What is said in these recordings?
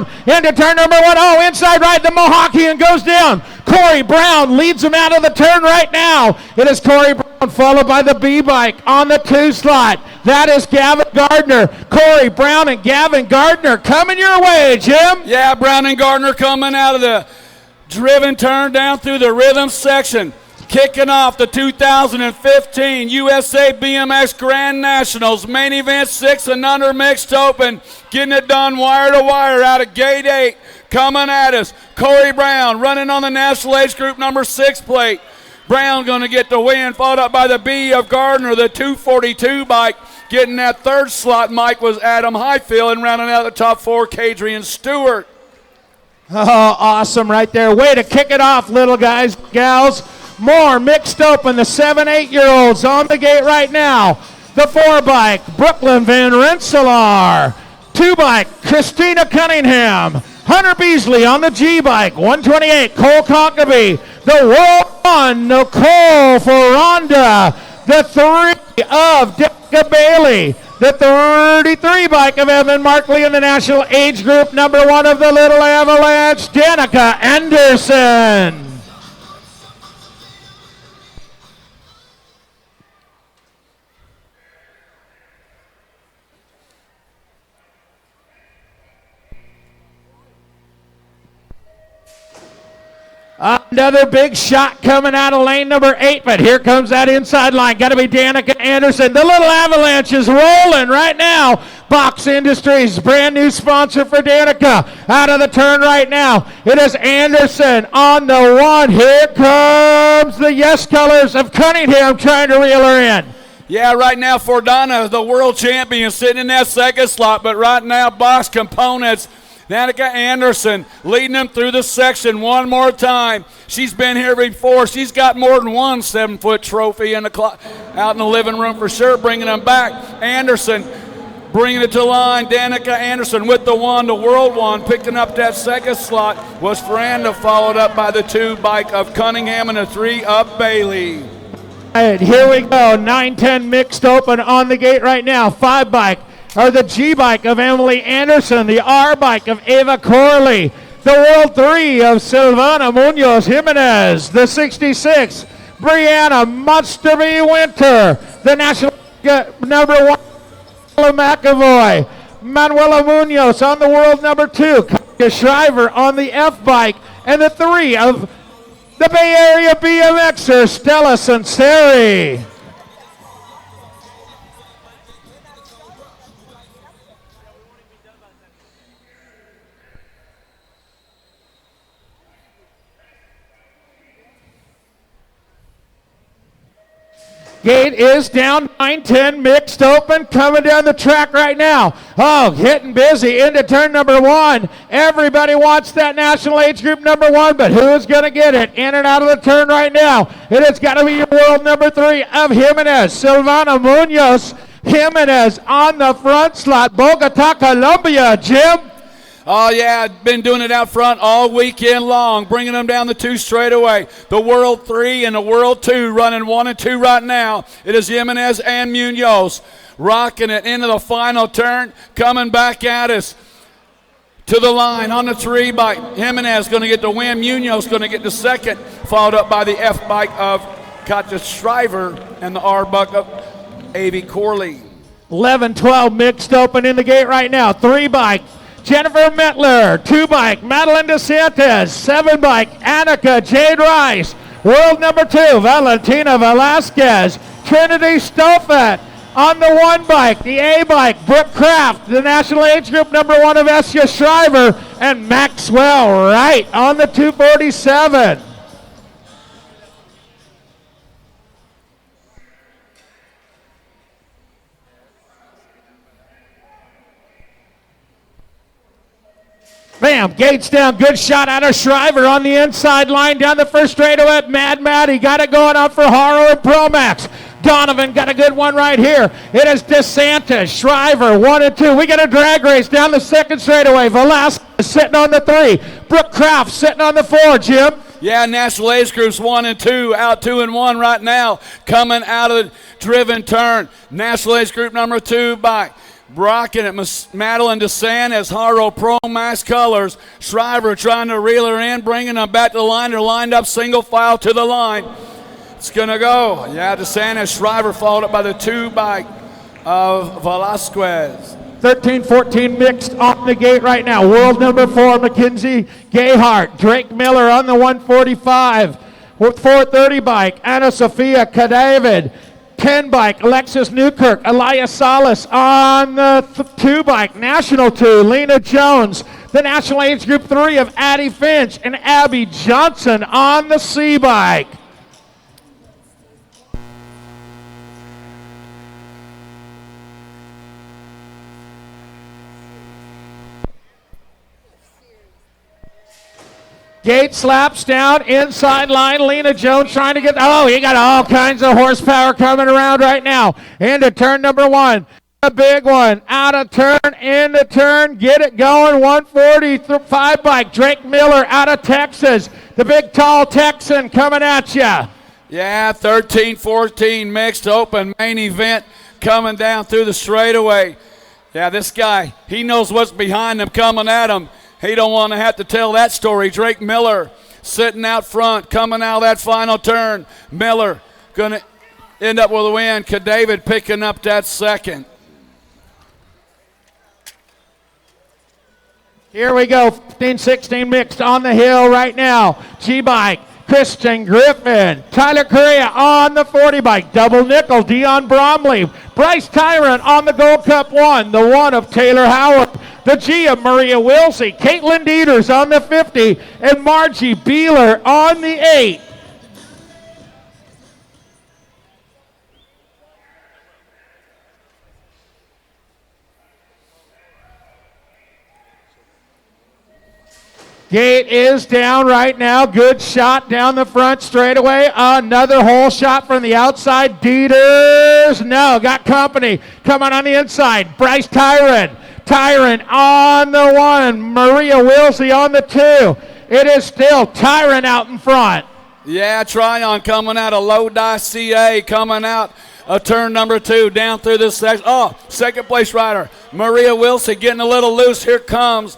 Brown into turn number 1. Oh, inside right, the Mohawkian goes down. Corey Brown leads him out of the turn right now. It is Corey Brown followed by the B-Bike on the 2 slot. That is Gavin Gardner. Corey Brown and Gavin Gardner coming your way, Jim. Yeah, Brown and Gardner coming out of the driven turn down through the rhythm section. Kicking off the 2015 USA BMX Grand Nationals main event 6 and under mixed open. Getting it done wire to wire out of gate 8. Coming at us, Corey Brown running on the national age group number 6 plate. Brown going to get the win, followed up by the B of Gardner, the 242 bike. Getting that 3rd slot, Mike, was Adam Highfield, and rounding out the top 4, Kadrian Stewart. Oh, awesome right there. Way to kick it off, little guys, gals. More mixed open, the 7-8-year-olds on the gate right now. The 4-bike, Brooklyn Van Rensselaer. 2-bike, Christina Cunningham. Hunter Beasley on the G-bike, 128, Cole Cockneby. The World 1, Nicole Ferranda. The 3 of Danica Bailey. The 33 bike of Evan Markley in the national age group number 1 of the Little Avalanche, Danica Anderson. Another big shot coming out of lane number 8, but here comes that inside line. Got to be Danica Anderson. The Little Avalanche is rolling right now. Box Industries, brand new sponsor for Danica. Out of the turn right now. It is Anderson on the 1. Here comes the Yes Colors of Cunningham trying to reel her in. Yeah, right now Fordana, the world champion, sitting in that 2nd slot, but right now Box Components, Danica Anderson leading them through the section one more time. She's been here before. She's got more than one 7-foot trophy in the out in the living room for sure, bringing them back. Anderson bringing it to line. Danica Anderson with the 1, the world 1, picking up that 2nd slot was Ferranda, followed up by the 2 bike of Cunningham and the 3 of Bailey. All right, here we go. 9-10 mixed open on the gate right now. 5 bike. Or the G-bike of Emily Anderson, the R-bike of Ava Corley, the World 3 of Silvana Munoz Jimenez, the 66, Brianna Munsterby Winter, the national number 1, McAvoy, Manuela Munoz on the World number 2, Katya Shriver on the F-bike, and the 3 of the Bay Area BMXer, Stella Sanseri. Gate is down, 9-10, mixed open, coming down the track right now. Oh, getting busy into turn number 1. Everybody wants that national age group number 1, but who's going to get it? In and out of the turn right now. It has got to be your world number 3 of Jimenez, Silvana Munoz Jimenez on the front slot, Bogota, Colombia. Jim? Oh, yeah, been doing it out front all weekend long, bringing them down the 2 straightaway. The World 3 and the World 2 running 1 and 2 right now. It is Jimenez and Munoz rocking it into the final turn, coming back at us to the line on the 3 bike. Jimenez going to get the win. Munoz going to get the 2nd, followed up by the F bike of Katja Shriver and the R bike of Avi Corley. 11-12 mixed open in the gate right now. 3 bike. Jennifer Mettler, 2 bike, Madeline DeSantis, 7 bike, Annika Jade Rice, world number 2, Valentina Velasquez, Trinity Stofat on the 1 bike, the A bike, Brooke Kraft, the national age group number 1 of Essia Shriver, and Maxwell Wright on the 247. Bam, gates down, good shot out of Shriver on the inside line, down the first straightaway. Mad Maddie got it going up for Haro and Promax. Donovan got a good one right here. It is DeSantis, Shriver, 1 and 2. We got a drag race down the 2nd straightaway. Velasquez sitting on the 3. Brooke Kraft sitting on the 4, Jim. Yeah, national age groups 1 and 2, out 2 and 1 right now, coming out of the driven turn. National age group number 2 by Brocken at Madeline DeSan as Haro Pro Max colors. Shriver trying to reel her in, bringing them back to the line. They're lined up single file to the line. It's going to go. Yeah, DeSan as Shriver followed up by the 2 bike of Velasquez. 13-14 mixed on the gate right now. World number 4, Mackenzie Gayhart. Drake Miller on the 145. 430 bike, Anna Sophia Kadavid. 10 bike, Alexis Newkirk. Elias Salas on the 2 bike, National 2, Lena Jones. The National Age Group 3 of Addie Finch and Abby Johnson on the C bike. Gate slaps down, inside line. Lena Jones trying to get, he got all kinds of horsepower coming around right now. Into turn number 1. A big one. Out of turn, into turn. Get it going. 145 bike. Drake Miller out of Texas. The big tall Texan coming at you. Yeah, 13-14 mixed open main event coming down through the straightaway. Yeah, this guy, he knows what's behind him coming at him. He don't want to have to tell that story. Drake Miller sitting out front, coming out of that final turn. Miller going to end up with a win. David picking up that second. Here we go, 15-16 mixed on the hill right now. G-Bike, Christian Griffin. Tyler Correa on the 40 bike. Double nickel, Dion Bromley. Bryce Tyrant on the Gold Cup 1. The 1 of Taylor Howard. The G of Maria Wilsey. Caitlin Dieters on the 50. And Margie Beeler on the 8. Gate is down right now. Good shot down the front straightaway. Another hole shot from the outside. Dieters, no, got company. Coming on the inside. Bryce Tyrant. Tyrant on the 1. Maria Wilsey on the 2. It is still Tyrant out in front. Yeah, Tryon coming out of Lodi, CA, coming out of turn number 2 down through this section. Second place rider. Maria Wilsey getting a little loose. Here comes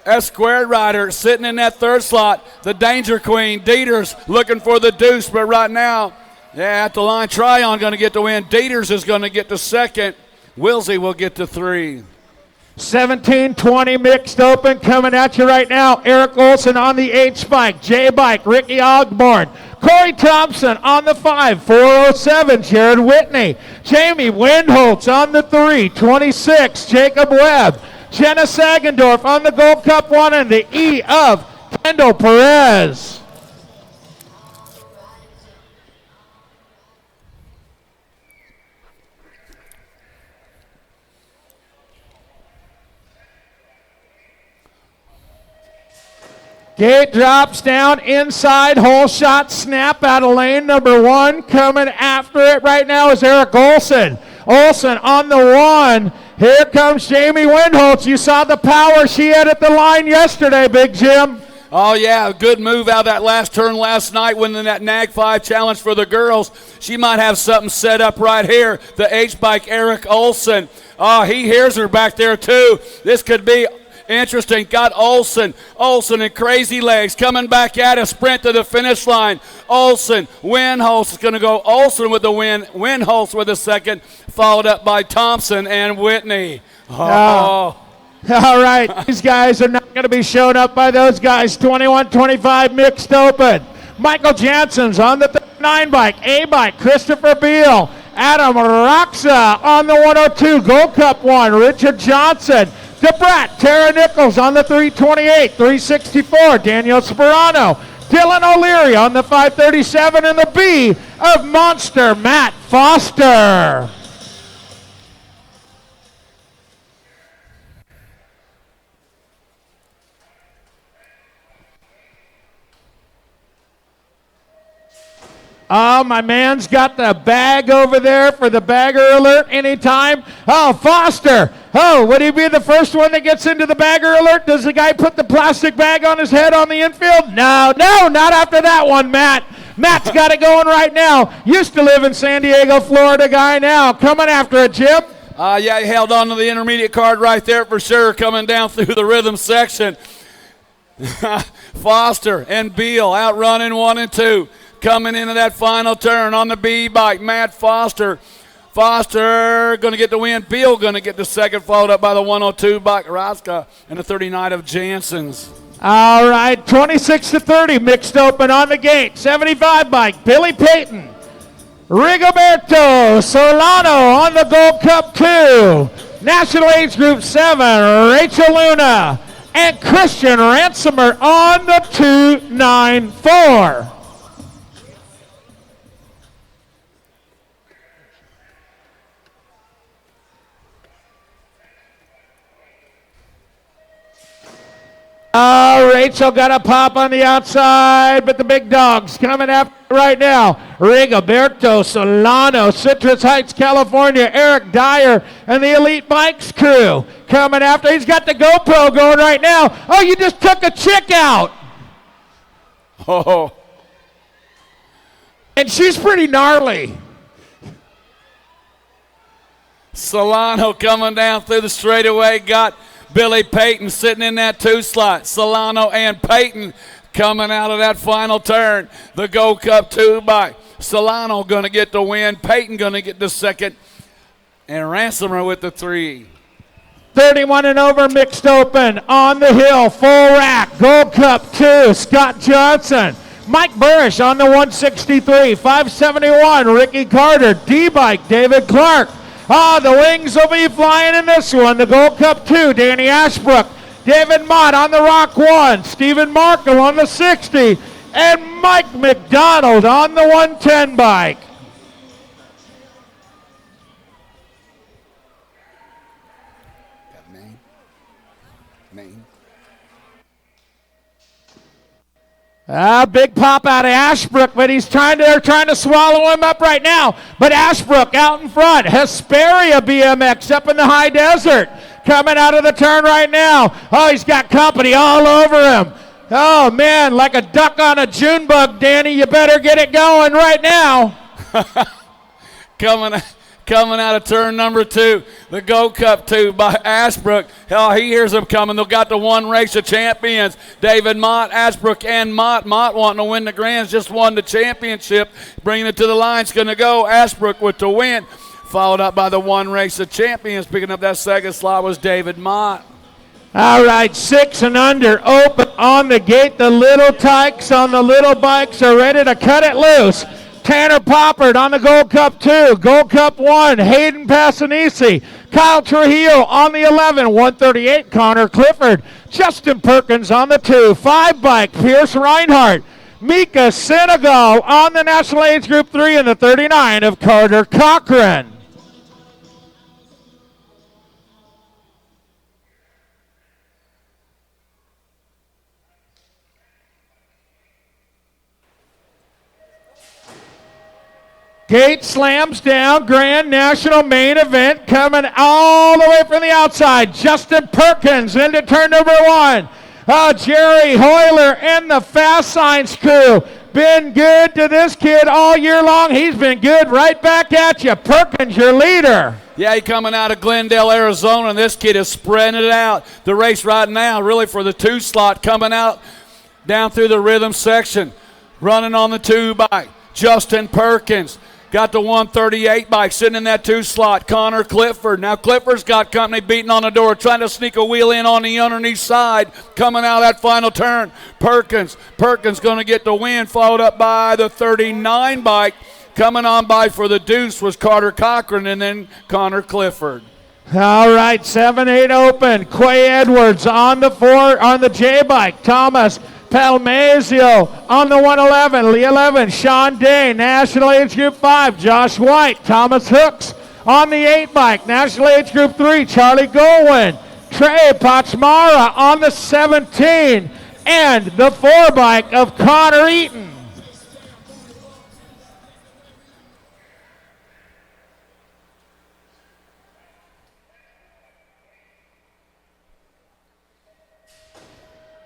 S squared rider sitting in that 3rd slot. The Danger Queen, Dieters, looking for the deuce, but right now, at the line, Tryon going to get the win. Dieters is going to get the 2nd. Wilsey will get the 3. 17-20 mixed open coming at you right now. Eric Olson on the H bike. J bike, Ricky Ogborn. Corey Thompson on the 5. 407, Jared Whitney. Jamie Windholtz on the 3. 26, Jacob Webb. Jenna Sagendorf on the Gold Cup 1 and the E of Kendall Perez. Gate drops down inside, hole shot, snap out of lane number 1. Coming after it right now is Eric Olson. Olson on the 1. Here comes Jamie Windholtz. You saw the power she had at the line yesterday, Big Jim. Oh, yeah, good move out of that last turn last night, winning that NAG 5 challenge for the girls. She might have something set up right here. The H-Bike, Eric Olson. Oh, he hears her back there, too. This could be interesting. Got Olson and Crazy Legs coming back at a sprint to the finish line. Olson, Windholtz is going to go. Olson with the win, Windholtz with the 2nd, followed up by Thompson and Whitney. All right, these guys are not going to be shown up by those guys. 21-25 mixed open. Michael Jansen's on the 39 bike. A bike, Christopher Beal. Adam Roxa on the 102, Gold Cup 1. Richard Johnson. DeBrat, Tara Nichols on the 328, 364, Daniel Sperano. Dylan O'Leary on the 537 and the B of Monster, Matt Foster. Oh, my man's got the bag over there for the bagger alert anytime. Oh, Foster. Oh, would he be the first one that gets into the bagger alert? Does the guy put the plastic bag on his head on the infield? No, not after that one, Matt. Matt's got it going right now. Used to live in San Diego, Florida guy now. Coming after it, Jim. Yeah, he held on to the intermediate card right there for sure, coming down through the rhythm section. Foster and Beal outrunning 1 and 2. Coming into that final turn on the B bike, Matt Foster. Foster going to get the win. Beal going to get the second, followed up by the 102 bike, Raska, and the 39 of Jansen's. All right, 26-30, mixed open on the gate. 75 bike, Billy Payton. Rigoberto Solano on the Gold Cup 2. National Age Group 7, Rachel Luna. And Christian Ransomer on the 294. Rachel got a pop on the outside, but the big dogs coming up right now. Rigoberto Solano, Citrus Heights, California. Eric Dyer and the Elite Bikes crew coming after. He's got the GoPro going right now. Oh, you just took a chick out. Oh. And she's pretty gnarly. Solano coming down through the straightaway, got Billy Payton sitting in that 2 slot. Solano and Payton coming out of that final turn. The Gold Cup 2 bike. Solano going to get the win. Payton going to get the second. And Ransomer with the 3. 31 and over mixed open on the hill. Full rack. Gold Cup 2. Scott Johnson. Mike Burrish on the 163. 571. Ricky Carter. D-bike. David Clark. The wings will be flying in this one. The Gold Cup 2, Danny Ashbrook. David Mott on the Rock 1. Stephen Markle on the 60. And Mike McDonald on the 110 bike. Big pop out of Ashbrook, but they're trying to swallow him up right now. But Ashbrook out in front. Hesperia BMX up in the high desert. Coming out of the turn right now. Oh, he's got company all over him. Oh, man, like a duck on a June bug, Danny. You better get it going right now. Coming out of turn number 2, the Gold Cup 2 by Ashbrook. Hell, he hears them coming. They've got the one race of champions. David Mott, Ashbrook, and Mott. Mott wanting to win the Grands, just won the championship. Bringing it to the line, it's going to go Ashbrook with the win. Followed up by the one race of champions. Picking up that second slot was David Mott. All right, 6 and under, open on the gate. The little tykes on the little bikes are ready to cut it loose. Tanner Poppard on the Gold Cup 2. Gold Cup 1, Hayden Passanisi. Kyle Trujillo on the 11, 138, Connor Clifford. Justin Perkins on the 2, 5 bike, Pierce Reinhardt. Mika Senegal on the National Age Group 3 and the 39 of Carter Cochran. Gate slams down, Grand National main event coming all the way from the outside. Justin Perkins into turn number 1. Jerry Hoyler and the Fast Signs crew. Been good to this kid all year long. He's been good right back at you. Perkins, your leader. Yeah, he coming out of Glendale, Arizona, and this kid is spreading it out. The race right now really for the 2 slot coming out down through the rhythm section. Running on the 2 bike, Justin Perkins. Got the 138 bike sitting in that 2 slot, Connor Clifford. Now Clifford's got company beating on the door, trying to sneak a wheel in on the underneath side. Coming out of that final turn, Perkins going to get the win, followed up by the 39 bike. Coming on by for the deuce was Carter Cochran and then Connor Clifford. All right, 7-8 open. Quay Edwards on the 4 on the J bike. Thomas Palmazio on the 111, the 11, Sean Day, National Age Group 5, Josh White, Thomas Hooks on the 8 bike, National Age Group 3, Charlie Goldwyn, Trey Pachmara on the 17, and the 4 bike of Connor Eaton.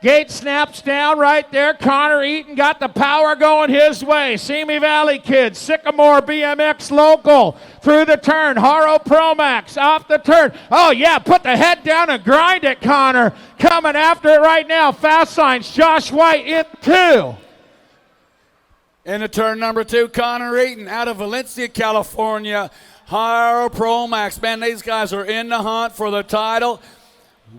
Gate snaps down right there. Connor Eaton got the power going his way. Simi Valley Kids, Sycamore BMX local through the turn. Haro Promax off the turn. Oh yeah, put the head down and grind it, Connor. Coming after it right now. Fast signs, Josh White in 2. Into turn number 2, Connor Eaton out of Valencia, California. Haro Promax. Man, these guys are in the hunt for the title.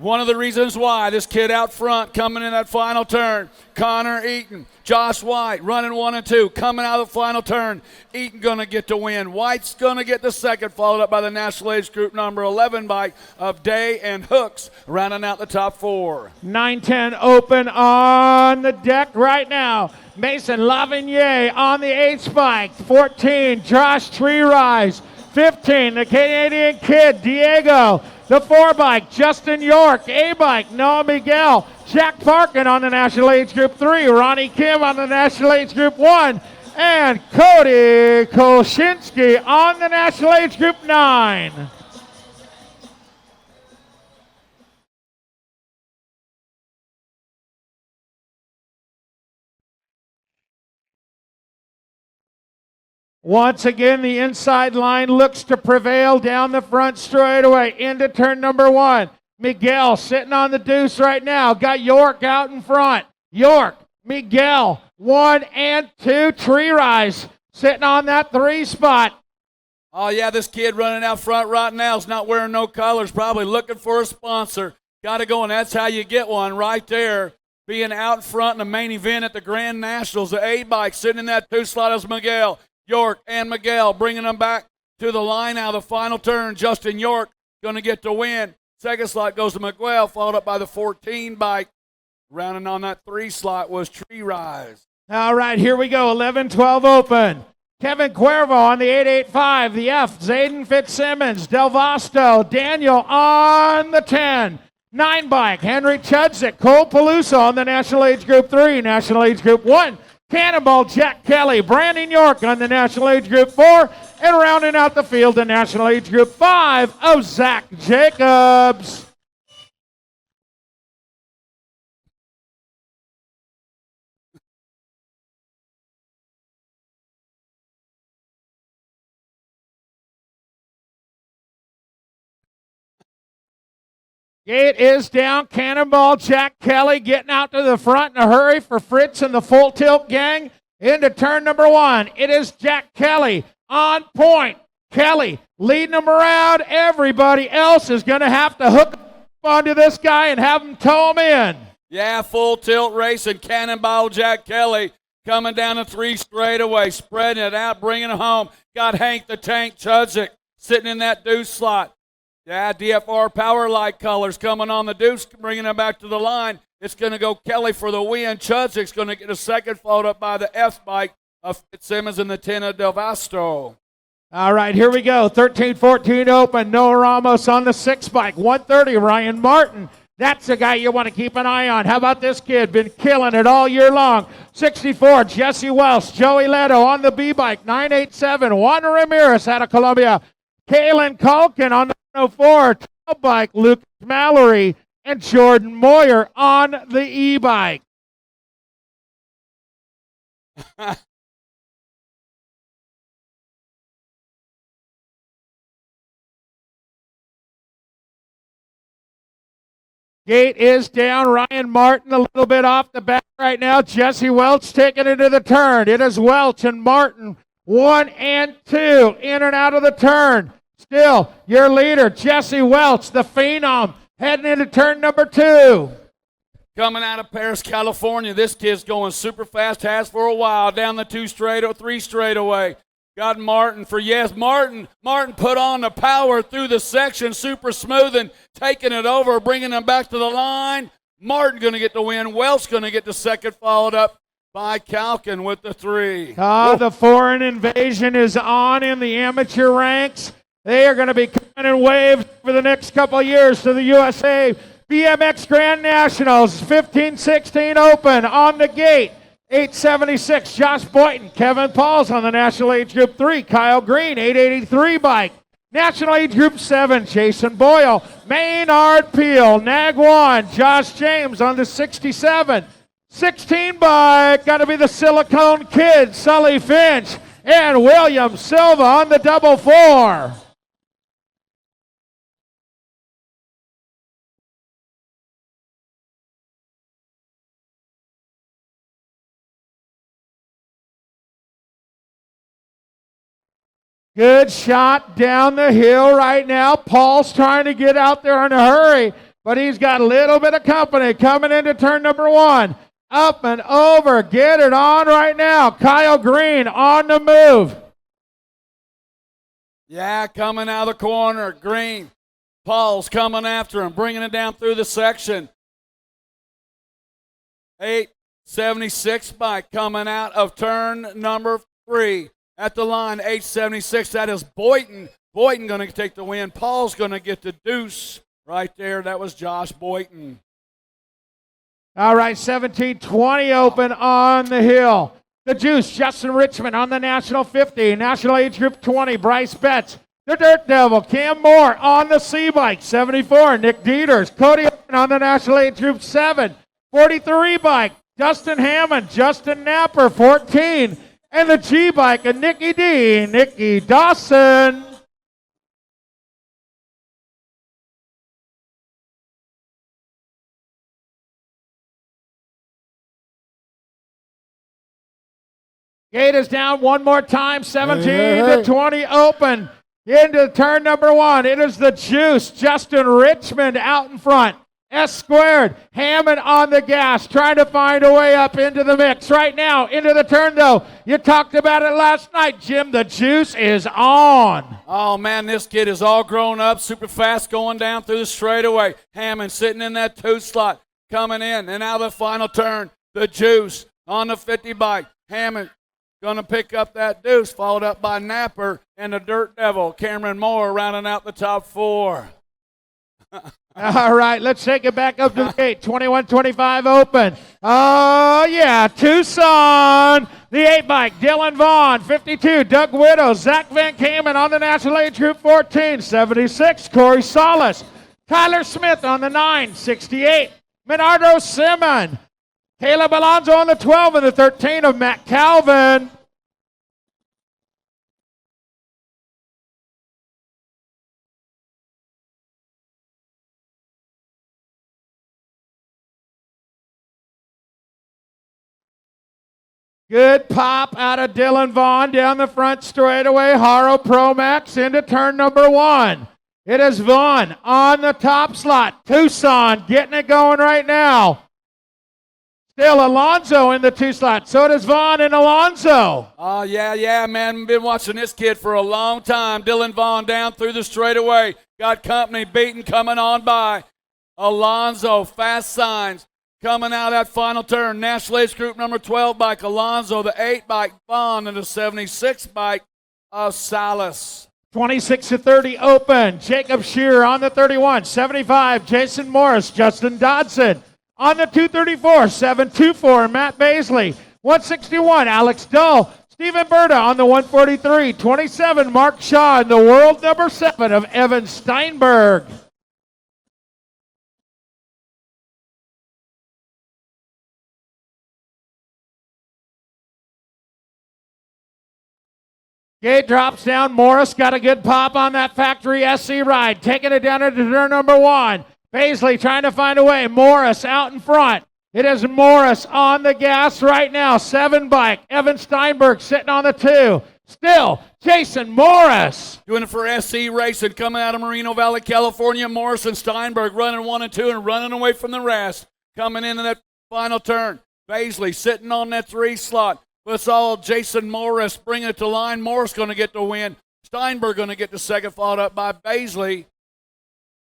One of the reasons why this kid out front coming in that final turn, Connor Eaton, Josh White running 1 and 2, coming out of the final turn. Eaton going to get the win. White's going to get the second, followed up by the National Age Group number 11 bike of Day and Hooks, rounding out the top 4. 9-10 open on the deck right now. Mason Lavigny on the H bike. 14, Josh Treerise. 15, the Canadian kid, Diego. The 4 bike, Justin York. A bike, Noah Miguel. Jack Parkin on the National Age Group 3. Ronnie Kim on the National Age Group 1. And Cody Kolshinsky on the National Age Group 9. Once again, the inside line looks to prevail down the front straightaway into turn number 1. Miguel sitting on the deuce right now. Got York out in front. York, Miguel, 1 and 2. Tree Rise sitting on that 3 spot. Oh, yeah, this kid running out front right now is not wearing no colors, probably looking for a sponsor. Got to go, and that's how you get one right there. Being out in front in the main event at the Grand Nationals, the A-bike sitting in that 2 slot is Miguel. York and Miguel bringing them back to the line now. The final turn, Justin York going to get the win. Second slot goes to Miguel, followed up by the 14 bike. Rounding on that 3 slot was Tree Rise. All right, here we go. 11-12 open. Kevin Cuervo on the 885. The F, Zayden Fitzsimmons. Del Vasto, Daniel on the 10. 9 bike, Henry Chudzik. Cole Peluso on the National Age Group 3. National Age Group 1. Cannonball Jack Kelly, Brandon York on the National Age Group 4, and rounding out the field, the National Age Group 5 of Zach Jacobs. Gate is down. Cannonball Jack Kelly getting out to the front in a hurry for Fritz and the Full Tilt gang into turn number 1. It is Jack Kelly on point. Kelly leading them around. Everybody else is going to have to hook up onto this guy and have him tow him in. Yeah, Full Tilt racing. Cannonball Jack Kelly coming down the 3 straightaway, spreading it out, bringing it home. Got Hank the Tank Chudzik sitting in that deuce slot. Yeah, DFR Power Light colors coming on the deuce, bringing them back to the line. It's going to go Kelly for the win. Chudzik's going to get a second, followed up by the F bike of Fitzsimmons and the 10 of Del Vasto. All right, here we go. 13-14 open. Noah Ramos on the 6 bike. 130, Ryan Martin. That's the guy you want to keep an eye on. How about this kid? Been killing it all year long. 64, Jesse Welsh. Joey Leto on the B bike. 987, Juan Ramirez out of Colombia. Kalen Culkin on the 104, tail bike, Luke Mallory, and Jordan Moyer on the e-bike. Gate is down. Ryan Martin a little bit off the back right now. Jesse Welch taking it to the turn. It is Welch and Martin, 1 and 2, in and out of the turn. Still, your leader, Jesse Welch, the Phenom, heading into turn number 2. Coming out of Paris, California, this kid's going super fast, has for a while, down the 3 straightaway. Got Martin for yes. Martin put on the power through the section, super smooth and taking it over, bringing them back to the line. Martin going to get the win. Welch going to get the second, followed up by Calkin with the 3. The foreign invasion is on in the amateur ranks. They are going to be coming in waves for the next couple of years to the USA BMX Grand Nationals. 15-16 open on the gate. 876, Josh Boynton. Kevin Pauls on the National Age Group 3. Kyle Green, 883 bike. National Age Group 7, Jason Boyle. Maynard Peel, Nag 1, Josh James on the 67. 16 bike, got to be the Silicone Kid, Sully Finch. And William Silva on the double 4. Good shot down the hill right now. Paul's trying to get out there in a hurry, but he's got a little bit of company coming into turn number 1. Up and over. Get it on right now. Kyle Green on the move. Yeah, coming out of the corner. Green. Paul's coming after him, bringing it down through the section. 876 bike coming out of turn number 3. At the line, 876, that is Boynton. Boynton going to take the win. Paul's going to get the deuce right there. That was Josh Boynton. All right, 1720 open on the hill. The Juice, Justin Richmond on the National 50. National Age Group 20, Bryce Betts. The Dirt Devil, Cam Moore on the C-Bike. 74, Nick Dieters. Cody on the National Age Group 7. 43 bike, Justin Hammond. Justin Napper, 14. And the G-Bike of Nikki D, Nikki Dawson. Gate is down one more time, 17 to 20 open. Into turn number 1. It is the Juice, Justin Richmond out in front. S squared, Hammond on the gas, trying to find a way up into the mix. Right now, into the turn though. You talked about it last night, Jim. The Juice is on. Oh, man, this kid is all grown up, super fast going down through the straightaway. Hammond sitting in that 2 slot, coming in. And now the final turn, the Juice on the 50 bike. Hammond going to pick up that deuce, followed up by Napper and the Dirt Devil. Cameron Moore rounding out the top 4. All right, let's take it back up to the gate. 21-25 open. Oh, yeah, Tucson. The 8-bike, Dylan Vaughn. 52, Doug Widow. Zach Van Kamen on the National Age Group 14. 76, Corey Solis. Tyler Smith on the 9. 68, Menardo Simon. Caleb Alonso on the 12 and the 13 of Matt Calvin. Good pop out of Dylan Vaughn down the front straightaway. Haro Pro Max into turn number 1. It is Vaughn on the top slot. Tucson getting it going right now. Still Alonso in the 2 slot. So does Vaughn and Alonso. Oh, yeah, man. Been watching this kid for a long time. Dylan Vaughn down through the straightaway. Got company beaten coming on by. Alonso, fast signs. Coming out that final turn, National Age Group number 12 bike, Alonso, the 8 bike, Vaughn, and the 76 bike of Salas. 26 to 30 open. Jacob Shearer on the 31. 75, Jason Morris, Justin Dodson. On the 234, 724, Matt Baisley. 161, Alex Dull. Stephen Berta on the 143. 27, Mark Shaw, and the world number 7 of Evan Steinberg. Gate drops down. Morris got a good pop on that factory SC ride. Taking it down into turn number 1. Baisley trying to find a way. Morris out in front. It is Morris on the gas right now. 7 bike. Evan Steinberg sitting on the 2. Still, Jason Morris. Doing it for SC Racing, coming out of Moreno Valley, California. Morris and Steinberg running 1 and 2 and running away from the rest. Coming into that final turn. Baisley sitting on that 3 slot. It's all Jason Morris bringing it to line. Morris going to get the win. Steinberg going to get the second, followed up by Baisley.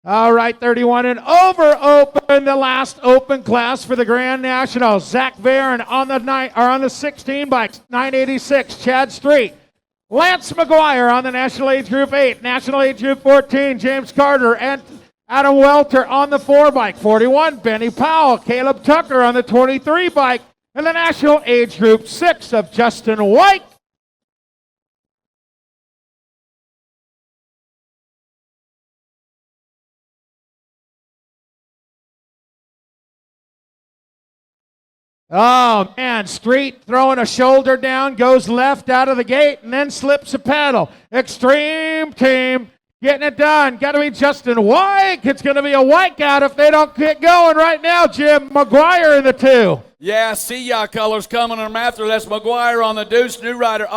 All right, 31 and over open, the last open class for the Grand National. Zach Barron on the 16 bikes, 986, Chad Street. Lance McGuire on the National Age Group 8, National Age Group 14, James Carter and Adam Welter on the 4 bike, 41, Benny Powell, Caleb Tucker on the 23 bike, and the National Age Group 6 of Justin White. Oh, man, Street throwing a shoulder down, goes left out of the gate, and then slips a pedal. Extreme Team getting it done. Got to be Justin White. It's going to be a White out if they don't get going right now, Jim. McGuire in the 2. Yeah, see ya colors coming on after. That's McGuire on the deuce. New rider,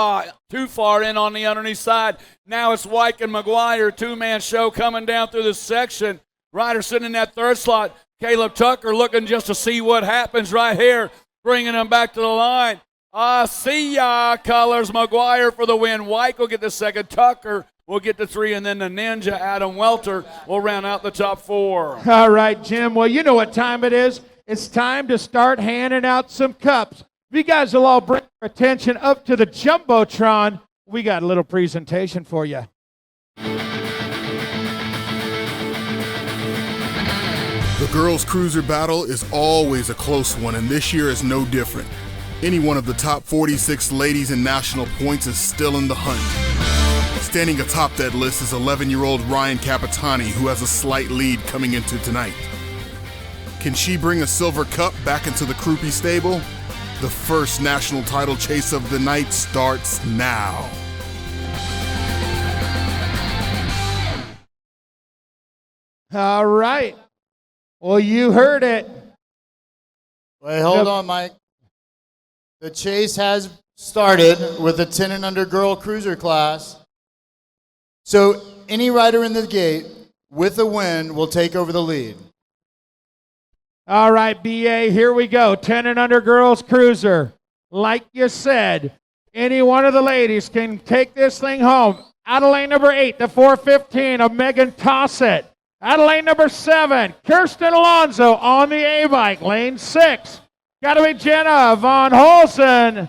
too far in on the underneath side. Now it's White and McGuire, two-man show coming down through this section. Rider sitting in that third slot. Caleb Tucker looking just to see what happens right here, bringing him back to the line. See ya colors. McGuire for the win. White will get the second. Tucker will get the 3, and then the Ninja, Adam Welter, will round out the top 4. All right, Jim. Well, you know what time it is. It's time to start handing out some cups. If you guys will all bring your attention up to the Jumbotron, we got a little presentation for you. The girls' cruiser battle is always a close one, and this year is no different. Any one of the top 46 ladies in national points is still in the hunt. Standing atop that list is 11-year-old Ryan Capitani, who has a slight lead coming into tonight. Can she bring a silver cup back into the Krupe stable? The first national title chase of the night starts now. All right. Well, you heard it. Wait, hold on, Mike. The chase has started with the 10 and under girl cruiser class. So any rider in the gate with a win will take over the lead. All right, BA, here we go. 10 and under girls cruiser. Like you said, any one of the ladies can take this thing home. Out of lane number 8, the 415 of Megan Tossett. Out of lane number 7, Kirsten Alonso on the A-bike. Lane 6, got to be Jenna Von Holsen.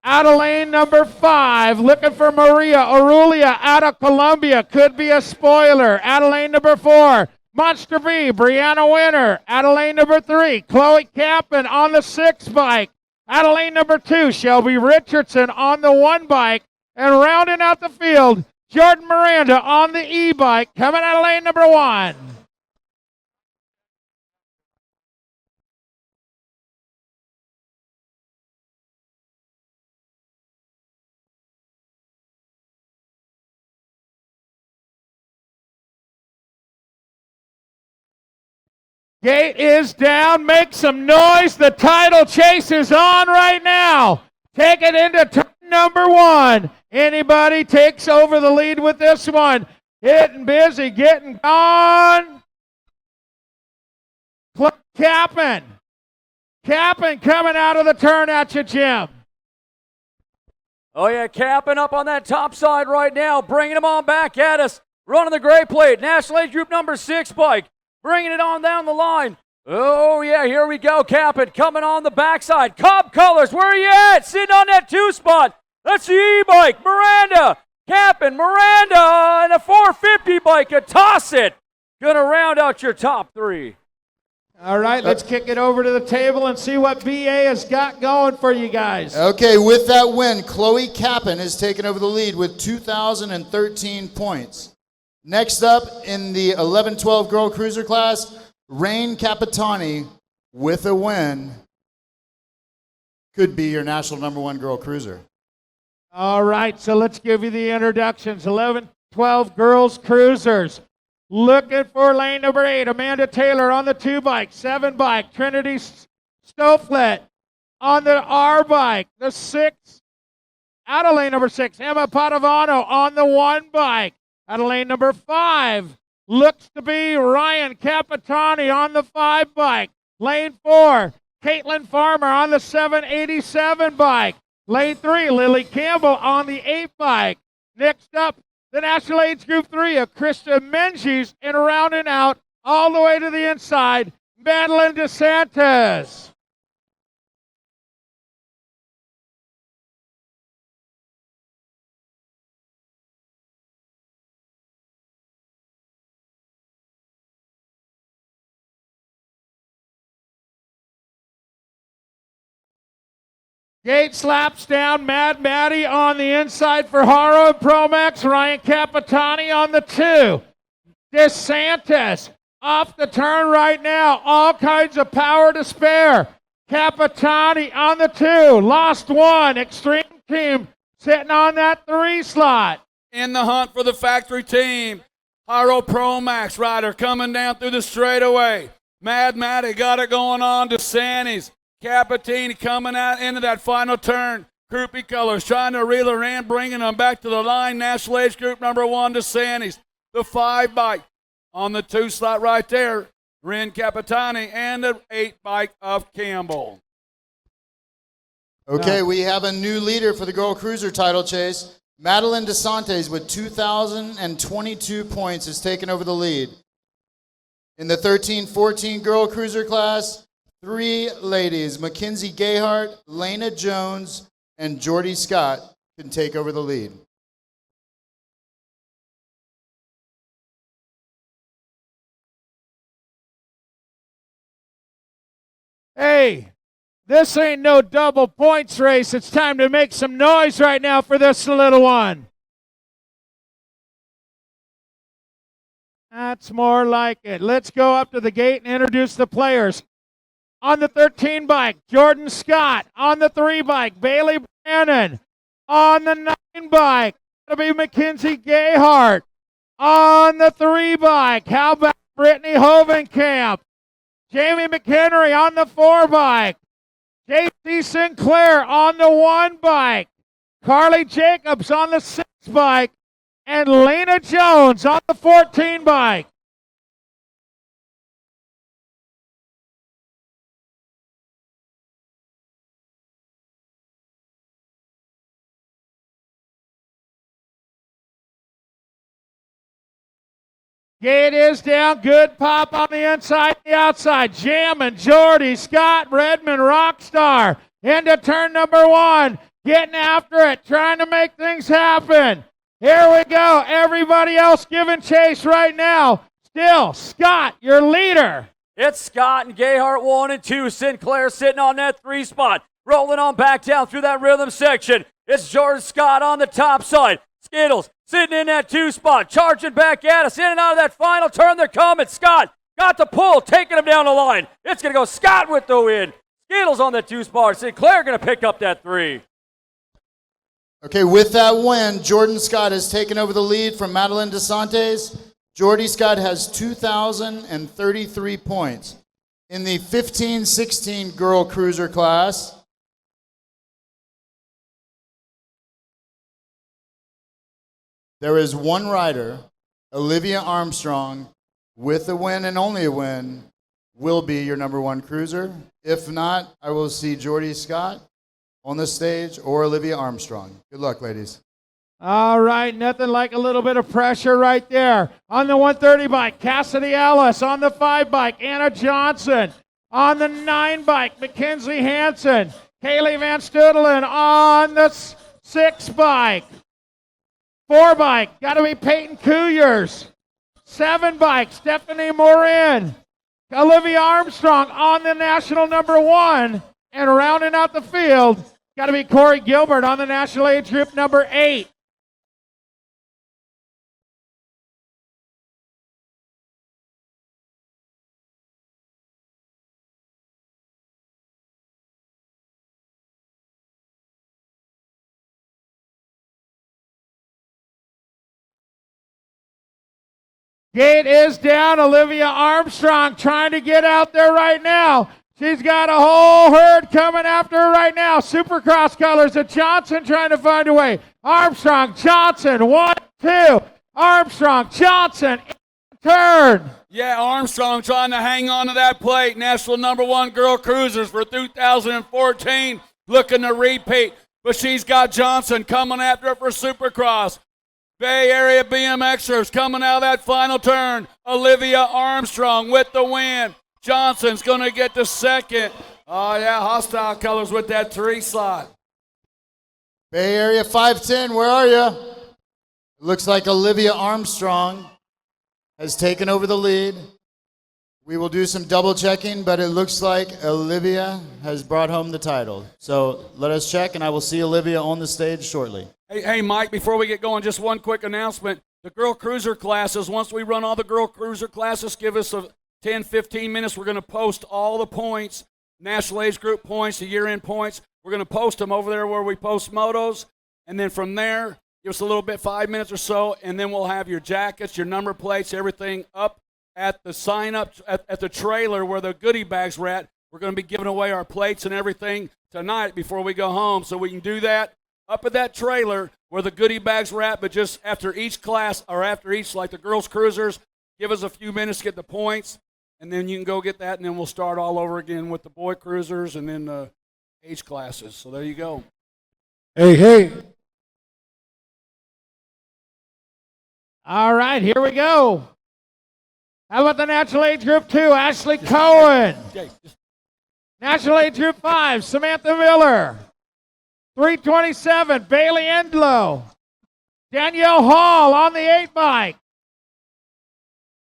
Out of lane number 5, looking for Maria Aurelia out of Columbia. Could be a spoiler. Out of lane number 4, Monster B, Brianna Winter. Out of lane number 3, Chloe Capin on the 6 bike. Out of lane number 2, Shelby Richardson on the 1 bike. And rounding out the field, Jordan Miranda on the e-bike coming out of lane number 1. Gate is down. Make some noise. The title chase is on right now. Take it into turn number 1. Anybody takes over the lead with this one. Getting busy, getting on. Capin. Capin coming out of the turn at you, Jim. Oh, yeah, Capin up on that top side right now, bringing them on back at us. Running the gray plate. National Age Group number 6 bike. Bringing it on down the line. Oh, yeah, here we go. Capin coming on the backside. Cobb Colors, where are you at? Sitting on that 2 spot. That's the e-bike. Miranda. Capin, Miranda, and a 450 bike. A Toss It. Going to round out your top 3. All right, let's kick it over to the table and see what BA has got going for you guys. Okay, with that win, Chloe Capin has taken over the lead with 2,013 points. Next up in the 11-12 girl cruiser class, Rain Capitani with a win could be your national number 1 girl cruiser. All right, so let's give you the introductions. 11-12 girls cruisers. Looking for lane number 8, Amanda Taylor on the 2 bike, 7 bike, Trinity Stoflet on the R bike, the 6, out of lane number 6, Emma Padovano on the 1 bike. Out of lane number 5, looks to be Ryan Capitani on the 5 bike. Lane 4, Caitlin Farmer on the 787 bike. Lane 3, Lily Campbell on the 8 bike. Next up, the National Age Group 3 of Krista Menzies, and rounding out all the way to the inside, Madeline DeSantis. Gate slaps down, Mad Maddie on the inside for Haro and Promax. Ryan Capitani on the 2. DeSantis off the turn right now. All kinds of power to spare. Capitani on the 2. Lost 1. Extreme Team sitting on that 3 slot. In the hunt for the factory team, Hyro Pro Max rider coming down through the straightaway. Mad Matty got it going on to Sandy's. Capitani coming out into that final turn. Groupie Colors trying to reel her in, bringing them back to the line. National Age Group number 1 to Sandy's. The 5 bike on the 2 slot right there. Ren Capitani and the 8 bike of Campbell. Okay, we have a new leader for the Girl Cruiser title chase. Madeline DeSantes with 2,022 points has taken over the lead. In the 13-14 Girl Cruiser class, 3 ladies, Mackenzie Gayhart, Lena Jones, and Jordy Scott can take over the lead. Hey, this ain't no double points race. It's time to make some noise right now for this little one. That's more like it. Let's go up to the gate and introduce the players. On the 13 bike, Jordan Scott. On the 3 bike, Bailey Brannon. On the 9 bike, it'll be Mackenzie Gayhart. On the 3 bike, how about Brittany Hovenkamp? Jamie McHenry on the 4 bike. J.C. Sinclair on the 1 bike. Carly Jacobs on the 6 bike. And Lena Jones on the 14 bike. Gate is down. Good pop on the inside, the outside. Jamming Jordy Scott, Redmond Rockstar into turn number 1. Getting after it, trying to make things happen. Here we go. Everybody else giving chase right now. Still, Scott, your leader. It's Scott and Gayhart 1 and 2. Sinclair sitting on that 3 spot. Rolling on back down through that rhythm section. It's Jordan Scott on the top side. Skittles sitting in that 2 spot, charging back at us, in and out of that final turn. They're coming. Scott got the pull, taking him down the line. It's going to go Scott with the win. Skittles on that 2 spot. Sinclair going to pick up that 3. Okay, with that win, Jordan Scott has taken over the lead from Madeline DeSantes. Jordy Scott has 2,033 points. In the 15-16 Girl Cruiser class, there is 1 rider, Olivia Armstrong, with a win and only a win, will be your number 1 cruiser. If not, I will see Jordy Scott on the stage or Olivia Armstrong. Good luck, ladies. All right, nothing like a little bit of pressure right there. On the 130 bike, Cassidy Ellis. On the 5 bike, Anna Johnson. On the 9 bike, Mackenzie Hansen. Kaylee Van Studelen on the 6 bike. 4 bike, got to be Peyton Cuyers. 7 bike, Stephanie Morin. Olivia Armstrong on the national number 1. And rounding out the field, got to be Corey Gilbert on the national age group number 8. Gate is down. Olivia Armstrong trying to get out there right now. She's got a whole herd coming after her right now. Supercross colors of Johnson trying to find a way. Armstrong, Johnson, 1, 2. Armstrong, Johnson, turn. Yeah, Armstrong trying to hang on to that plate. National number 1 Girl Cruisers for 2014. Looking to repeat. But she's got Johnson coming after her for Supercross. Bay Area BMXers coming out of that final turn. Olivia Armstrong with the win. Johnson's going to get the 2nd. Oh, yeah, hostile colors with that 3 slot. Bay Area 510, where are you? It looks like Olivia Armstrong has taken over the lead. We will do some double checking, but it looks like Olivia has brought home the title. So let us check, and I will see Olivia on the stage shortly. Hey, Mike, before we get going, just one quick announcement. The Girl Cruiser classes, once we run all the Girl Cruiser classes, give us 10, 15 minutes. We're going to post all the points national age group points, the year-end points. We're going to post them over there where we post motos. And then from there, give us a little bit, 5 minutes or so, and then we'll have your jackets, your number plates, everything up at the sign-up, at the trailer where the goodie bags were at. We're going to be giving away our plates and everything tonight before we go home, so we can do that up at that trailer where the goodie bags were at, but just after each class, or after each, like the girls' cruisers, give us a few minutes to get the points, and then you can go get that, and then we'll start all over again with the boy cruisers and then the age classes. So there you go. Hey. All right, here we go. How about the National Age Group 2, Ashley Cohen. National Age Group 5, Samantha Miller. 327, Bailey Endlow. Danielle Hall on the 8-bike.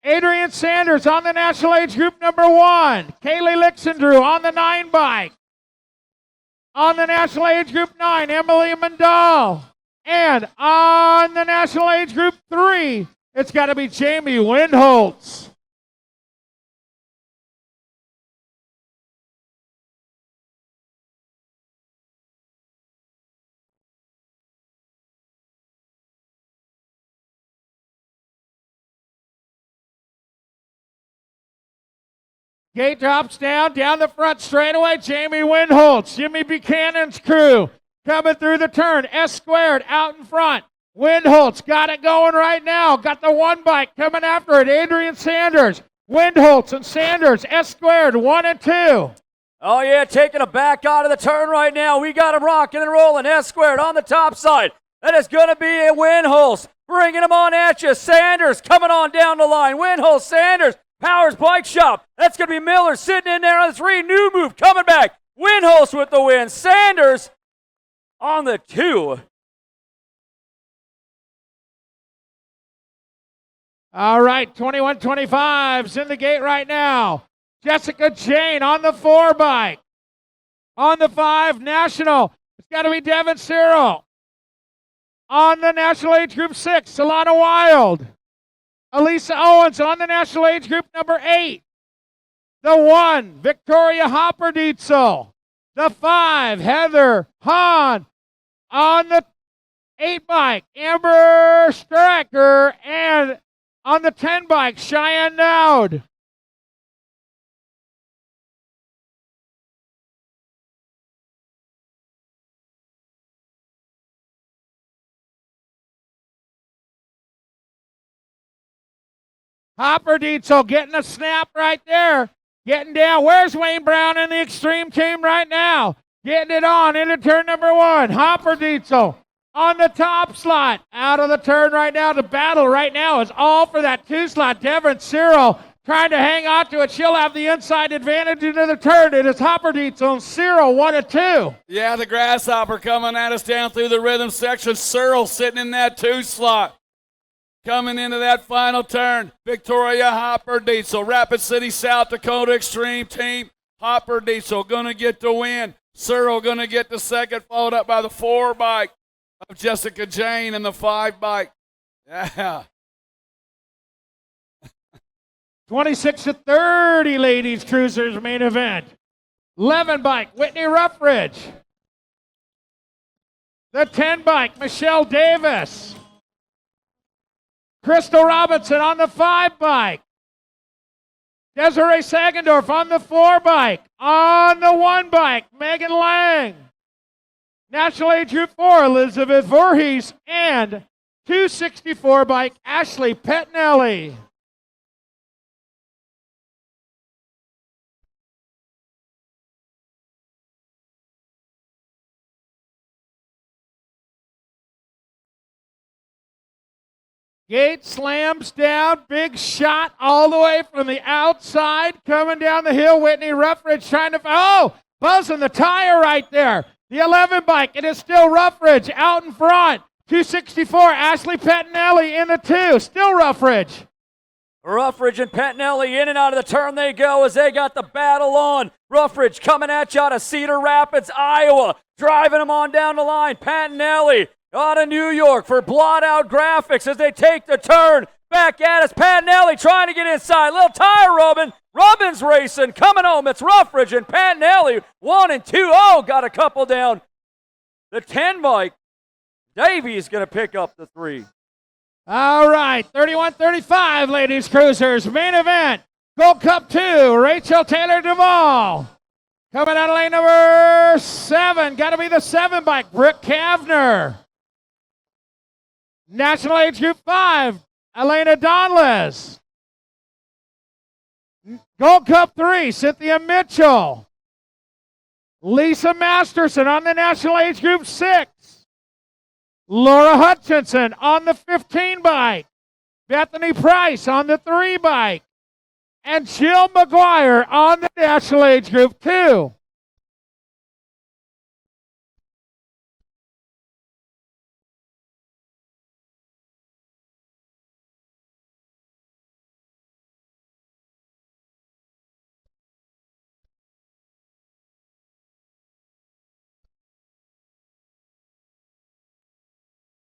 Adrian Sanders on the National Age Group number 1. Kaylee Lixendrew on the 9-bike. On the National Age Group 9, Emily Mandal. And on the National Age Group 3, it's got to be Jamie Windholtz. Gate drops down the front straightaway. Jamie Windholtz, Jimmy Buchanan's crew coming through the turn. S squared out in front. Windholtz got it going right now. Got the 1-bike coming after it. Adrian Sanders, Windholtz and Sanders. S squared 1 and 2. Oh, yeah, taking a back out of the turn right now. We got him rocking and rolling. S squared on the top side. That is going to be a Windholtz. Bringing him on at you. Sanders coming on down the line. Windholtz, Sanders. Powers Bike Shop. That's going to be Miller sitting in there on the 3. New move coming back. Windholtz with the win. Sanders on the 2. All right, 21-25's in the gate right now. Jessica Jane on the 4-bike. On the 5, National. It's got to be Devin Cyril. On the National Age Group 6, Solana Wild. Elisa Owens on the National Age Group number 8. The 1, Victoria Hopperdietzel. The 5, Heather Hahn. On the 8-bike, Amber Strecker. And on the 10-bike, Cheyenne Dowd. Hopperdietzel getting a snap right there. Getting down. Where's Wayne Brown in the Extreme team right now? Getting it on into turn number 1. Hopperdietzel on the top slot. Out of the turn right now. The battle right now is all for that 2 slot. Devin Cyril trying to hang on to it. She'll have the inside advantage into the turn. It is Hopperdietzel and Cyril 1 and 2. Yeah, the Grasshopper coming at us down through the rhythm section. Cyril sitting in that 2 slot. Coming into that final turn, Victoria Hopperdietzel, Rapid City, South Dakota Extreme team. Hopperdietzel going to get the win. Cyril going to get the second, followed up by the 4-bike of Jessica Jane and the 5-bike. Yeah. 26-30, ladies cruisers main event. 11-bike, Whitney Ruffridge. The 10-bike, Michelle Davis. Crystal Robinson on the 5-bike. Desiree Sagendorf on the 4-bike. On the 1-bike, Megan Lang. National Age Group 4, Elizabeth Voorhees. And 264-bike, Ashley Pettinelli. Gate slams down, big shot all the way from the outside, coming down the hill. Whitney Ruffridge trying to, buzzing the tire right there. The 11-bike, it is still Ruffridge out in front. 264, Ashley Pettinelli in the 2, still Ruffridge. Ruffridge and Pettinelli in and out of the turn they go as they got the battle on. Ruffridge coming at you out of Cedar Rapids, Iowa, driving them on down the line. Pettinelli out of New York for Blot Out Graphics as they take the turn. back at us. Patinelli trying to get inside. Little tire rubbing. Robbins racing, coming home. It's Ruffridge and Patinelli. 1 and 2. Oh, got a couple down. The 10 bike. Davey is going to pick up the 3. All right, 31-35, ladies cruisers. Main event, Gold Cup 2, Rachel Taylor Duvall. Coming out of lane number 7, got to be the 7 bike, Brooke Kavner. National Age Group 5, Elena Donless. Gold Cup 3, Cynthia Mitchell. Lisa Masterson on the National Age Group 6. Laura Hutchinson on the 15 bike. Bethany Price on the 3 bike. And Jill McGuire on the National Age Group 2.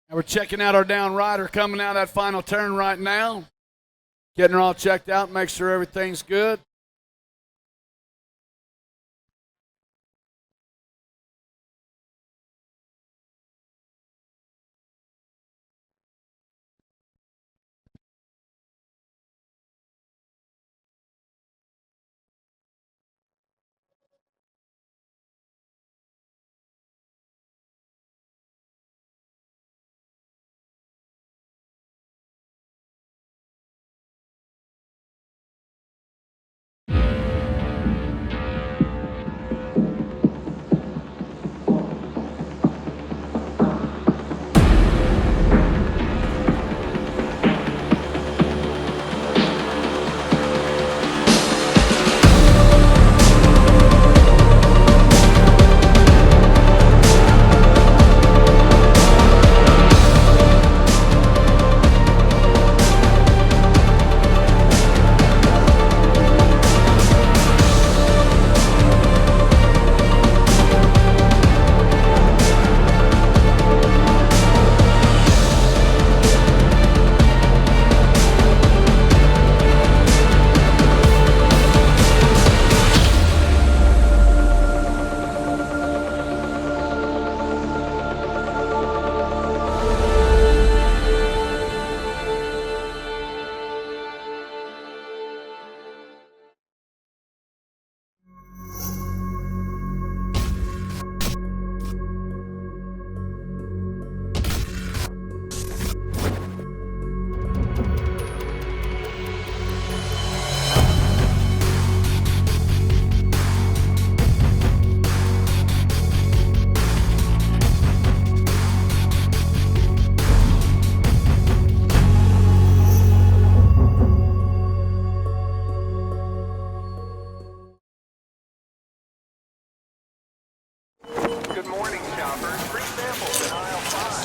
And we're checking out our down rider coming out of that final turn right now. Getting her all checked out, make sure everything's good.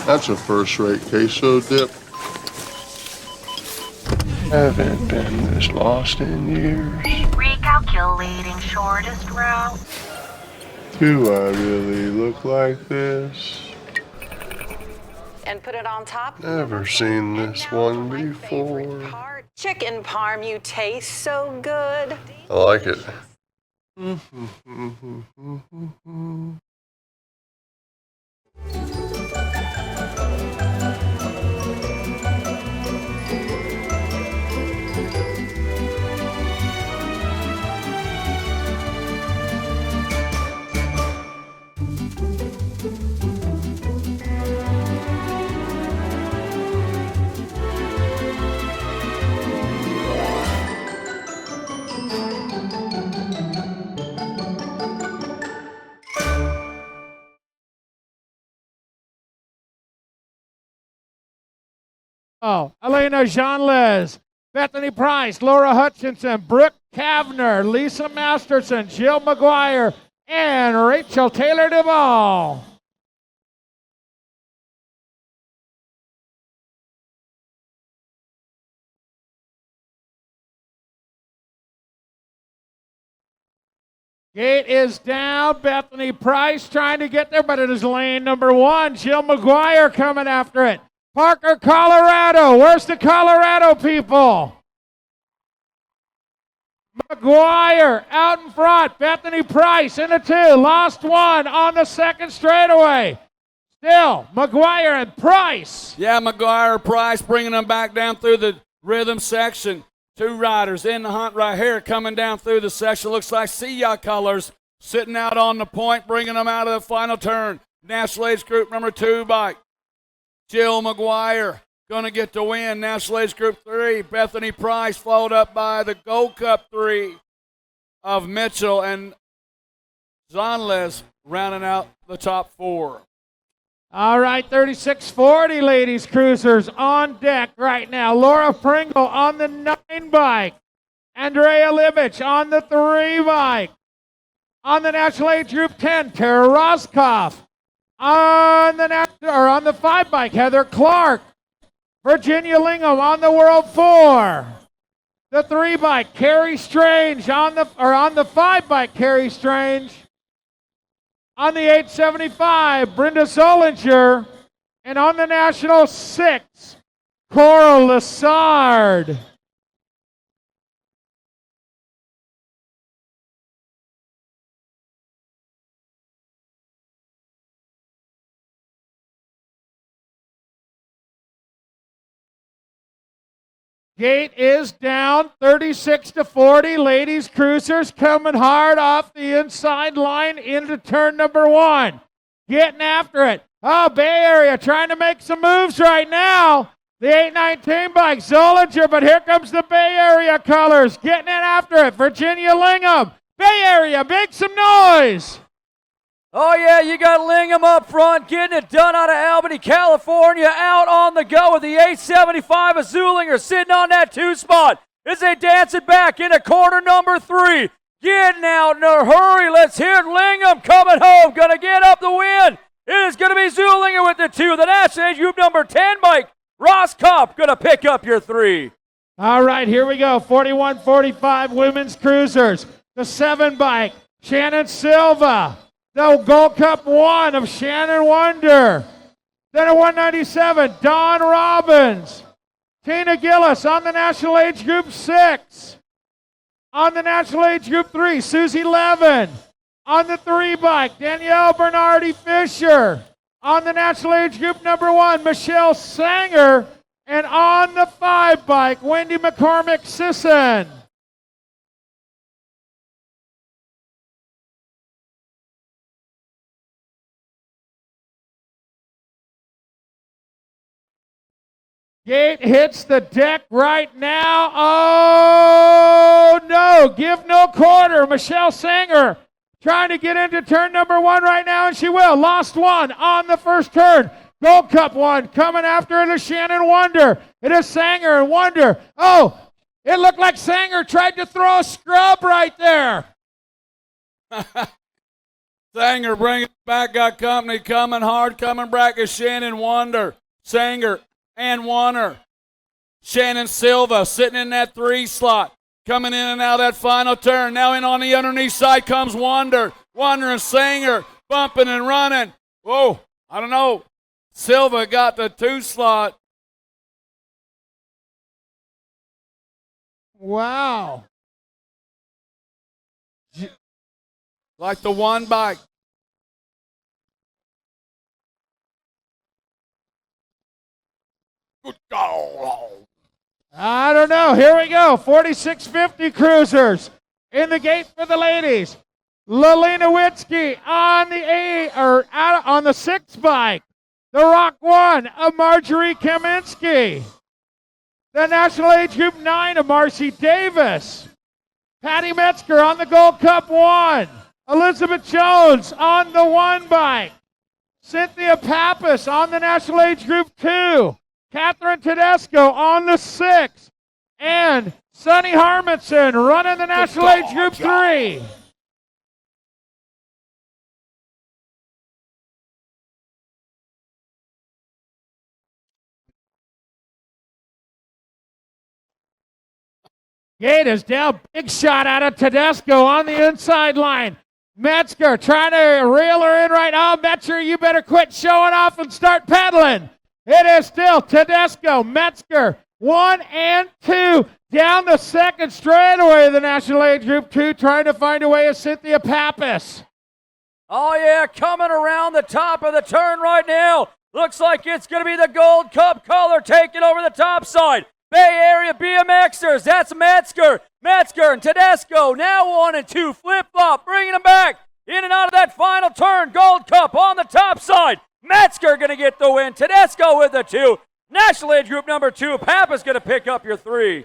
That's a first-rate queso dip. Haven't been this lost in years. Recalculating shortest route. Do I really look like this? And put it on top. Never seen this one before. Chicken parm, you taste so good. I like it. Oh, Elena Jeanles, Bethany Price, Laura Hutchinson, Brooke Kavner, Lisa Masterson, Jill McGuire, and Rachel Taylor Duvall. Gate is down. Bethany Price trying to get there, but it is lane number 1. Jill McGuire coming after it. Parker, Colorado. Where's the Colorado people? McGuire out in front. Bethany Price in the 2. Lost one on the second straightaway. Still, McGuire and Price. Yeah, McGuire, Price bringing them back down through the rhythm section. 2 riders in the hunt right here coming down through the section. Looks like Sea Colors sitting out on the point, bringing them out of the final turn. National Age Group number 2 bike. Jill McGuire going to get the win. National Age Group 3. Bethany Price followed up by the Gold Cup 3 of Mitchell and Zonles rounding out the top 4. All right, 3640 ladies cruisers on deck right now. Laura Pringle on the 9 bike. Andrea Livich on the 3 bike. On the National Age Group 10, Tara Roskoff. On the 5 bike, Heather Clark. Virginia Lingham on the World 4. The 3 bike, Carrie Strange on the 5 bike, Carrie Strange. On the 875, Brenda Zollinger. And on the National 6, Coral Lassard. Gate is down 36-40. Ladies cruisers coming hard off the inside line into turn number 1. Getting after it. Oh, Bay Area trying to make some moves right now. The 819 bike, Zollinger, but here comes the Bay Area colors. Getting in after it. Virginia Lingham. Bay Area, make some noise. Oh, yeah, you got Lingham up front, getting it done out of Albany, California, out on the go with the 875 of Zulinger sitting on that 2 spot as they dance it back into quarter number 3. Getting out in a hurry. Let's hear it. Lingham coming home, going to get up the win. It is going to be Zulinger with the 2. The National Age Group number 10 bike, Ross Kopp, going to pick up your 3. All right, here we go. 41-45 women's cruisers. The 7 bike, Shannon Silva. The Gold Cup 1 of Shannon Wonder. Then at 197, Dawn Robbins. Tina Gillis on the National Age Group 6. On the National Age Group 3, Susie Levin. On the 3 bike, Danielle Bernardi Fisher. On the National Age Group number 1, Michelle Sanger. And on the 5 bike, Wendy McCormick Sisson. Gate hits the deck right now. Oh, no. Give no quarter. Michelle Sanger trying to get into turn number 1 right now, and she will. Lost 1 on the first turn. Gold Cup 1 coming after it is Shannon Wonder. It is Sanger and Wonder. Oh, it looked like Sanger tried to throw a scrub right there. Sanger bringing it back, got company coming hard, coming back is Shannon Wonder. Sanger and Warner. Shannon Silva sitting in that 3 slot, coming in and out that final turn. Now in on the underneath side comes Wonder. Wonder and Sanger bumping and running. Whoa, I don't know. Silva got the 2 slot. Wow. Like the 1 bike. I don't know. Here we go. 4650 cruisers in the gate for the ladies. Lalina Witzke on the 6 bike. The Rock 1 of Marjorie Kaminsky. The National Age Group 9 of Marcy Davis. Patty Metzger on the Gold Cup 1. Elizabeth Jones on the 1 bike. Cynthia Pappas on the National Age Group 2. Catherine Tedesco on the 6. And Sonny Harmonson running the National Age Group 3. Gate is down. Big shot out of Tedesco on the inside line. Metzger trying to reel her in right now. Metzger, you better quit showing off and start pedaling. It is still Tedesco, Metzger, 1 and 2. Down the second straightaway of the National Age Group 2, trying to find a way is Cynthia Pappas. Oh, yeah, coming around the top of the turn right now. Looks like it's going to be the Gold Cup color taking over the top side. Bay Area BMXers, that's Metzger. Metzger and Tedesco, now 1 and 2. Flip-flop, bringing them back. In and out of that final turn. Gold Cup on the top side. Metzger going to get the win. Tedesco with the 2. National Age Group number 2. Pappas going to pick up your 3.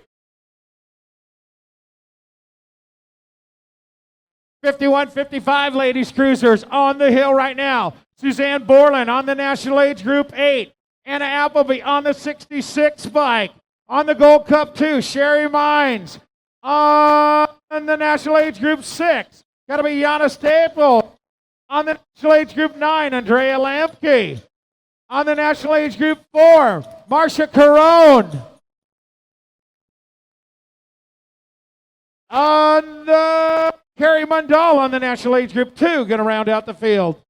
51-55 ladies cruisers on the hill right now. Suzanne Borland on the National Age Group 8. Anna Appleby on the 66 bike. On the Gold Cup 2, Sherry Mines. On the National Age Group 6, got to be Yana Staple. On the National Age Group 9, Andrea Lamke. On the National Age Group 4, Marcia Carone. On the Carrie Mundall on the National Age Group 2, going to round out the field.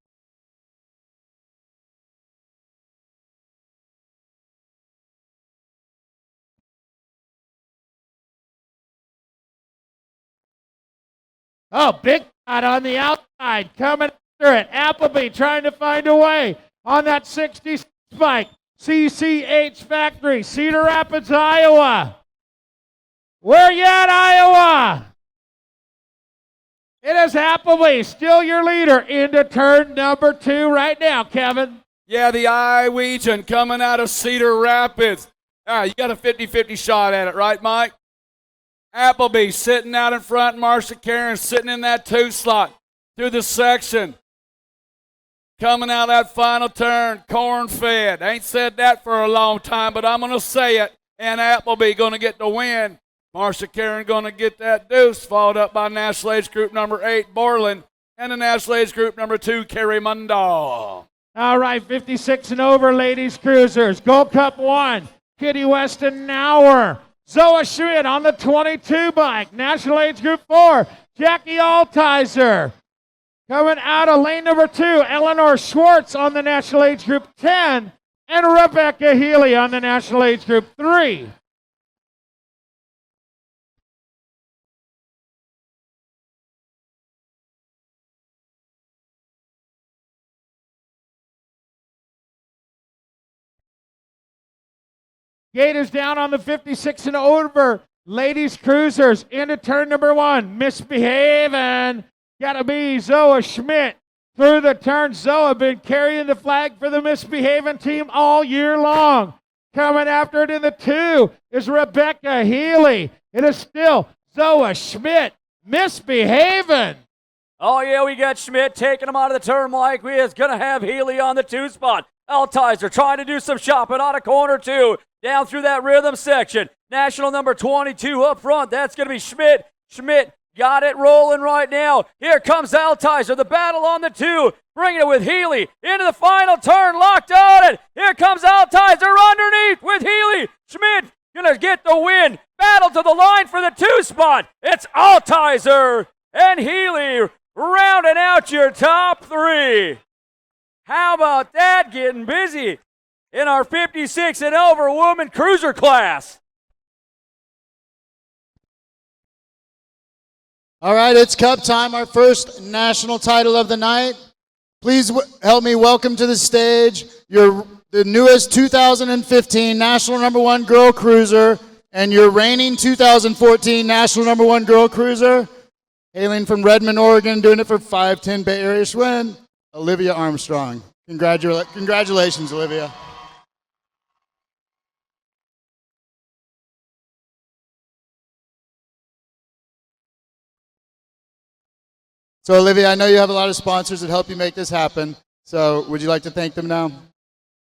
Oh, big shot on the outside, coming after it. Appleby trying to find a way on that 60 spike. CCH Factory, Cedar Rapids, Iowa. Where you at, Iowa? It is Appleby, still your leader, into turn number 2 right now, Kevin. Yeah, the Iowegian coming out of Cedar Rapids. All right, you got a 50-50 shot at it, right, Mike? Appleby sitting out in front, Marcia Karen sitting in that 2 slot through the section. Coming out that final turn, corn-fed. Ain't said that for a long time, but I'm going to say it. And Appleby going to get the win. Marcia Karen going to get that deuce, followed up by National Age Group number 8, Borland, and the National Age Group number 2, Carrie Mundall. All right, 56 and over, ladies cruisers. Gold Cup 1, Kitty Weston Nauer. Zoa Schmidt on the 22 bike. National Age Group 4, Jackie Altizer. Coming out of lane number 2, Eleanor Schwartz on the National Age Group 10, and Rebecca Healy on the National Age Group 3. Gate is down on the 56 and over. Ladies cruisers into turn number 1. Misbehaving. Gotta be Zoa Schmidt through the turn. Zoa been carrying the flag for the misbehaving team all year long. Coming after it in the 2 is Rebecca Healy. It is still Zoa Schmidt misbehaving. Oh, yeah, we got Schmidt taking him out of the turn, Mike. We is going to have Healy on the 2 spot. Altizer trying to do some shopping out of corner 2. Down through that rhythm section. National number 22 up front. That's going to be Schmidt. Schmidt got it rolling right now. Here comes Altizer. The battle on the 2. Bringing it with Healy into the final turn. Locked on it. Here comes Altizer underneath with Healy. Schmidt going to get the win. Battle to the line for the 2 spot. It's Altizer and Healy rounding out your top 3. How about that, getting busy in our 56 and over woman cruiser class? All right, it's Cup time, our first national title of the night. Please help me welcome to the stage the newest 2015 National Number 1 Girl Cruiser and your reigning 2014 National Number 1 Girl Cruiser, hailing from Redmond, Oregon, doing it for 5'10" Bay Area Schwinn, Olivia Armstrong. Congratulations, Olivia. So, Olivia, I know you have a lot of sponsors that help you make this happen. So, would you like to thank them now?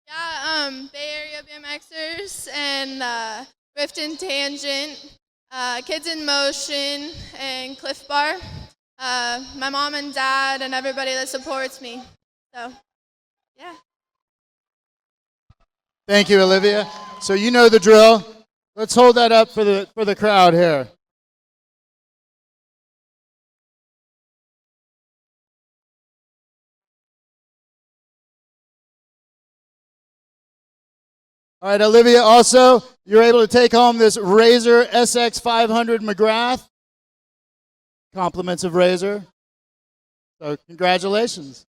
Yeah, Bay Area BMXers and Rift and Tangent, Kids in Motion, and Cliff Bar. My mom and dad and everybody that supports me. So, yeah. Thank you, Olivia. So you know the drill. Let's hold that up for the crowd here. All right, Olivia, also, you're able to take home this Razor SX 500 McGrath. Compliments of Razor. So congratulations.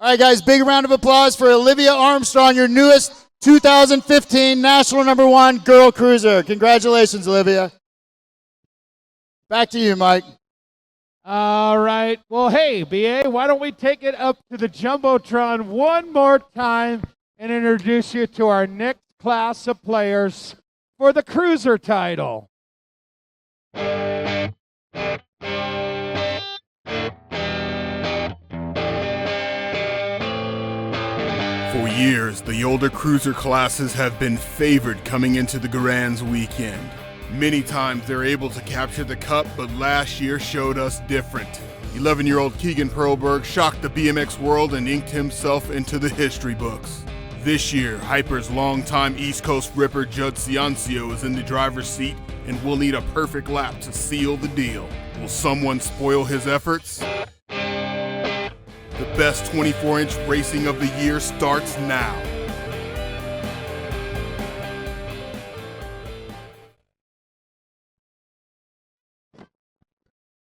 All right, guys, big round of applause for Olivia Armstrong, your newest 2015 National #1 Girl Cruiser. Congratulations, Olivia. Back to you, Mike. All right. Well, hey, BA, why don't we take it up to the Jumbotron one more time and introduce you to our next class of players for the Cruiser title. For years, the older cruiser classes have been favored coming into the Grands weekend. Many times they're able to capture the cup, but last year showed us different. 11-year-old Keegan Perlberg shocked the BMX world and inked himself into the history books. This year, Hyper's longtime East Coast ripper Judd Ciancio is in the driver's seat and will need a perfect lap to seal the deal. Will someone spoil his efforts? The best 24-inch racing of the year starts now.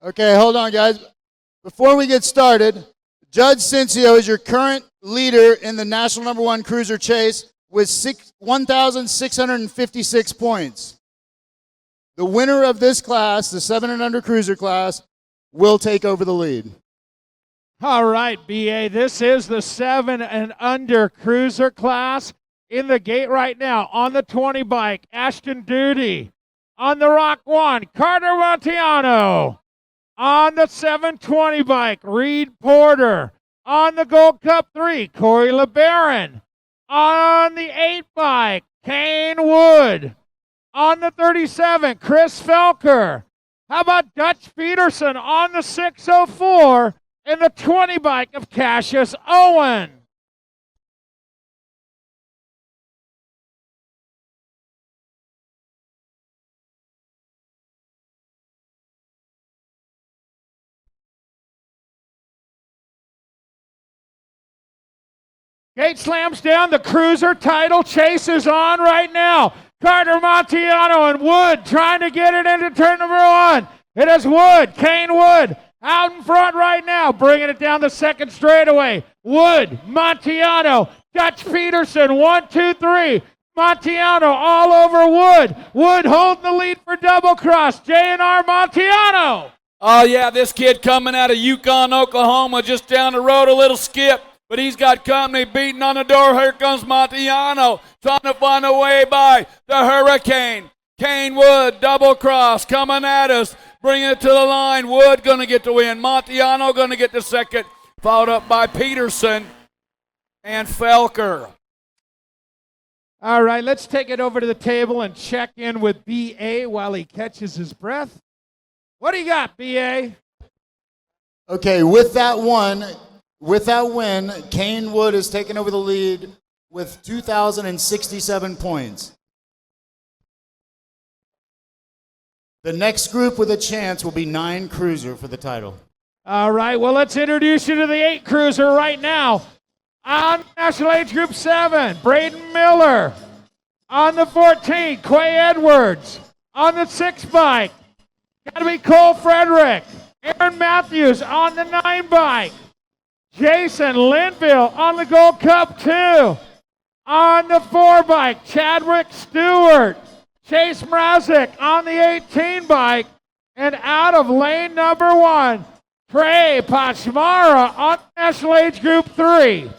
Okay, hold on, guys. Before we get started, Judge Cincio is your current leader in the National #1 Cruiser Chase with 1,656 points. The winner of this class, the 7 and under cruiser class, will take over the lead. All right, BA, this is the 7 and under cruiser class. In the gate right now, on the 20 bike, Ashton Duty. On the Rock 1, Carter Montiano. On the 720 bike, Reed Porter. On the Gold Cup 3, Corey LeBaron. On the 8 bike, Kane Wood. On the 37, Chris Felker. How about Dutch Peterson on the 604 and the 20 bike of Cassius Owen? Gate slams down. The cruiser title chase is on right now. Carter Montiano and Wood trying to get it into turn number 1. It is Wood, Kane Wood, out in front right now, bringing it down the second straightaway. Wood, Montiano, Dutch Peterson, 1, 2, 3. Montiano all over Wood. Wood holding the lead for double cross. J&R Montiano. Oh, yeah, this kid coming out of Yukon, Oklahoma, just down the road, a little skip. But he's got company beating on the door. Here comes Montiano, trying to find a way by the Hurricane. Kane Wood, double cross, coming at us, bringing it to the line. Wood going to get the win. Montiano going to get the second, followed up by Peterson and Felker. All right, let's take it over to the table and check in with B.A. while he catches his breath. What do you got, B.A.? Okay, with that win, Kane Wood has taken over the lead with 2,067 points. The next group with a chance will be 9 cruiser for the title. All right, well, let's introduce you to the 8 cruiser right now. On National Age Group 7, Braden Miller. On the 14, Quay Edwards. On the 6 bike, got to be Cole Frederick. Aaron Matthews on the 9 bike. Jason Linville on the Gold Cup 2. On the 4 bike, Chadwick Stewart. Chase Mrazek on the 18 bike. And out of lane number 1, Trey Pachmara on National Age Group 3.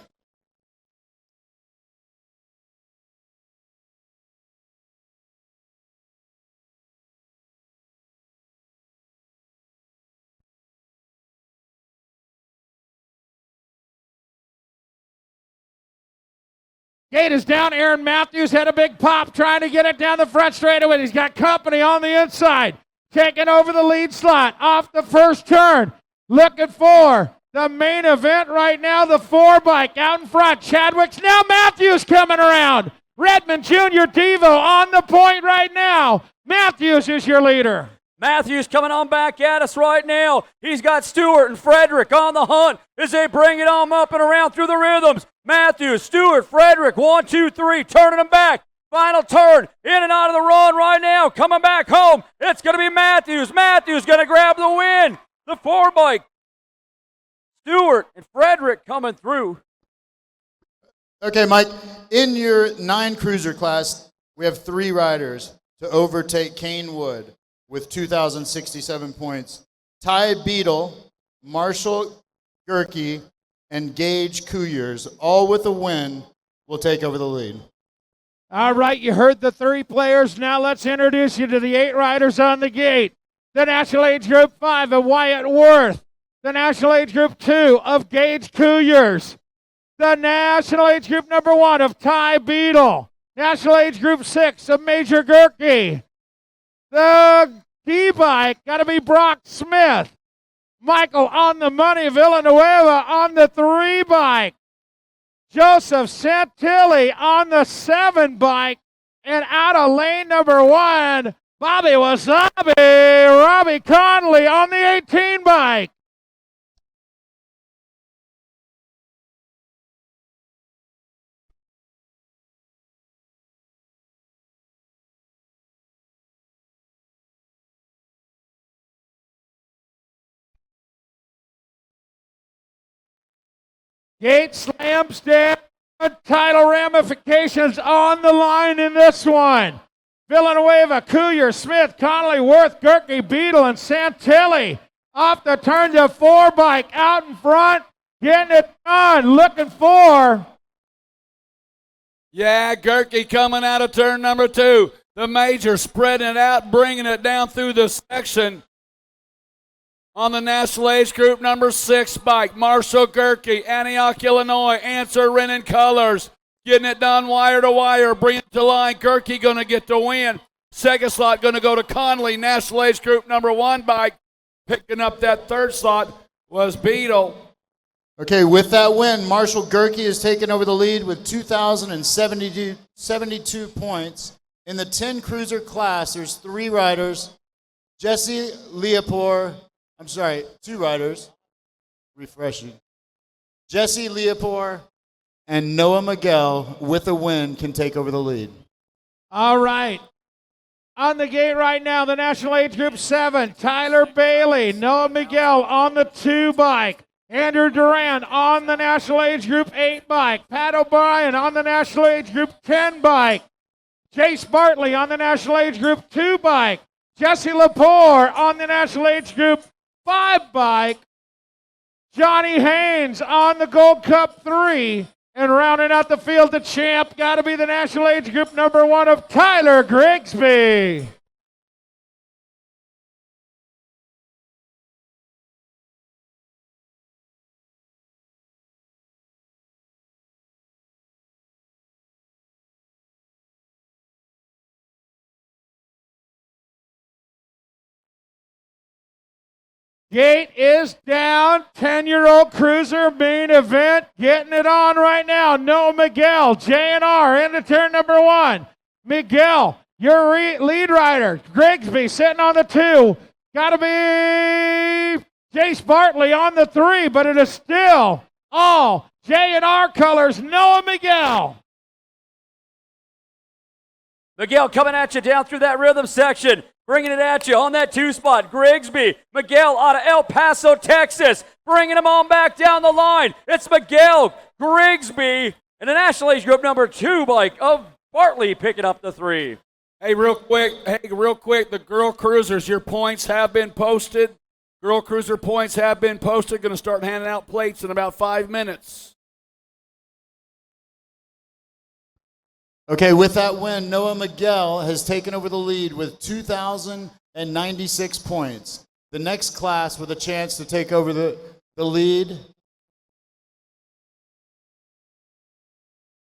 Gate is down. Aaron Matthews had a big pop trying to get it down the front straightaway. He's got company on the inside. Taking over the lead slot off the first turn. Looking for the main event right now, the 4 bike out in front. Chadwick's now Matthews coming around. Redmond Jr. Devo on the point right now. Matthews is your leader. Matthews coming on back at us right now. He's got Stewart and Frederick on the hunt as they bring it on up and around through the rhythms. Matthews, Stewart, Frederick, 1, 2, 3, turning them back. Final turn, in and out of the run right now. Coming back home, it's going to be Matthews. Matthews going to grab the win. The 4-bike. Stewart and Frederick coming through. Okay, Mike, in your 9 cruiser class, we have 3 riders to overtake Kane Wood with 2,067 points. Ty Beadle, Marshall Gerke, and Gage Kuyers, all with a win, will take over the lead. All right, you heard the 3 players. Now let's introduce you to the 8 riders on the gate. The National Age Group 5 of Wyatt Worth. The National Age Group 2 of Gage Kuyers. The National Age Group number 1 of Ty Beadle. National Age Group 6 of Major Gerke. The D-bike got to be Brock Smith. Michael on the money, Villanueva on the 3-bike. Joseph Santilli on the 7-bike. And out of lane number 1, Bobby Wasabi, Robbie Conley on the 18-bike. Gate slams down. Title ramifications on the line in this one. Villanueva, Cougar, Smith, Connolly, Worth, Gerke, Beadle, and Santilli. Off the turn to 4-bike out in front. Getting it done. Looking for. Yeah, Gerke coming out of turn number 2. The Major spreading it out, bringing it down through the section. On the National Age Group number 6 bike, Marshall Gerke, Antioch, Illinois, answering in colors. Getting it done wire to wire, bringing it to line. Gerke going to get the win. Second slot going to go to Conley, National Age Group number 1 bike. Picking up that third slot was Beadle. Okay, with that win, Marshall Gerke has taken over the lead with 2,072 points. In the 10 cruiser class, there's 3 riders. Jesse Leopold. 2 riders. Refreshing. Jesse Leopold and Noah Miguel, with a win, can take over the lead. All right. On the gate right now, the National Age Group 7, Tyler Bailey, Noah Miguel on the 2 bike. Andrew Duran on the National Age Group 8 bike. Pat O'Brien on the National Age Group 10 bike. Chase Bartley on the National Age Group 2 bike. Jesse Lepore on the National Age Group 5 bike. Johnny Haynes on the Gold Cup 3. And rounding out the field, the champ got to be the National Age Group number 1 of Tyler Grigsby. Gate is down. 10-year-old cruiser main event. Getting it on right now. Noah Miguel, J&R into turn number 1. Miguel, your lead rider. Grigsby sitting on the 2. Got to be Jace Bartley on the 3, but it is still all J&R colors. Noah Miguel. Miguel coming at you down through that rhythm section. Bringing it at you on that 2 spot. Grigsby, Miguel out of El Paso, Texas. Bringing him on back down the line. It's Miguel, Grigsby, and the National Age Group number 2 bike of Bartley picking up the 3. Hey, real quick, the girl cruisers, your points have been posted. Girl cruiser points have been posted. Going to start handing out plates in about 5 minutes. Okay, with that win, Noah Miguel has taken over the lead with 2,096 points. The next class with a chance to take over the lead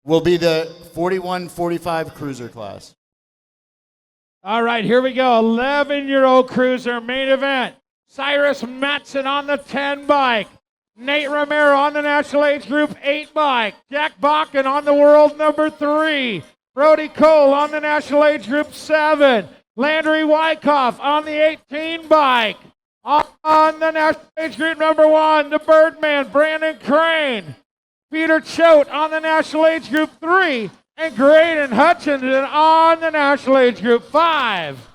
will be the 41-45 cruiser class. All right, here we go. 11-year-old cruiser main event. Cyrus Matson on the 10 bike. Nate Romero on the National Age Group 8 bike. Jack Bakken on the world number 3. Brody Cole on the National Age Group 7. Landry Wyckoff on the 18 bike. On the national age group number 1, the Birdman, Brandon Crane. Peter Choate on the national age group 3. And Graydon Hutchinson on the national age group 5.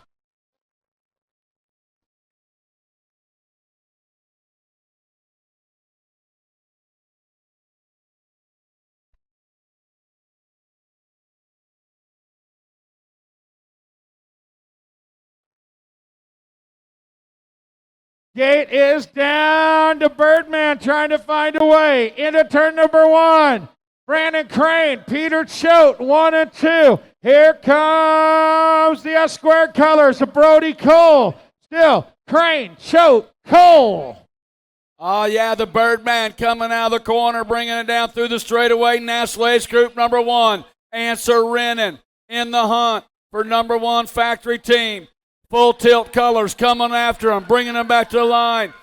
Gate is down to Birdman trying to find a way into turn number 1. Brandon Crane, Peter Choate, 1 and 2. Here comes the S squared colors of Brody Cole. Still, Crane, Choate, Cole. Oh, yeah, the Birdman coming out of the corner, bringing it down through the straightaway. National age group number 1. Answer Rennan in the hunt for number 1 factory team. Full tilt colors coming after him, bringing him back to the line.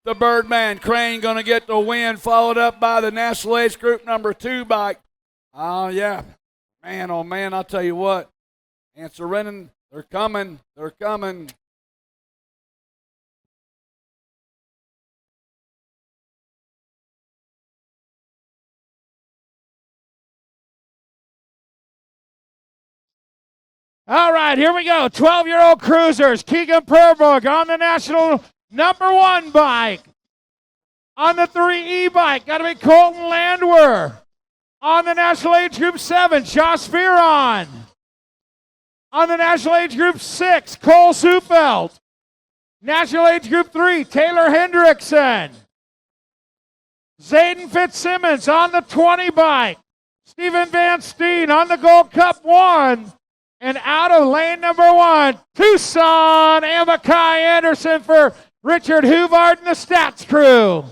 The Birdman, Crane, going to get the win, followed up by the national age group number 2 bike. Oh, yeah. Man, oh, man, I'll tell you what. Answer Rennan, they're coming. They're coming. All right, here we go. 12-year-old cruisers. Keegan Perberg on the national number 1 bike. On the 3E bike, got to be Colton Landwer. On the national age group 7, Josh Viron. On the national age group 6, Cole Sufeld. National age group 3, Taylor Hendrickson. Zayden Fitzsimmons on the 20 bike. Stephen Van Steen on the Gold Cup 1. And out of lane number 1, Tucson, Amakai Anderson for Richard Huvard and the Stats crew.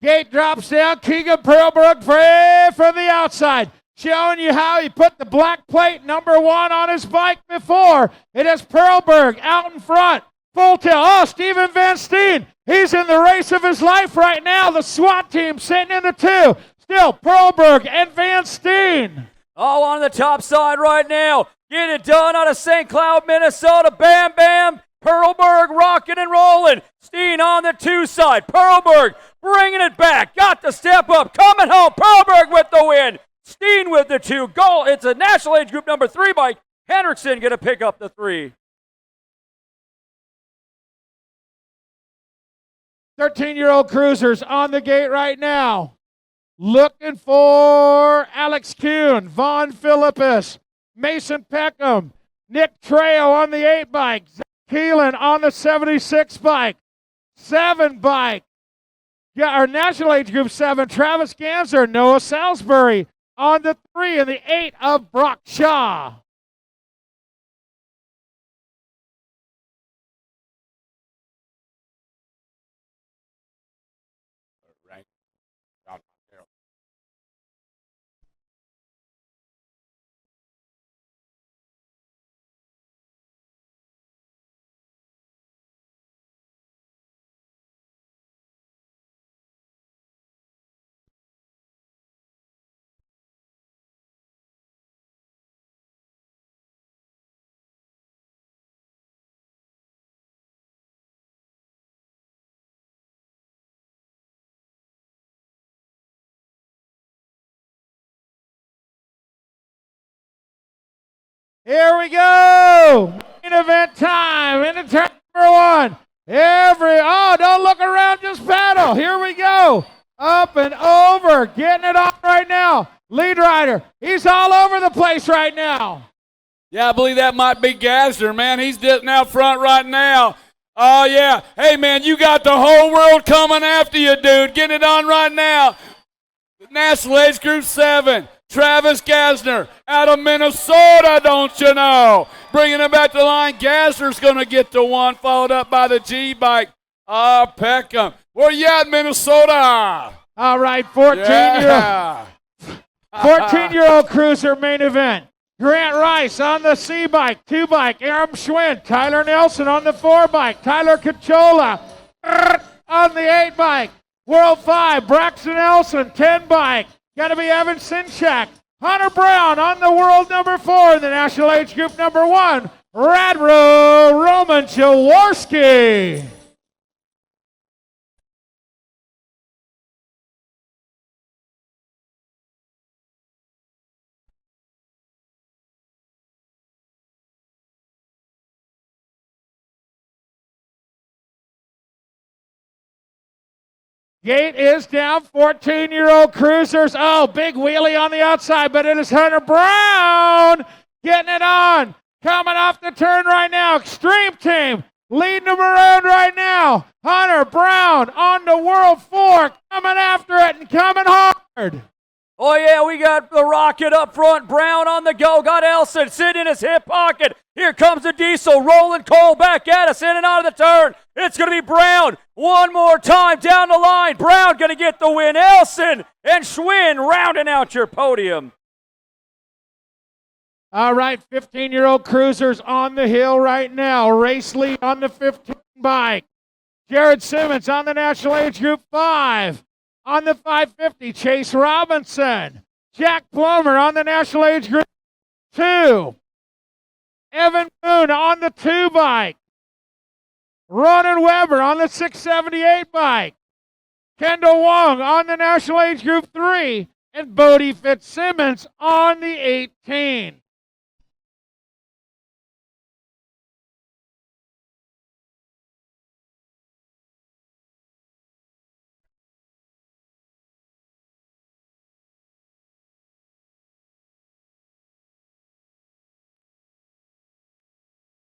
Gate drops down. Keegan Perlberg free from the outside. Showing you how he put the black plate number 1 on his bike before. It is Perlberg out in front. Full tilt. Oh, Stephen Van Steen. He's in the race of his life right now. The SWAT team sitting in the 2. Still Perlberg and Van Steen. Oh, on the top side right now. Get it done out of St. Cloud, Minnesota. Bam, bam. Perlberg rocking and rolling. Steen on the 2 side. Perlberg bringing it back. Got the step up. Coming home. Perlberg with the win. Steen with the 2. Goal. It's a national age group number 3 bike. Hendrickson going to pick up the 3. 13-year-old cruisers on the gate right now. Looking for Alex Kuhn, Vaughn Philippus, Mason Peckham, Nick Trejo on the 8 bike. Keelan on the 76 bike. 7 bike. Yeah, our national age group 7, Travis Ganser, Noah Salisbury on the 3 and the 8 of Brock Shaw. Here we go. Main event time. Into turn number 1. Don't look around, just paddle. Here we go. Up and over. Getting it on right now. Lead rider. He's all over the place right now. Yeah, I believe that might be Gassner, man. He's getting out front right now. Oh, yeah. Hey, man, you got the whole world coming after you, dude. Getting it on right now. National Age Group 7. Travis Gassner out of Minnesota, don't you know? Bringing him back to the line. Gassner's going to get to 1, followed up by the G-Bike. Peckham. Where you at, Minnesota? All right, 14-year-old. Yeah. 14-year-old cruiser main event. Grant Rice on the C bike, 2 bike, Aram Schwinn, Tyler Nelson on the 4 bike, Tyler Cachola on the 8 bike, World 5, Braxton Nelson, 10 bike, gotta be Evan Sinchak, Hunter Brown on the world number 4 in the national age group number 1, Radro Roman Jaworski. Gate is down, 14-year-old cruisers. Oh, big wheelie on the outside, but it is Hunter Brown getting it on. Coming off the turn right now. Extreme Team leading them around right now. Hunter Brown on the World 4, coming after it and coming hard. Oh, yeah, we got the rocket up front. Brown on the go. Got Elson sitting in his hip pocket. Here comes the Diesel. Rolling Cole back at us in and out of the turn. It's going to be Brown one more time down the line. Brown going to get the win. Elson and Schwinn rounding out your podium. All right, 15-year-old cruisers on the hill right now. Race lead on the 15 bike. Jared Simmons on the national age group 5. On the 550, Chase Robinson. Jack Plummer on the national age group 2. Evan Boone on the 2 bike. Ronan Weber on the 678 bike. Kendall Wong on the national age group 3. And Bodie Fitzsimmons on the 18.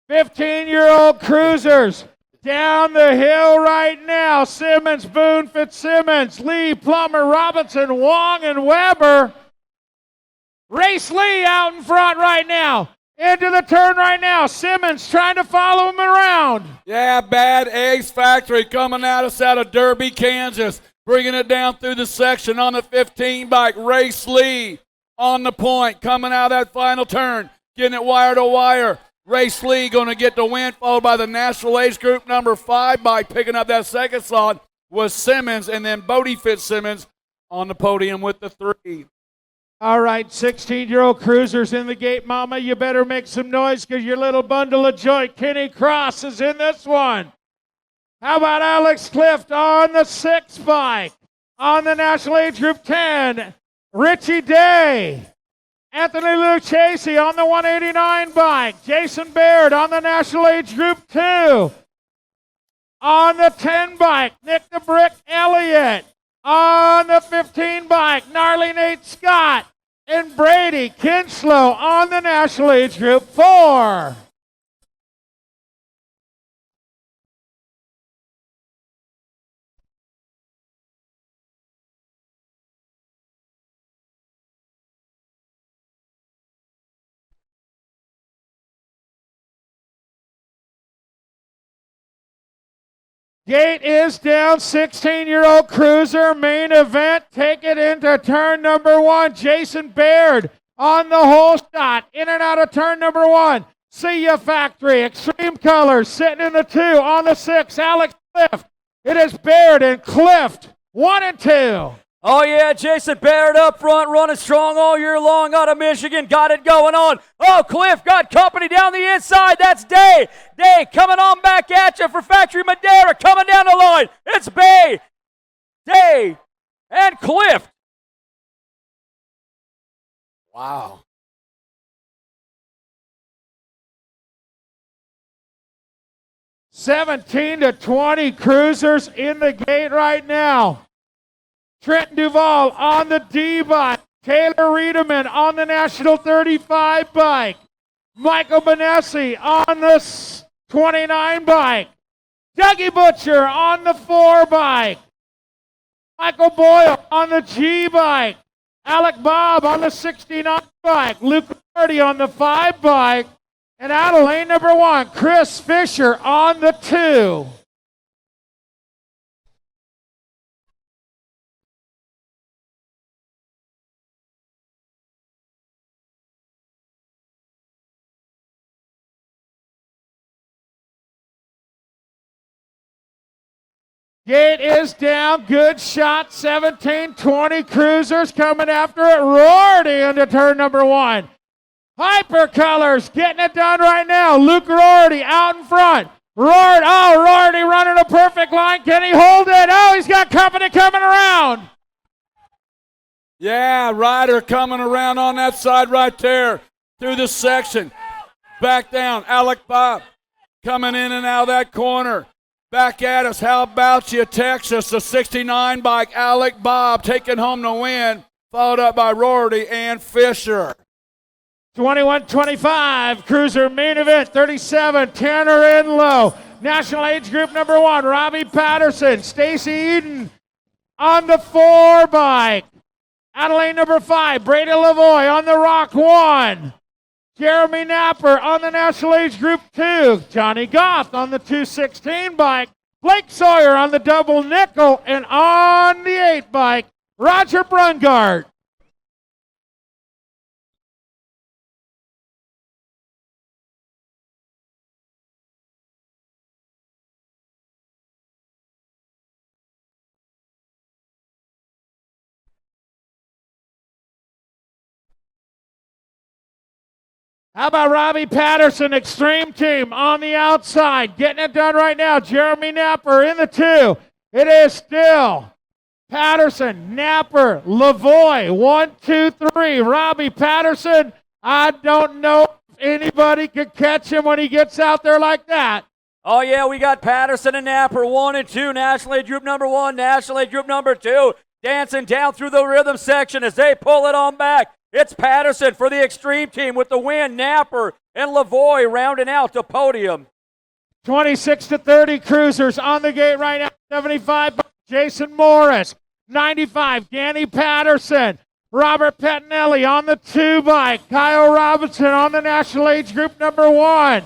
Fifteen-year-old cruisers down the hill right now. Simmons, Boone, Fitzsimmons, Lee, Plummer, Robinson, Wong, and Weber. Race Lee out in front right now. Into the turn right now. Simmons trying to follow him around. Yeah, Bad Eggs Factory coming at us out of Derby, Kansas. Bringing it down through the section on the 15 bike. Race Lee on the point. Coming out of that final turn. Getting it wire to wire. Race Lee going to get the win, followed by the national age group number 5 bike. Picking up that second slot was Simmons, and then Bodie Fitzsimmons on the podium with the 3. All right, 16-year-old cruisers in the gate, Mama. You better make some noise because your little bundle of joy, Kenny Cross, is in this one. How about Alex Clift on the 6 bike? On the national age group 10, Richie Day. Anthony Lucchese on the 189 bike. Jason Baird on the national age group 2. On the 10 bike, Nick the Brick Elliott. On the 15 bike, Gnarly Nate Scott. And Brady Kinslow on the national age group 4. Gate is down, 16-year-old cruiser, main event. Take it into turn number 1. Jason Baird on the whole shot, in and out of turn number 1. See Ya Factory, Extreme Colors, sitting in the 2. On the 6, Alex Clift. It is Baird and Clift, 1 and 2. Oh, yeah, Jason Baird up front, running strong all year long out of Michigan. Got it going on. Oh, Cliff got company down the inside. That's Day. Day coming on back at you for Factory Madeira. Coming down the line. It's Bay, Day, and Cliff. Wow. $17 to $20 cruisers in the gate right now. Trenton Duval on the D bike. Taylor Riedemann on the National 35 bike. Michael Benessi on the 29 bike. Dougie Butcher on the 4 bike. Michael Boyle on the G bike. Alec Bob on the 69 bike. Luke Hardy on the 5 bike. And out of lane number 1, Chris Fisher on the 2. Gate is down. Good shot. 17, 20 cruisers coming after it. Rorty into turn number 1. Hyper Colors getting it done right now. Luke Rorty out in front. Rorty running a perfect line. Can he hold it? Oh, he's got company coming around. Yeah, Ryder coming around on that side right there through the section. Back down, Alec Bob coming in and out of that corner. Back at us, how about you, Texas? The 69 bike, Alec Bob taking home the win, followed up by Rorty and Fisher. 21-25, cruiser main event, 37, Tanner Enlow. National age group number 1, Robbie Patterson. Stacy Eden on the 4 bike. Adelaide number 5, Brady Lavoie on the Rock 1. Jeremy Napper on the National Age Group 2. Johnny Goff on the 216 bike. Blake Sawyer on the double nickel. And on the 8 bike, Roger Brungart. How about Robbie Patterson, Extreme Team on the outside, getting it done right now. Jeremy Napper in the 2. It is still Patterson, Napper, Lavoie, 1, 2, 3. Robbie Patterson, I don't know if anybody could catch him when he gets out there like that. Oh, yeah, we got Patterson and Napper, 1 and 2. National Age Group number 1, National Age Group number 2. Dancing down through the rhythm section as they pull it on back. It's Patterson for the Extreme Team with the win. Napper and Lavoie rounding out the podium. 26-30 cruisers on the gate right now. 75, Jason Morris. 95, Danny Patterson. Robert Pettinelli on the 2 bike. Kyle Robinson on the National Age Group number 1.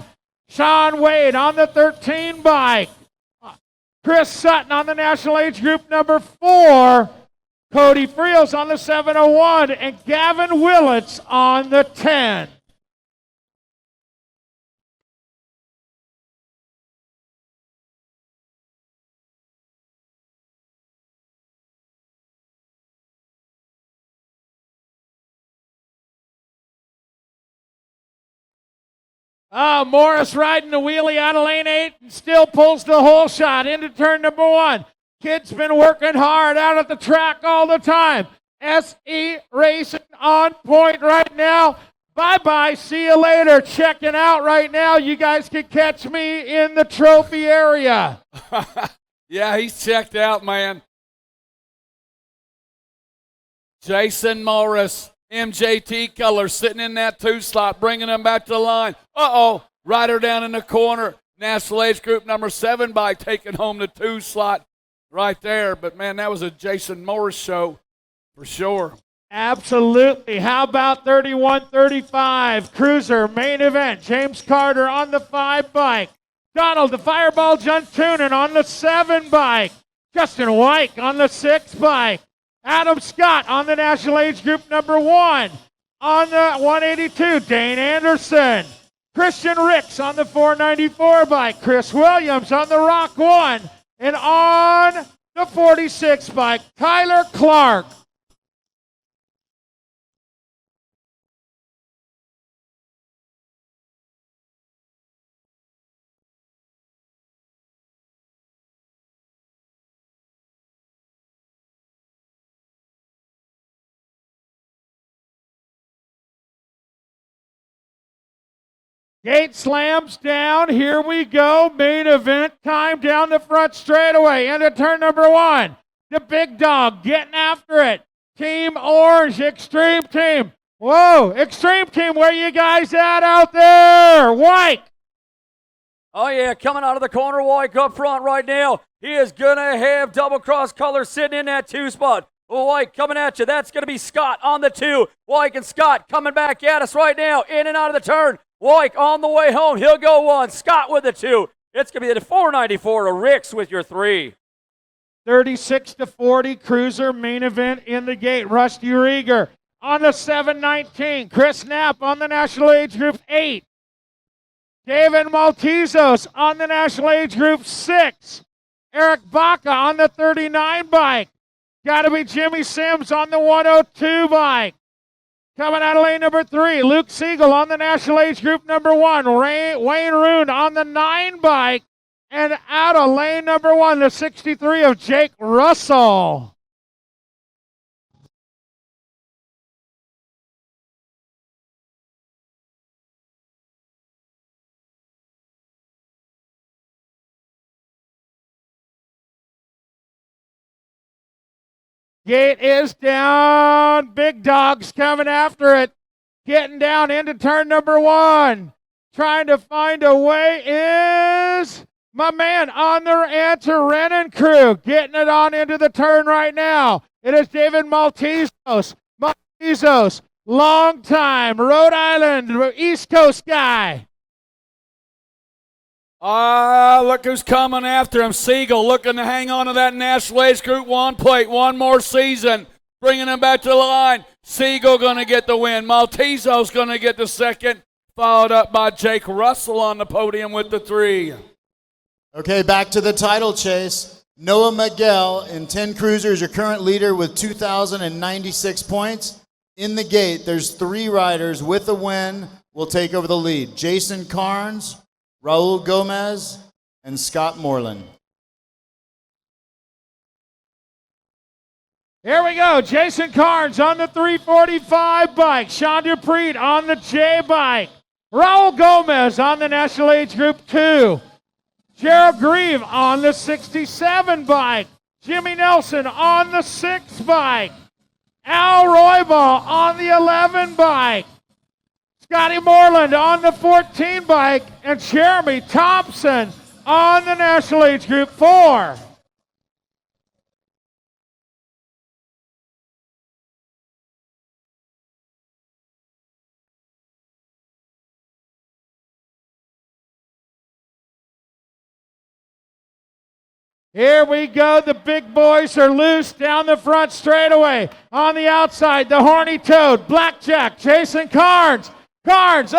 Sean Wade on the 13 bike. Chris Sutton on the National Age Group number 4. Cody Friels on the 701 and Gavin Willits on the 10. Morris riding the wheelie out of lane 8 and still pulls the whole shot into turn number 1. Kid's been working hard out at the track all the time. SE Racing on point right now. Bye-bye. See you later. Checking out right now. You guys can catch me in the trophy area. Yeah, he's checked out, man. Jason Morris, MJT color, sitting in that 2 slot, bringing him back to the line. Ryder down in the corner. National Age Group number 7 bike taking home the 2 slot. Right there, but man, that was a Jason Morris show for sure. Absolutely. How about 31-35 cruiser main event? James Carter on the 5 bike. Donald the Fireball Juntunen on the 7 bike. Justin White on the 6 bike. Adam Scott on the National Age Group number 1. On the 182, Dane Anderson. Christian Ricks on the 494 bike. Chris Williams on the Rock 1. And on the 46 bike, Tyler Clark. Gate slams down. Here we go. Main event time down the front straightaway. Into turn number 1. The big dog getting after it. Team Orange, Extreme Team. Whoa, Extreme Team, where you guys at out there? White. Oh, yeah, coming out of the corner, White up front right now. He is going to have double cross colors sitting in that 2 spot. White coming at you. That's going to be Scott on the 2. White and Scott coming back at us right now. In and out of the turn. White on the way home. He'll go 1. Scott with the 2. It's going to be the 494 to Ricks with your 3. 36-40 cruiser main event in the gate. Rusty Rieger on the 719. Chris Knapp on the National Age Group 8. David Maltezos on the National Age Group 6. Eric Baca on the 39 bike. Got to be Jimmy Sims on the 102 bike. Coming out of lane number 3, Luke Siegel on the National Age Group number 1. Wayne Roon on the 9 bike. And out of lane number 1, the 63 of Jake Russell. Gate is down. Big Dog's coming after it. Getting down into turn number 1. Trying to find a way is my man on the Antarenin crew. Getting it on into the turn right now. It is David Maltezos. Maltezos, long time Rhode Island East Coast guy. Look who's coming after him. Siegel looking to hang on to that National Age Group 1 plate. One more season. Bringing him back to the line. Siegel going to get the win. Maltezo's going to get the second. Followed up by Jake Russell on the podium with the 3. Okay, back to the title chase. Noah Miguel in 10 cruisers, your current leader with 2,096 points. In the gate, there's 3 riders with a win will take over the lead. Jason Carnes, Raul Gomez, and Scott Moreland. Here we go. Jason Carnes on the 345 bike. Sean Dupreet on the J bike. Raul Gomez on the National Age Group 2. Gerald Grieve on the 67 bike. Jimmy Nelson on the 6 bike. Al Roybal on the 11 bike. Scotty Moreland on the 14 bike, and Jeremy Thompson on the National Age Group 4. Here we go. The big boys are loose down the front straightaway. On the outside, the Horny Toad, Blackjack, Jason Carnes. Carnes,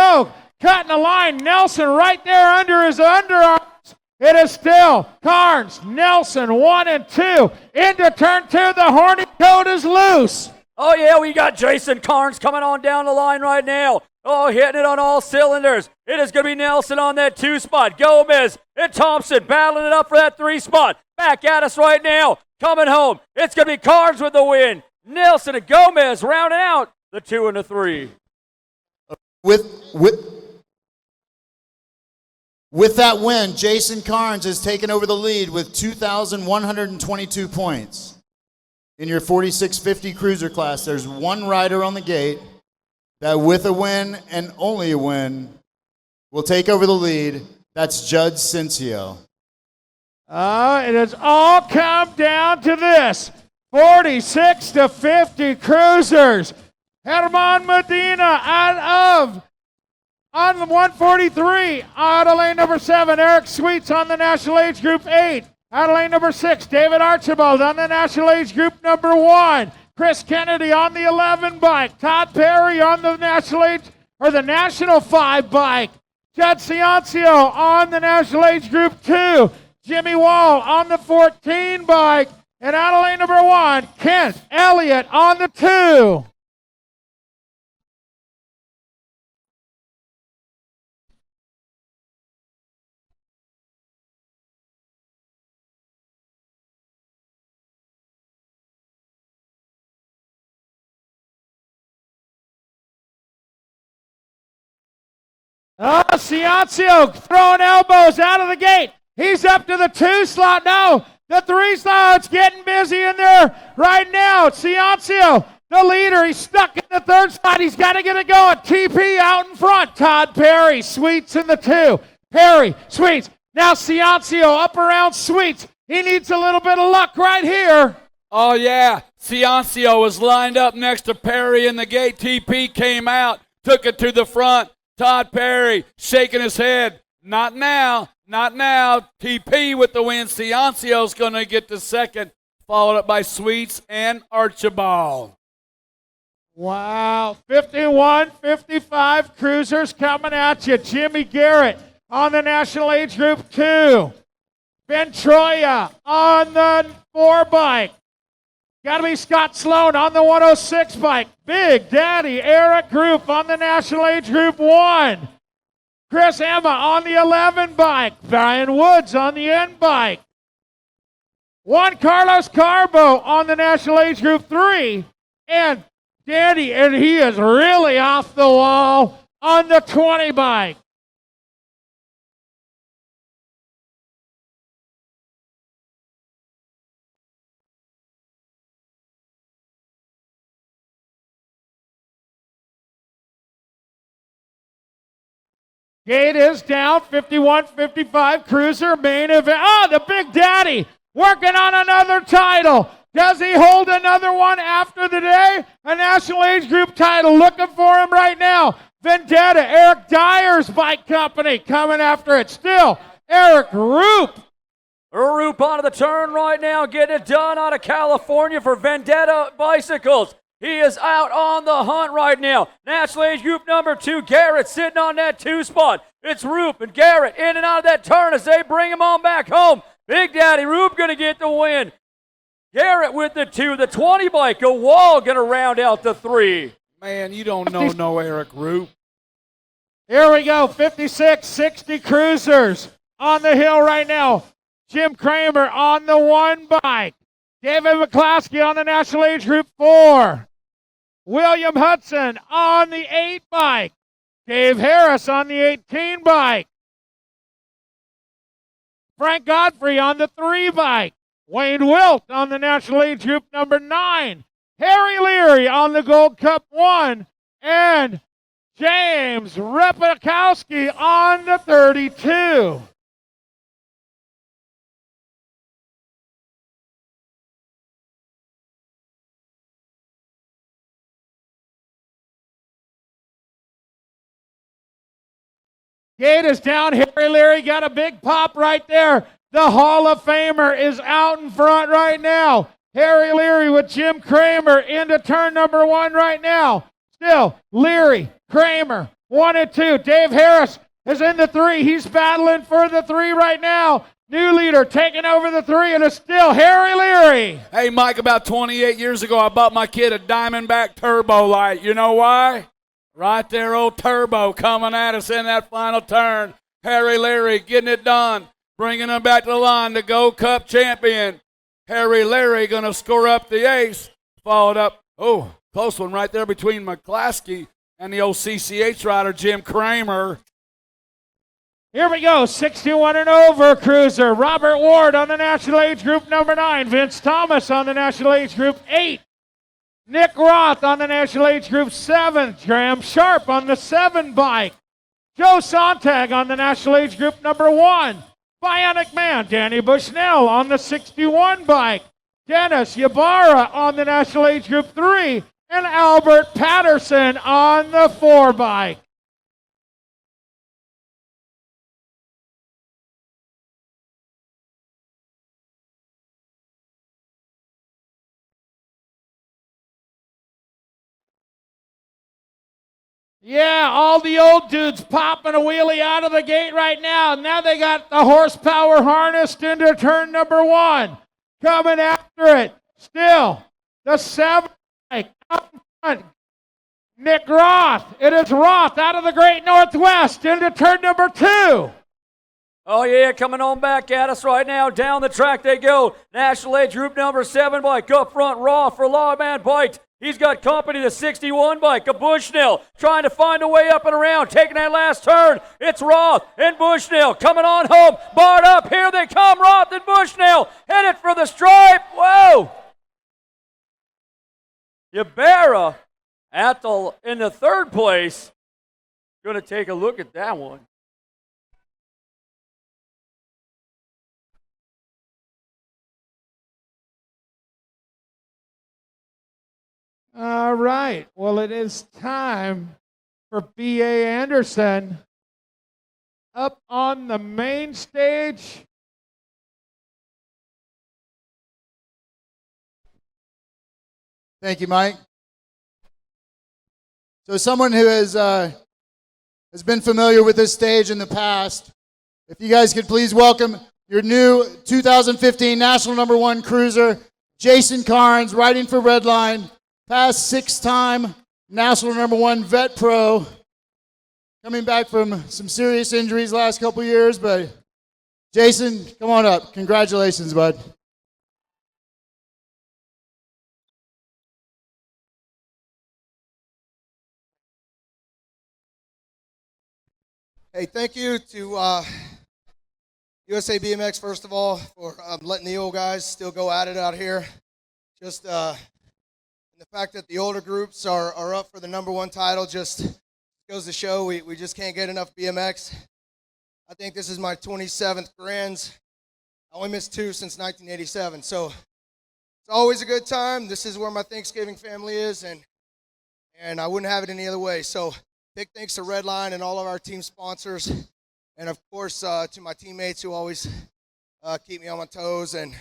cutting the line. Nelson right there under his underarms. It is still Carnes, Nelson, 1 and 2. Into turn 2, the Horny Toad is loose. Oh, yeah, we got Jason Carnes coming on down the line right now. Oh, hitting it on all cylinders. It is going to be Nelson on that 2 spot. Gomez and Thompson battling it up for that 3 spot. Back at us right now. Coming home. It's going to be Carnes with the win. Nelson and Gomez rounding out the 2 and the 3. With that win, Jason Carnes has taken over the lead with 2,122 points. In your 4650 cruiser class, there's 1 rider on the gate that with a win and only a win will take over the lead. That's Judd Cincio. It has all come down to this. 46 to 50 cruisers. Herman Medina on the 143, out of lane number 7, Eric Sweets on the National Age Group 8. Out of lane number 6, David Archibald on the National Age Group number 1. Chris Kennedy on the 11 bike. Todd Perry on the National 5 bike. Judd Ciancio on the National Age Group 2. Jimmy Wall on the 14 bike. And out of lane number 1, Kent Elliott on the 2. Ciancio throwing elbows out of the gate. He's up to the 2 slot now. The 3 slot, it's getting busy in there right now. Ciancio, the leader, he's stuck in the 3rd slot. He's got to get it going. TP out in front. Todd Perry, Sweets in the 2. Perry, Sweets. Now Ciancio up around Sweets. He needs a little bit of luck right here. Oh, yeah. Ciancio was lined up next to Perry in the gate. TP came out, took it to the front. Todd Perry shaking his head. Not now. Not now. TP with the win. Ciancio's going to get the second, followed up by Sweets and Archibald. Wow. 51-55 cruisers coming at you. Jimmy Garrett on the National Age Group 2. Ventroya on the 4 bike. Got to be Scott Sloan on the 106 bike. Big Daddy Eric Group on the National Age Group 1. Chris Emma on the 11 bike. Brian Woods on the N bike. Juan Carlos Carbo on the National Age Group 3. And Danny, and he is really off the wall on the 20 bike. Gate is down, 51-55 cruiser main event. Oh, the Big Daddy working on another title. Does he hold another one after the day? A National Age Group title looking for him right now. Vendetta, Eric Dyer's bike company coming after it. Still, Eric Roop. Roop onto the turn right now, getting it done out of California for Vendetta Bicycles. He is out on the hunt right now. National Age Group number 2, Garrett sitting on that 2 spot. It's Roop and Garrett in and out of that turn as they bring him on back home. Big Daddy Roop going to get the win. Garrett with the 2, the 20 bike. A Wall going to round out the 3. Man, you don't know no Eric Roop. Here we go, 56-60 cruisers on the hill right now. Jim Kramer on the 1 bike. David McCloskey on the National Age Group 4. William Hudson on the 8 bike. Dave Harris on the 18 bike. Frank Godfrey on the 3 bike. Wayne Wilt on the National Age Group number 9. Harry Leary on the Gold Cup 1. And James Repikowski on the 32. Gate is down. Harry Leary got a big pop right there. The Hall of Famer is out in front right now. Harry Leary with Jim Kramer into turn number 1 right now. Still, Leary, Kramer, 1 and 2. Dave Harris is in the 3. He's battling for the 3 right now. New leader taking over the 3, and it's still Harry Leary. Hey, Mike, about 28 years ago, I bought my kid a Diamondback Turbo Light. You know why? Right there, old Turbo coming at us in that final turn. Harry Leary getting it done, bringing him back to the line, the Gold Cup champion. Harry Leary going to score up the ace. Followed up, close one right there between McClaskey and the old CCH rider, Jim Kramer. Here we go, 61 and over cruiser. Robert Ward on the National Age Group number 9. Vince Thomas on the National Age Group 8. Nick Roth on the National Age Group 7. Graham Sharp on the 7 bike. Joe Sontag on the National Age Group number 1. Bionic Man, Danny Bushnell on the 61 bike. Dennis Ybarra on the National Age Group 3. And Albert Patterson on the 4 bike. Yeah, all the old dudes popping a wheelie out of the gate right now. Now they got the horsepower harnessed into turn number 1. Coming after it. Still, the 7 bike out in front. Nick Roth. It is Roth out of the Great Northwest into turn number 2. Oh, yeah, coming on back at us right now. Down the track they go. National Age Group number 7 bike. Up front, Roth for Lawman Bike. He's got company, the 61 bike, a Bushnell, trying to find a way up and around, taking that last turn. It's Roth and Bushnell coming on home. Barred up, here they come, Roth and Bushnell, headed for the stripe. Whoa! Ybarra in the 3rd place. Going to take a look at that one. All right. Well, it is time for B.A. Anderson up on the main stage. Thank you, Mike. So someone who has been familiar with this stage in the past, if you guys could please welcome your new 2015 national number 1 cruiser, Jason Carnes, riding for Redline, past 6-time national number 1 vet pro, coming back from some serious injuries last couple years, but Jason, come on up. Congratulations, bud. Hey, thank you to USA BMX, first of all, for letting the old guys still go at it out here. Just the fact that the older groups are up for the number 1 title just goes to show we just can't get enough BMX. I think this is my 27th Grands. I only missed 2 since 1987, so it's always a good time. This is where my Thanksgiving family is, and I wouldn't have it any other way. So big thanks to Redline and all of our team sponsors, and of course to my teammates who always keep me on my toes and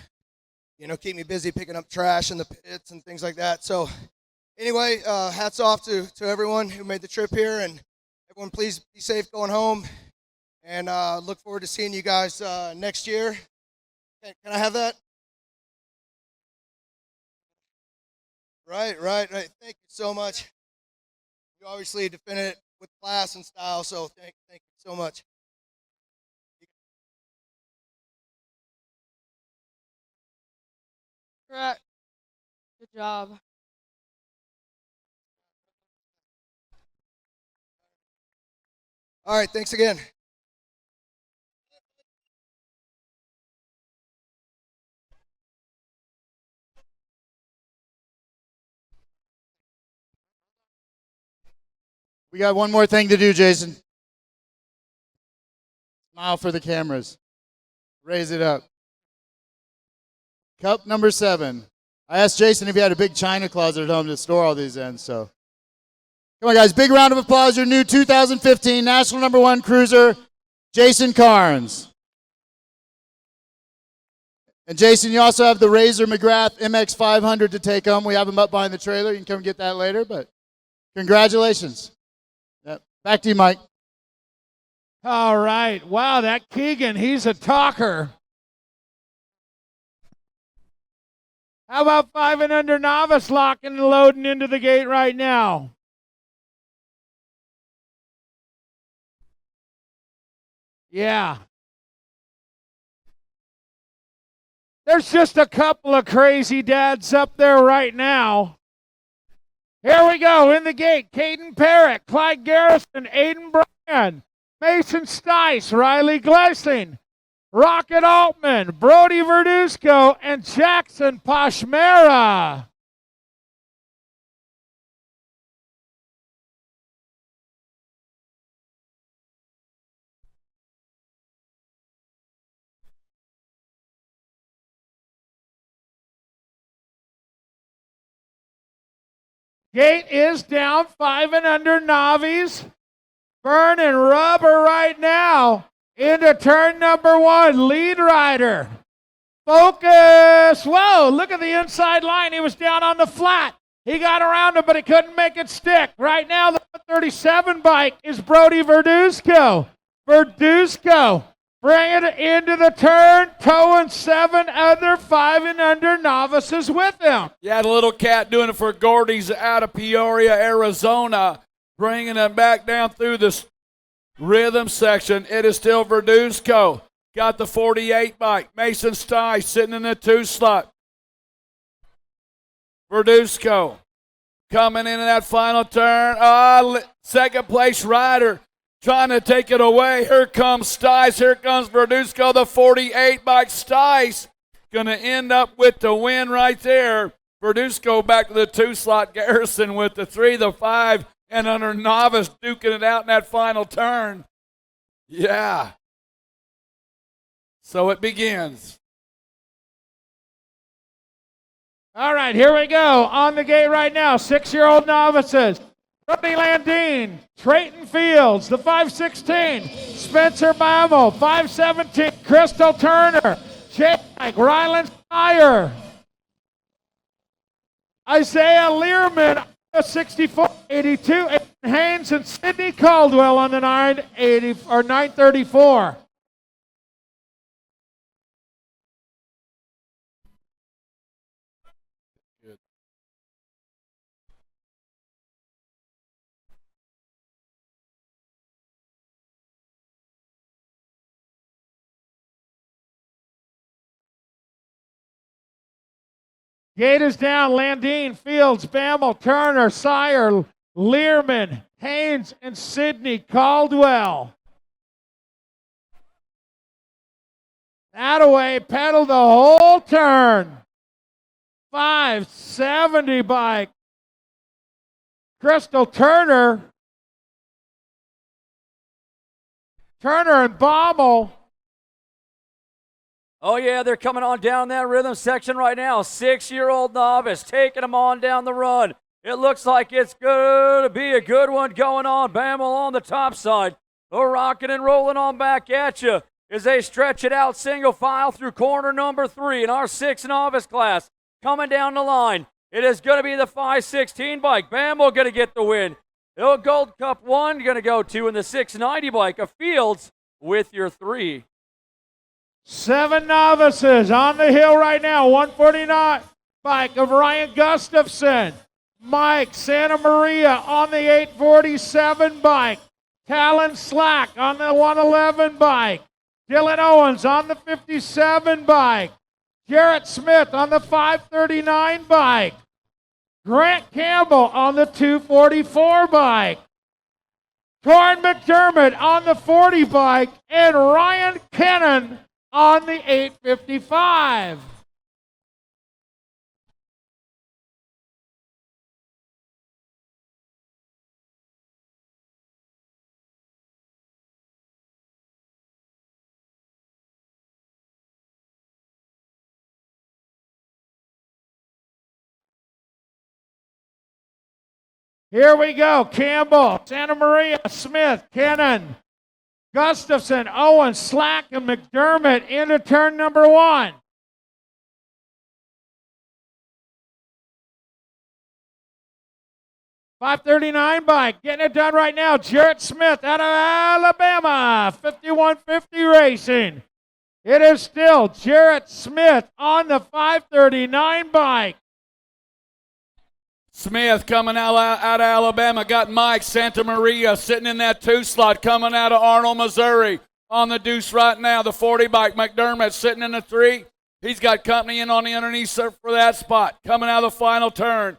keep me busy picking up trash in the pits and things like that. So anyway, hats off to everyone who made the trip here, and everyone please be safe going home, and look forward to seeing you guys next year. Can I have that? Right. Thank you so much. You obviously defended it with class and style, so thank you so much. Correct. Good job. All right, thanks again. We got one more thing to do, Jason. Smile for the cameras. Raise it up. Cup number 7. I asked Jason if he had a big china closet at home to store all these in, so. Come on, guys. Big round of applause. Your new 2015 national number 1 cruiser, Jason Carnes. And Jason, you also have the Razor McGrath MX 500 to take home. We have them up behind the trailer. You can come get that later, but congratulations. Yep. Back to you, Mike. All right. Wow, that Keegan, he's a talker. How about 5 and under novice locking and loading into the gate right now? Yeah. There's just a couple of crazy dads up there right now. Here we go, in the gate, Caden Parrott, Clyde Garrison, Aiden Bryan, Mason Stice, Riley Glessing, Rocket Altman, Brody Verduzco, and Jackson Pashmera. Gate is down, 5 and under novice. Burning rubber right now into turn number 1. Lead rider. Focus. Whoa, look at the inside line. He was down on the flat. He got around him, but he couldn't make it stick. Right now, the 37 bike is Brody Verduzco. Verduzco bringing it into the turn, towing 7 other 5 and under novices with him. Yeah, the little cat doing it for Gordy's out of Peoria, Arizona, bringing it back down through this rhythm section. It is still Verduzco. Got the 48 bike. Mason Stice sitting in the 2 slot. Verduzco coming into that final turn. Second place rider trying to take it away. Here comes Stice. Here comes Verduzco, the 48 bike. Stice going to end up with the win right there. Verduzco back to the 2 slot. Garrison with the 3, the 5, and under novice duking it out in that final turn. Yeah. So it begins. All right, here we go. On the gate right now, 6-year-old novices. Brody Landine, Trayton Fields, the 516, Spencer Bammel, 517, Crystal Turner, Jake Ryland Steyer, Isaiah Learman, 64, 82, Aiden Haynes, and Sidney Caldwell on the 934. Gate is down. Landine, Fields, Bammel, Turner, Sire, Learman, Haynes, and Sidney Caldwell. Attaway pedaled the whole turn. 570 by Crystal Turner. Turner and Bammel. Oh, yeah, they're coming on down that rhythm section right now. 6-year-old novice taking them on down the run. It looks like it's going to be a good one going on. Bammel on the top side. They're rocking and rolling on back at you as they stretch it out single file through corner number 3 in our 6 novice class. Coming down the line, it is going to be the 516 bike. Bammel going to get the win. The Gold Cup 1 going to go to in the 690 bike of Fields with your 3. 7 novices on the hill right now. 149 bike of Ryan Gustafson. Mike Santa Maria on the 847 bike. Talon Slack on the 111 bike. Dylan Owens on the 57 bike. Jarrett Smith on the 539 bike. Grant Campbell on the 244 bike. Torrin McDermott on the 40 bike. And Ryan Kennan on the 855. Here we go. Campbell, Santa Maria, Smith, Kennan, Gustafson, Owens, Slack, and McDermott into turn number 1. .539 bike, getting it done right now. Jarrett Smith out of Alabama, 5150 Racing. It is still Jarrett Smith on the 539 bike. Smith coming out of Alabama. Got Mike Santa Maria sitting in that 2 slot coming out of Arnold, Missouri. On the deuce right now, the 40 bike. McDermott sitting in the 3. He's got company in on the underneath for that spot. Coming out of the final turn.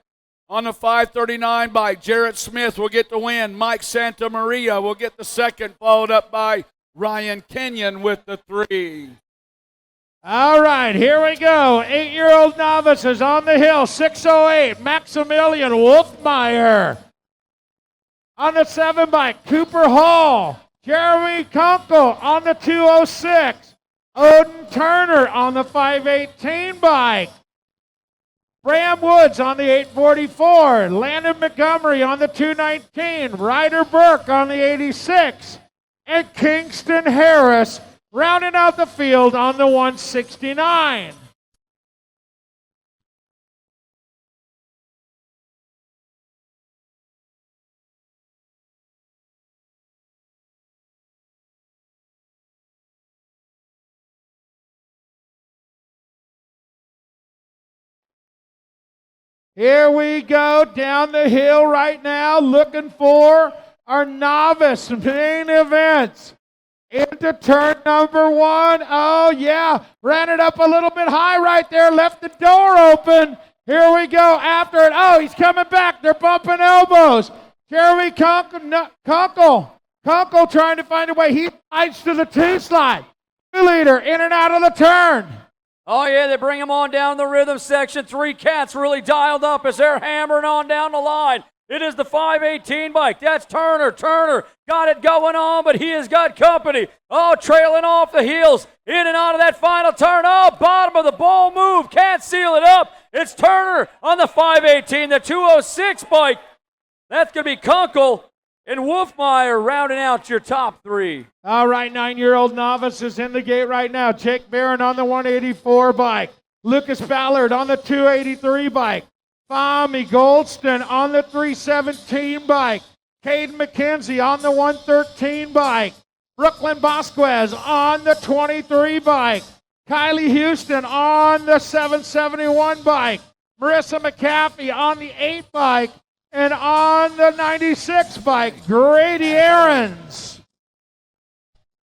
On the 539 bike, Jarrett Smith will get the win. Mike Santa Maria will get the second, followed up by Ryan Kenyon with the 3. All right, here we go. 8-year-old novices on the hill. 608, Maximilian Wolfmeyer. On the 7 bike, Cooper Hall. Jeremy Kunkel on the 206. Odin Turner on the 518 bike. Bram Woods on the 844. Landon Montgomery on the 219. Ryder Burke on the 86. And Kingston Harris rounding out the field on the 169. Here we go down the hill right now, looking for our novice main events. Into turn number 1. Oh, yeah. Ran it up a little bit high right there. Left the door open. Here we go after it. Oh, he's coming back. They're bumping elbows. Jeremy Kunkel trying to find a way. He slides to the 2 slide. 2 leader in and out of the turn. Oh, yeah, they bring him on down the rhythm section. 3 cats really dialed up as they're hammering on down the line. It is the 518 bike. That's Turner. Turner got it going on, but he has got company. Oh, trailing off the heels. In and out of that final turn. Oh, bottom of the ball move. Can't seal it up. It's Turner on the 518. The 206 bike. That's going to be Kunkel and Wolfmeyer rounding out your top 3. All right, 9-year-old novice is in the gate right now. Jake Barron on the 184 bike. Lucas Ballard on the 283 bike. Fami Goldston on the 317 bike. Caden McKenzie on the 113 bike. Brooklyn Vasquez on the 23 bike. Kylie Houston on the 771 bike. Marissa McCaffey on the 8 bike. And on the 96 bike, Grady Aarons.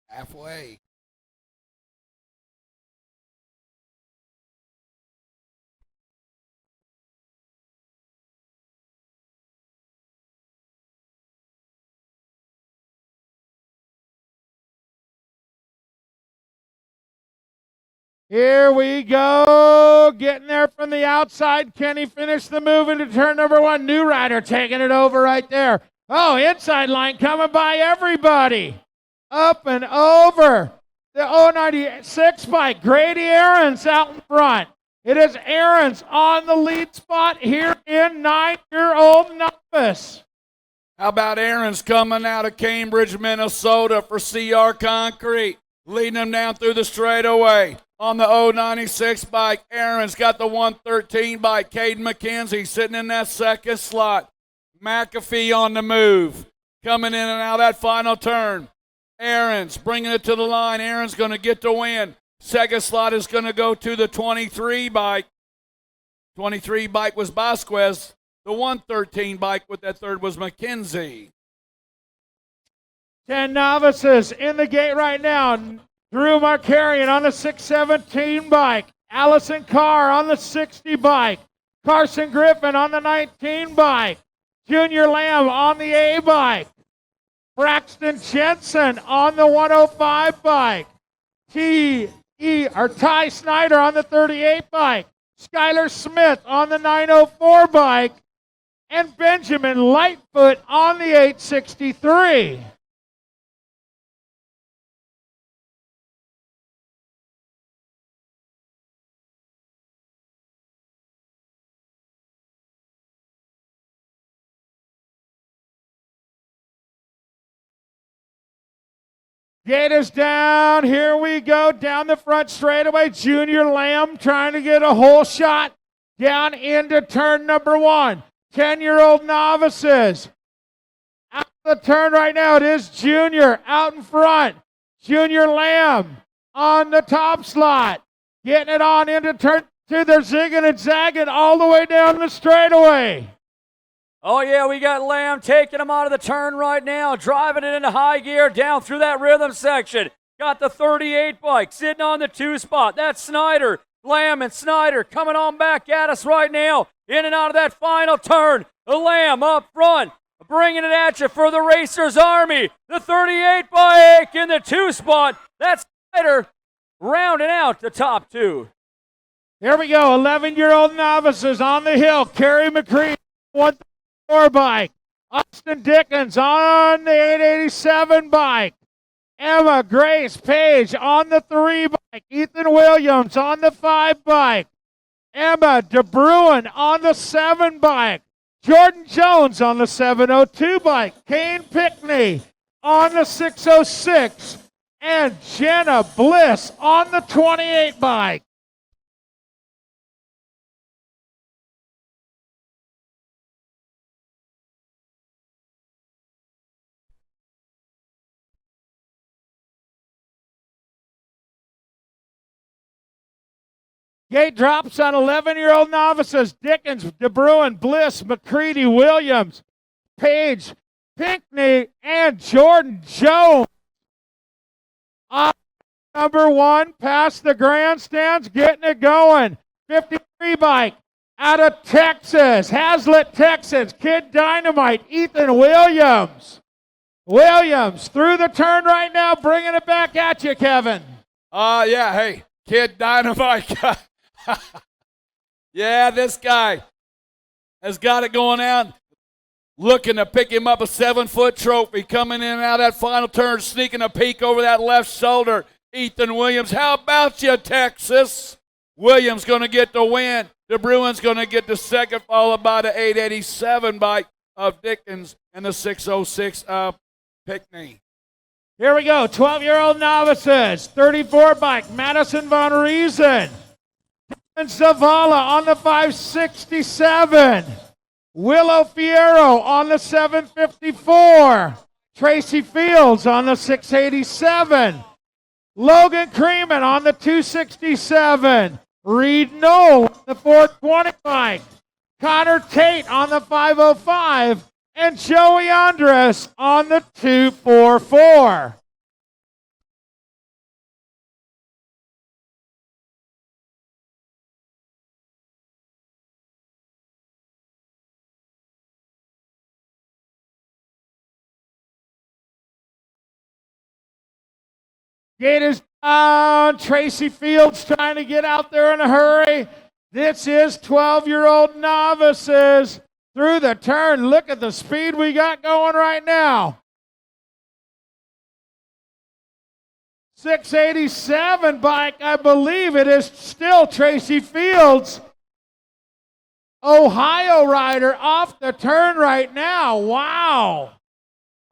Halfway. Here we go. Getting there from the outside. Can he finish the move into turn number one? New rider taking it over right there. Oh, inside line coming by everybody. Up and over. The 096 bike. Grady Aarons out in front. It is Aarons on the lead spot here in 9-year-old novice. How about Aarons coming out of Cambridge, Minnesota for CR Concrete, leading them down through the straightaway. On the 096 bike, Aaron's got the 113 bike. Caden McKenzie sitting in that second slot. McAfee on the move, coming in and out of that final turn. Aaron's bringing it to the line. Aaron's going to get the win. Second slot is going to go to the 23 bike. 23 bike was Vasquez. The 113 bike with that third was McKenzie. 10 novices in the gate right now. Drew Markarian on the 617 bike. Allison Carr on the 60 bike. Carson Griffin on the 19 bike. Junior Lamb on the A bike. Braxton Jensen on the 105 bike. Ty Snyder on the 38 bike. Skylar Smith on the 904 bike. And Benjamin Lightfoot on the 863. Gate is down. Here we go. Down the front straightaway. Junior Lamb trying to get a hole shot down into turn number one. 10-year-old novices. Out of the turn right now. It is Junior out in front. Junior Lamb on the top slot. Getting it on into turn two. They're zigging and zagging all the way down the straightaway. Oh, yeah, we got Lamb taking him out of the turn right now, driving it into high gear down through that rhythm section. Got the 38 bike sitting on the 2 spot. That's Snyder. Lamb and Snyder coming on back at us right now. In and out of that final turn. The Lamb up front, bringing it at you for the Racers Army. The 38 bike in the 2 spot. That's Snyder rounding out the top 2. Here we go. 11-year-old novices on the hill. Kerry McCree, 134 bike. Austin Dickens on the 887 bike. Emma Grace Page on the 3 bike. Ethan Williams on the 5 bike. Emma DeBruin on the 7 bike. Jordan Jones on the 702 bike. Kane Pickney on the 606. And Jenna Bliss on the 28 bike. Gate drops on 11-year-old novices. Dickens, DeBruin, Bliss, McCready, Williams, Page, Pinkney, and Jordan Jones. On number 1, past the grandstands, getting it going. 53 bike out of Texas, Hazlitt, Texas. Kid Dynamite, Ethan Williams. Williams through the turn right now, bringing it back at you, Kevin. Yeah, hey, Kid Dynamite. Yeah, this guy has got it going out. Looking to pick him up a 7-foot trophy. Coming in and out of that final turn, sneaking a peek over that left shoulder. Ethan Williams, how about you, Texas? Williams going to get the win. DeBruin's going to get the second, followed by the 887 bike of Dickens and the 606 of Pickney. Here we go, 12-year-old novices. 34 bike, Madison Von Riesen. And Zavala on the 567. Willow Fierro on the 754. Tracy Fields on the 687. Logan Creeman on the 267. Reed Knoll on the 420 bike. Connor Tate on the 505. And Joey Andres on the 244. Gate is down. Tracy Fields trying to get out there in a hurry. This is 12-year-old novices through the turn. Look at the speed we got going right now. 687 bike, I believe it is still Tracy Fields. Ohio rider off the turn right now. Wow.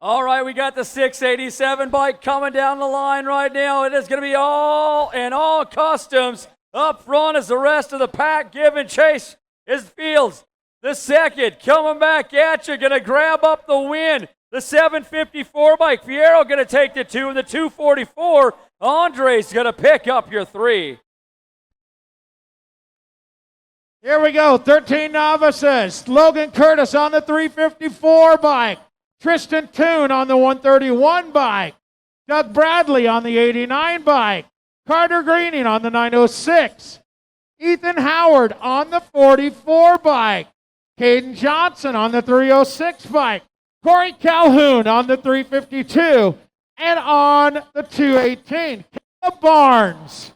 All right, we got the 687 bike coming down the line right now. It is going to be all customs. Up front is the rest of the pack giving chase is Fields. The second coming back at you, going to grab up the win. The 754 bike, Fierro going to take the 2, and the 244, Andre's going to pick up your 3. Here we go, 13 novices. Logan Curtis on the 354 bike. Tristan Toon on the 131 bike. Doug Bradley on the 89 bike. Carter Greening on the 906. Ethan Howard on the 44 bike. Caden Johnson on the 306 bike. Corey Calhoun on the 352. And on the 218, Caleb Barnes.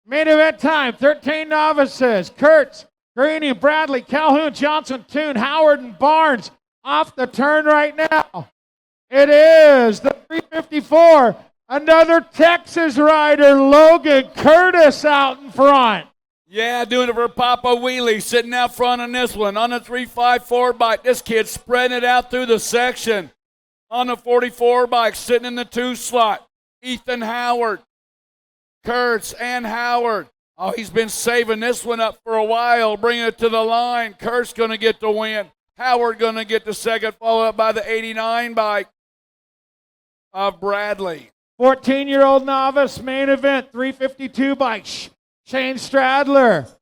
Main event time, 13 novices. Kurtz, Greeny, Bradley, Calhoun, Johnson, Toon, Howard, and Barnes off the turn right now. It is the 354. Another Texas rider, Logan Curtis, out in front. Yeah, doing it for Papa Wheelie, sitting out front on this one. On the 354 bike, this kid spreading it out through the section. On the 44 bike, sitting in the 2 slot, Ethan Howard. Kurtz and Howard. Oh, he's been saving this one up for a while, bringing it to the line. Kurtz going to get the win. Howard going to get the second, followed up by the 89 bike of Bradley. 14-year-old novice main event, 352 bike. Shane Stradler.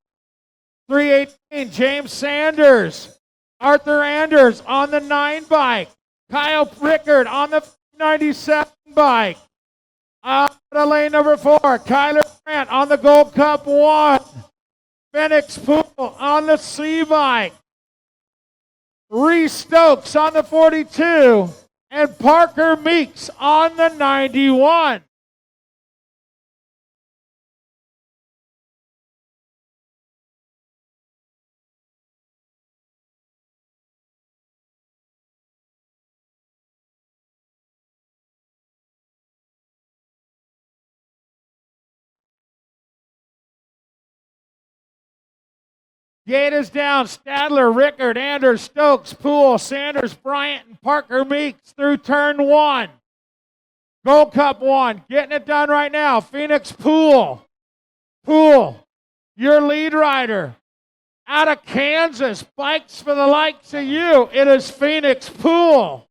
318, James Sanders. Arthur Anders on the 9 bike. Kyle Rickard on the 97 bike. Out of lane number 4, Kyler Grant on the Gold Cup 1. Phoenix Poole on the C bike. Reese Stokes on the 42. And Parker Meeks on the 91. Gate is down. Stadler, Rickard, Anders, Stokes, Poole, Sanders, Bryant, and Parker Meeks through turn 1. Gold Cup 1. Getting it done right now. Phoenix Poole. Poole, your lead rider. Out of Kansas. Bikes for the likes of you. It is Phoenix Poole.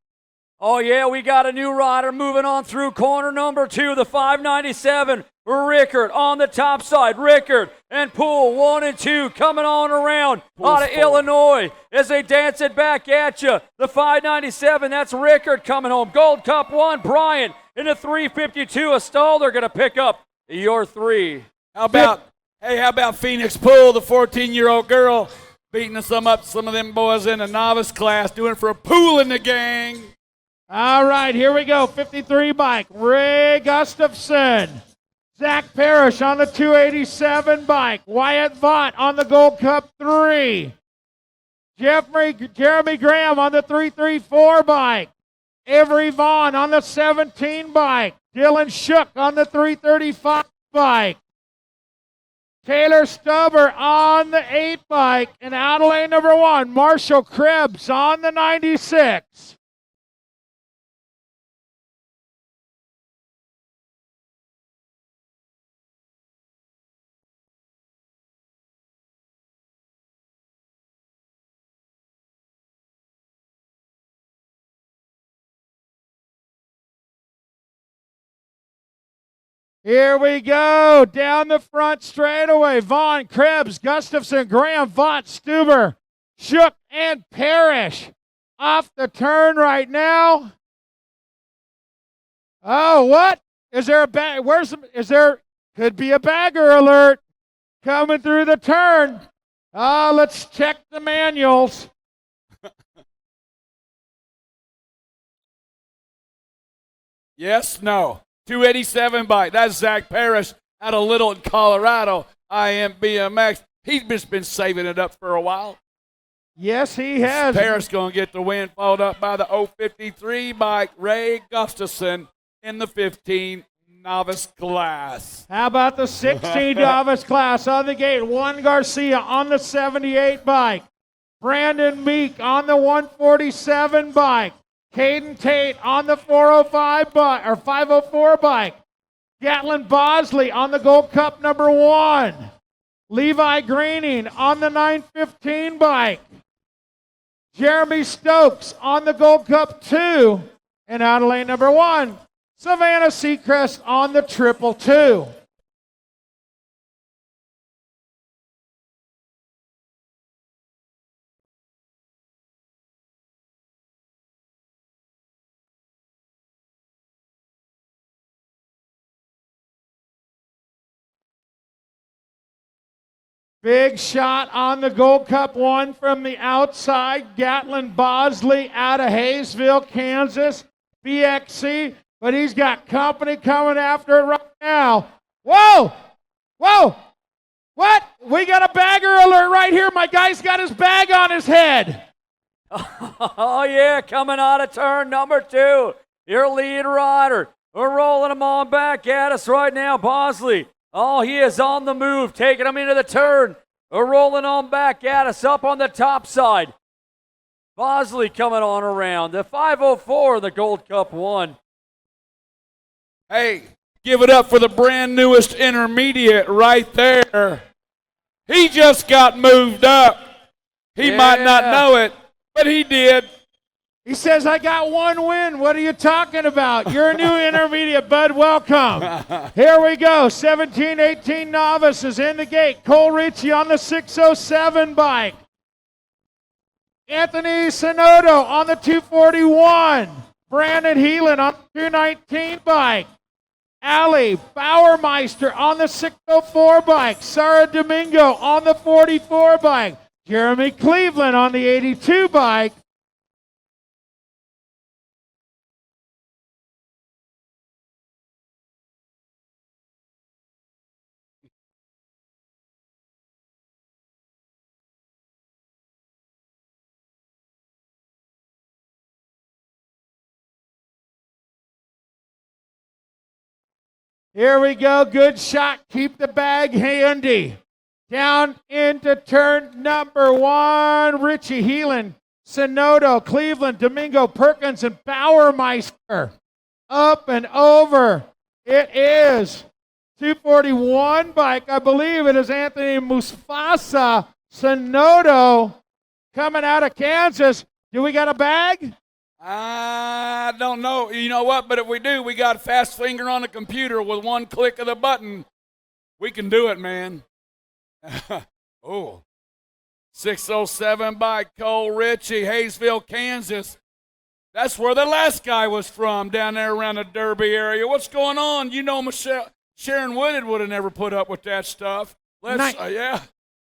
Oh, yeah, we got a new rider moving on through corner number 2, the 597. Rickard on the top side. Rickard and Poole 1 and 2 coming on around out of Illinois as they dance it back at you. The 597, that's Rickard coming home. Gold Cup 1, Bryant in the 352. A stall, they're going to pick up your 3. How about Phoenix Poole, the 14-year-old girl, beating some up some of them boys in the novice class, doing it for a Poole in the gang. All right, here we go. 53 bike. Ray Gustafson. Zach Parrish on the 287 bike. Wyatt Vaught on the Gold Cup 3. Jeremy Graham on the 334 bike. Avery Vaughn on the 17 bike. Dylan Shook on the 335 bike. Taylor Stubber on the 8 bike. And out of lane number 1, Marshall Krebs on the 96. Here we go. Down the front straightaway. Vaughn, Krebs, Gustafson, Graham, Vaught, Stuber, Shook and Parrish off the turn right now. Oh, what? Is there a bag? Could be a bagger alert coming through the turn. Let's check the manuals. Yes, no. 287 bike. That's Zach Parrish out of Littleton, Colorado. I am BMX. He's just been saving it up for a while. Yes, he has. Parrish going to get the win, followed up by the 053 bike, Ray Gustafson in the 15 novice class. How about the 16 novice class on the gate? Juan Garcia on the 78 bike. Brandon Meek on the 147 bike. Caden Tate on the 405 bike or 504 bike. Gatlin Bosley on the Gold Cup number 1. Levi Greening on the 915 bike. Jeremy Stokes on the Gold Cup 2. And out of lane number 1, Savannah Seacrest on the 222. Big shot on the Gold Cup 1 from the outside. Gatlin Bosley out of Hayesville, Kansas. BXC, but he's got company coming after it right now. Whoa! Whoa! What? We got a bagger alert right here. My guy's got his bag on his head. Oh, yeah, coming out of turn number 2. Your lead rider. We're rolling him on back at us right now, Bosley. Oh, he is on the move, taking him into the turn. We're rolling on back at us up on the top side. Bosley coming on around. The 504, the Gold Cup 1. Hey, give it up for the brand newest intermediate right there. He just got moved up. He might not know it, but he did. He says, I got 1 win. What are you talking about? You're a new intermediate, bud. Welcome. Here we go. 17, 18 novices in the gate. Cole Ritchie on the 607 bike. Anthony Sonoto on the 241. Brandon Heelan on the 219 bike. Ali Bauermeister on the 604 bike. Sarah Domingo on the 44 bike. Jeremy Cleveland on the 82 bike. Here we go. Good shot. Keep the bag handy. Down into turn number 1. Richie Heelan, Sonoto, Cleveland, Domingo, Perkins, and Bauermeister. Up and over. It is 241 bike. I believe it is Anthony Musfasa Sonoto coming out of Kansas. Do we got a bag? I don't know. You know what? But if we do, we got a fast finger on the computer with one click of the button. We can do it, man. Oh, 607 by Cole Ritchie, Hayesville, Kansas. That's where the last guy was from, down there around the Derby area. What's going on? You know, Sharon Woodard would have never put up with that stuff. Yeah.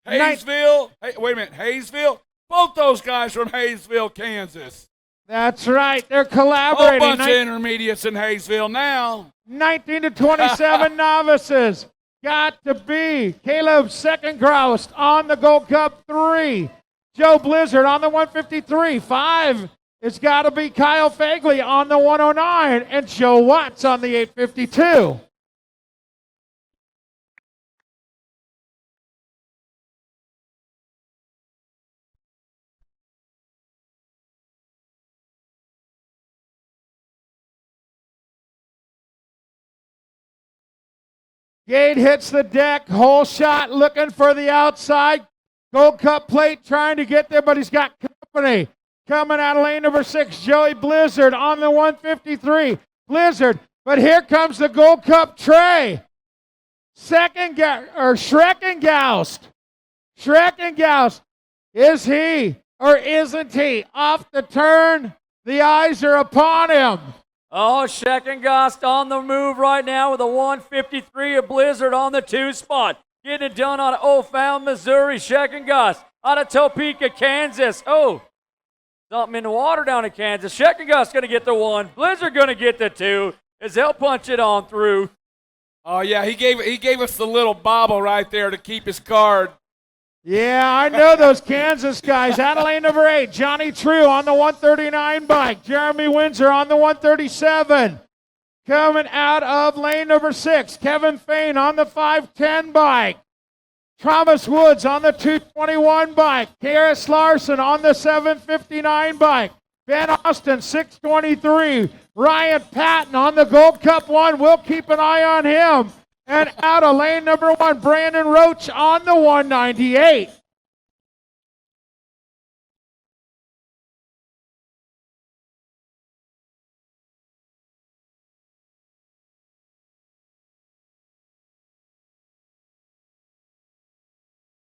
Hayesville. Hey, wait a minute. Hayesville. Both those guys from Hayesville, Kansas. That's right. They're collaborating. A bunch of intermediates in Hayesville now. 19 to 27 novices. Got to be Caleb Second-Groust on the Gold Cup 3. Joe Blizzard on the 153. 5. It's got to be Kyle Fagley on the 109. And Joe Watts on the 852. Gate hits the deck, hole shot, looking for the outside. Gold Cup plate trying to get there, but he's got company. Coming out of lane number 6, Joey Blizzard on the 153. Blizzard, but here comes the Gold Cup tray. Schreckengaust. Is he or isn't he off the turn? The eyes are upon him. Oh, Scheckengast on the move right now with a 153 of Blizzard on the 2 spot. Getting it done out of O'Fallon, Missouri. Scheckengast out of Topeka, Kansas. Oh, something in the water down in Kansas. Scheckengast going to get the 1. Blizzard going to get the 2 as they'll punch it on through. Oh, yeah, he gave us the little bobble right there to keep his card. Yeah, I know those Kansas guys. Out of lane number 8, Johnny True on the 139 bike. Jeremy Windsor on the 137. Coming out of lane number 6, Kevin Fain on the 510 bike. Thomas Woods on the 221 bike. Karis Larson on the 759 bike. Ben Austin, 623. Ryan Patton on the Gold Cup 1. We'll keep an eye on him. And out of lane number 1, Brandon Roach on the 198.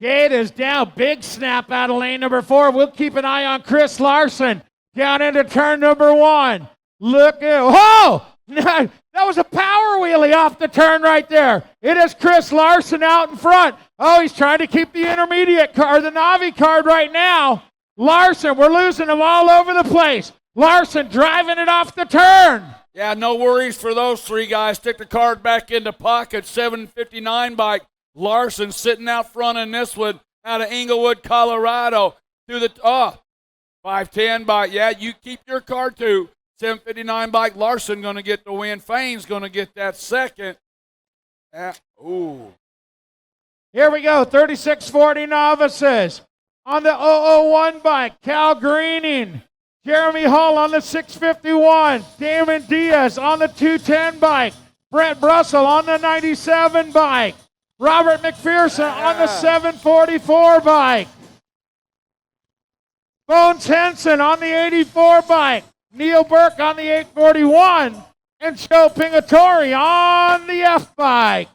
Gate is down. Big snap out of lane number 4. We'll keep an eye on Chris Larson down into turn number 1. Look at, oh! That was a power wheelie off the turn right there. It is Chris Larson out in front. Oh, he's trying to keep the intermediate card, the Navi card right now. Larson, we're losing him all over the place. Larson driving it off the turn. Yeah, no worries for those 3 guys. Stick the card back into pocket. 759 bike. Larson sitting out front in this one out of Inglewood, Colorado. Through the 510 bike. Yeah, you keep your card too. 759 bike. Larson going to get the win. Fain's going to get that second. Ooh. Here we go. 3640 novices. On the 001 bike, Cal Greening. Jeremy Hull on the 651. Damon Diaz on the 210 bike. Brent Brussel on the 97 bike. Robert McPherson on the 744 bike. Bones Henson on the 84 bike. Neil Burke on the 841. And Joe Pingatori on the F bike.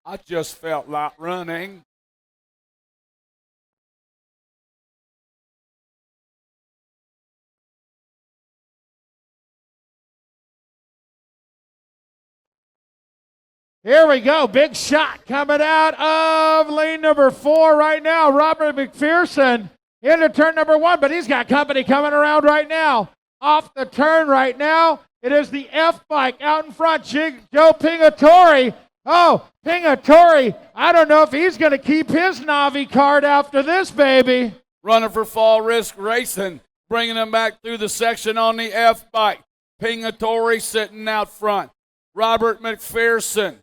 I just felt like running. Here we go. Big shot coming out of lane number 4 right now. Robert McPherson into turn number 1, but he's got company coming around right now. Off the turn right now. It is the F bike out in front. Joe Pingatori. Oh, Pingatori. I don't know if he's going to keep his Navi card after this, baby. Running for Fall Risk Racing. Bringing him back through the section on the F bike. Pingatori sitting out front. Robert McPherson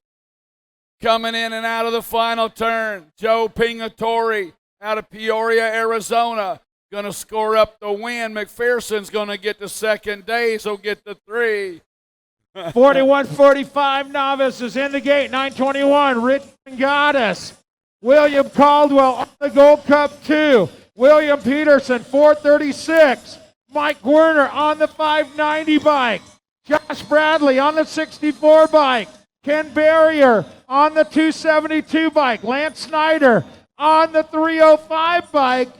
coming in and out of the final turn. Joe Pingatori out of Peoria, Arizona, going to score up the win. McPherson's going to get the second days. He'll get the 3. 41-45 novices in the gate. 921, Richmond Goddess. William Caldwell on the Gold Cup 2. William Peterson, 436. Mike Werner on the 590 bike. Josh Bradley on the 64 bike. Ken Barrier on the 272 bike. Lance Snyder on the 305 bike.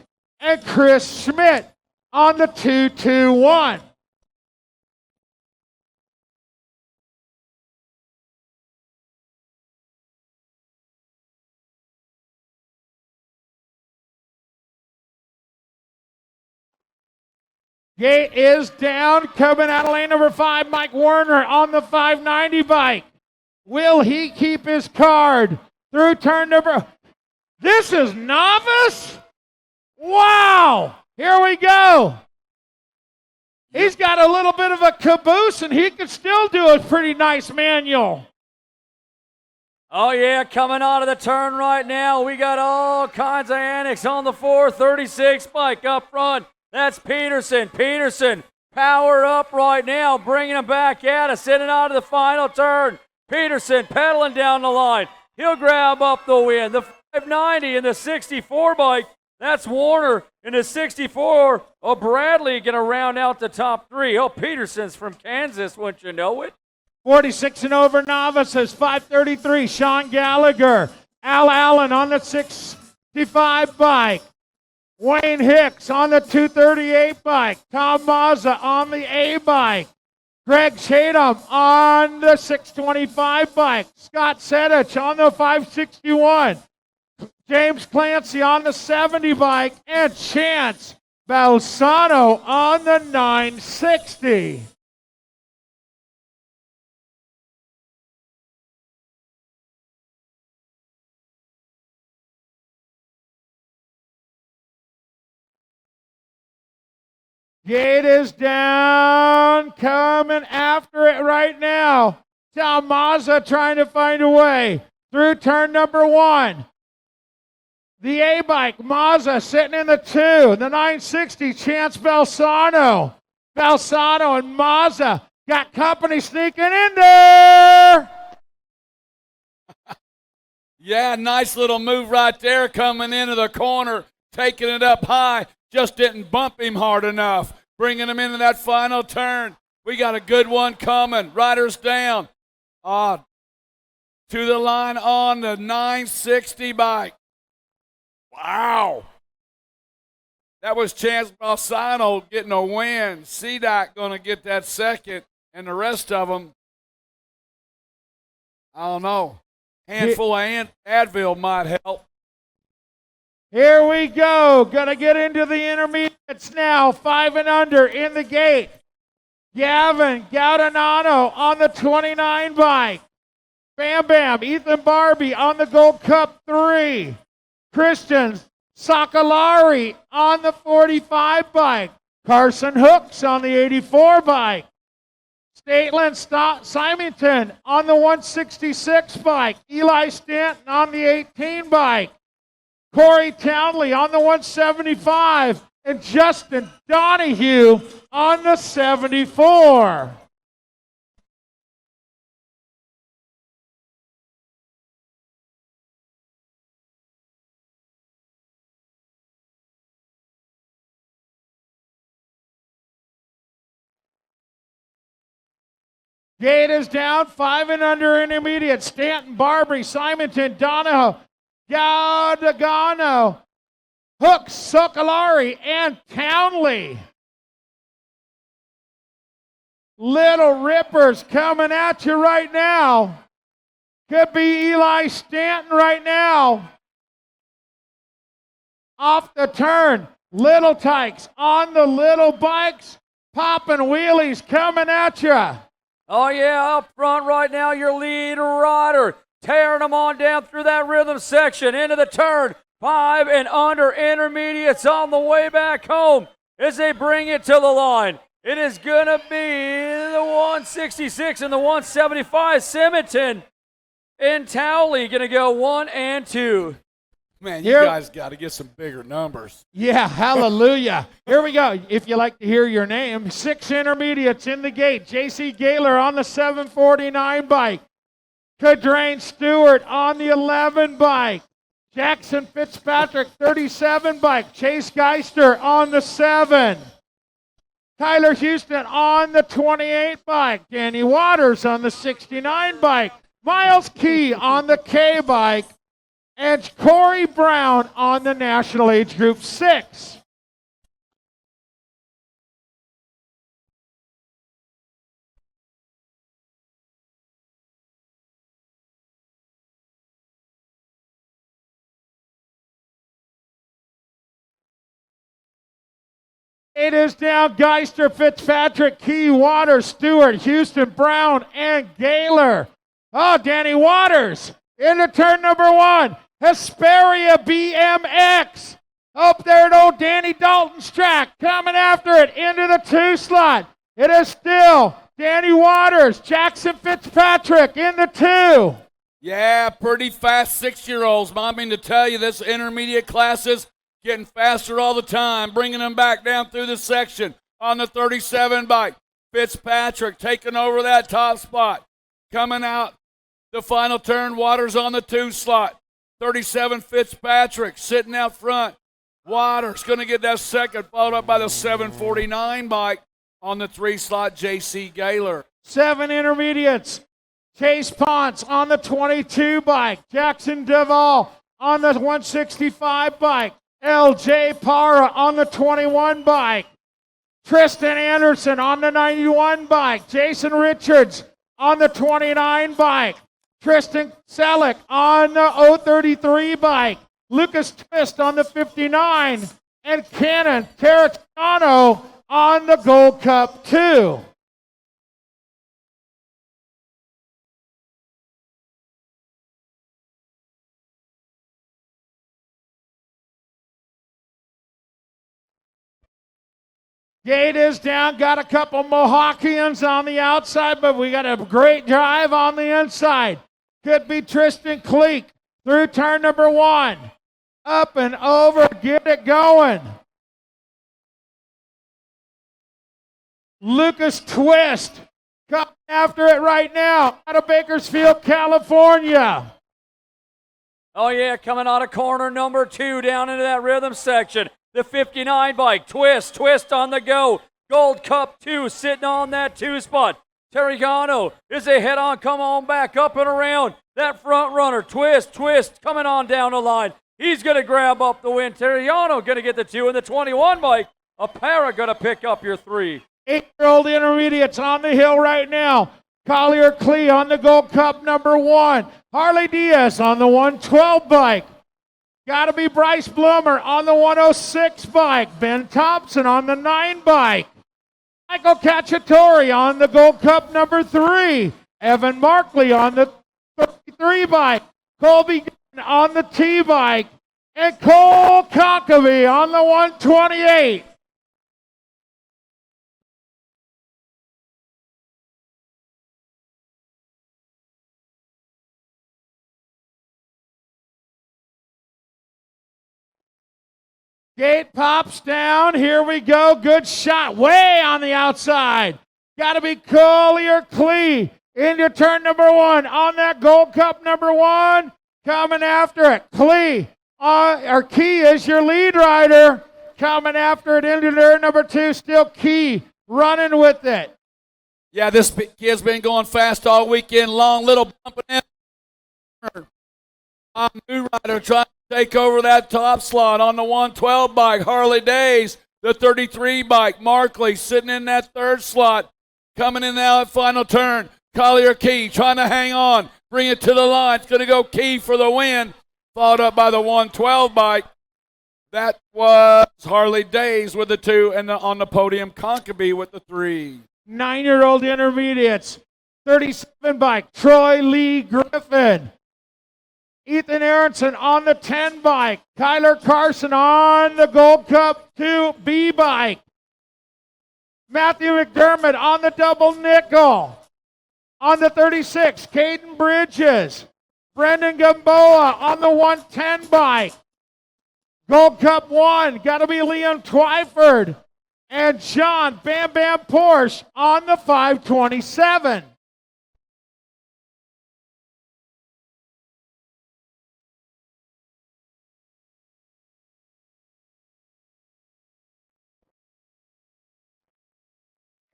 And Chris Schmidt on the 221. Gate is down. Coming out of lane number 5, Mike Werner on the 590 bike. Will he keep his card through turn number? This is novice? Wow. Here we go. He's got a little bit of a caboose, and he could still do a pretty nice manual. Oh, yeah, coming out of the turn right now. We got all kinds of annex on the 436 bike up front. That's Peterson. Peterson, power up right now, bringing him back at us, sitting out of the final turn. Peterson pedaling down the line. He'll grab up the win. The 590 and the 64 bike. That's Warner in the 64. Oh, Bradley going to round out the top three. Oh, Peterson's from Kansas, wouldn't you know it? 46 and over novices, 533. Sean Gallagher. Al Allen on the 65 bike. Wayne Hicks on the 238 bike. Tom Mazza on the A bike. Greg Chatham on the 625 bike. Scott Sedich on the 561. James Clancy on the 70 bike. And Chance Balsano on the 960. Gate is down, coming after it right now. Tom Mazza trying to find a way through turn number one. The A-bike, Mazza sitting in the 2. The 960, Chance Balsano. Balsano and Mazza got company sneaking in there. Yeah, nice little move right there coming into the corner, taking it up high. Just didn't bump him hard enough, bringing him into that final turn. We got a good one coming. Riders down. To the line on the 960 bike. Wow. That was Chance Balsano getting a win. CDOT going to get that second, and the rest of them, I don't know. Handful of Advil might help. Here we go. Gonna get into the intermediates now. 5 and under in the gate. Gavin Gaudinano on the 29 bike. Bam Bam, Ethan Barbie on the Gold Cup 3. Christian Sakalari on the 45 bike. Carson Hooks on the 84 bike. Stateland Symington on the 166 bike. Eli Stanton on the 18 bike. Corey Townley on the 175, and Justin Donahue on the 74. Gate is down, 5 and under intermediate. Stanton, Barbary, Symington, Donahue, Gaudagano, Hooks, Sokolari, and Townley. Little Rippers coming at you right now. Could be Eli Stanton right now. Off the turn. Little Tykes on the little bikes. Popping wheelies coming at you. Oh, yeah, up front right now, your lead rider. Tearing them on down through that rhythm section into the turn. 5 and under intermediates on the way back home as they bring it to the line. It is going to be the 166 and the 175. Symington and Towley going to go 1 and 2. Man, you guys got to get some bigger numbers. Yeah, hallelujah. Here we go. If you like to hear your name, 6 intermediates in the gate. J.C. Gaylor on the 749 bike. Cadrain Stewart on the 11 bike. Jackson Fitzpatrick, 37 bike. Chase Geister on the 7. Tyler Houston on the 28 bike. Danny Waters on the 69 bike. Miles Key on the K bike. And Corey Brown on the National Age Group 6. It is down Geister, Fitzpatrick, Key, Waters, Stewart, Houston, Brown, and Gaylor. Oh, Danny Waters into turn number 1. Hesperia BMX. Up there at old Danny Dalton's track. Coming after it into the 2 slot. It is still Danny Waters, Jackson Fitzpatrick in the 2. Yeah, pretty fast 6-year-olds. I mean to tell you, this intermediate classes getting faster all the time, bringing them back down through the section on the 37 bike. Fitzpatrick taking over that top spot. Coming out the final turn, Waters on the 2 slot. 37 Fitzpatrick sitting out front. Waters going to get that second, followed up by the 749 bike on the 3-slot, J.C. Gaylor. 7 intermediates. Chase Ponce on the 22 bike. Jackson Duvall on the 165 bike. L.J. Parra on the 21 bike. Tristan Anderson on the 91 bike. Jason Richards on the 29 bike. Tristan Selleck on the 033 bike. Lucas Twist on the 59. And Cannon Terracciano on the Gold Cup 2. Gate is down, got a couple Mohawkians on the outside, but we got a great drive on the inside. Could be Tristan Cleek through turn number 1. Up and over, get it going. Lucas Twist coming after it right now out of Bakersfield, California. Oh, yeah, coming out of corner number 2 down into that rhythm section. The 59 bike, Twist on the go. Gold Cup 2 sitting on that 2 spot. Terriano is a head-on, come on back, up and around. That front runner, Twist coming on down the line. He's going to grab up the win. Terriano going to get the 2 in the 21 bike. Apara going to pick up your 3. 8-year-old intermediates on the hill right now. Collier Klee on the Gold Cup number 1. Harley Diaz on the 112 bike. Got to be Bryce Bloomer on the 106 bike. Ben Thompson on the 9 bike. Michael Cacciatore on the Gold Cup number 3. Evan Markley on the 33 bike. Colby Gunn on the T bike. And Cole Cockabee on the 128. Gate pops down. Here we go. Good shot. Way on the outside. Got to be Collier Klee into turn number 1 on that Gold Cup number 1. Coming after it. Klee, or Key is your lead rider. Coming after it into turn number 2. Still Key running with it. Yeah, this kid's been going fast all weekend long. Little bumping in. New rider trying to take over that top slot on the 112 bike. Harley Days, the 33 bike. Markley sitting in that 3rd slot. Coming in now at final turn. Collier Key trying to hang on. Bring it to the line. It's going to go Key for the win. Followed up by the 112 bike. That was Harley Days with the 2. And on the podium, Conkabee with the 3. 9-year-old intermediates. 37 bike. Troy Lee Griffin. Ethan Aronson on the 10 bike. Kyler Carson on the Gold Cup 2B bike. Matthew McDermott on the double nickel. On the 36, Caden Bridges. Brendan Gamboa on the 110 bike. Gold Cup 1, got to be Liam Twyford. And John Bam Bam Porsche on the 527.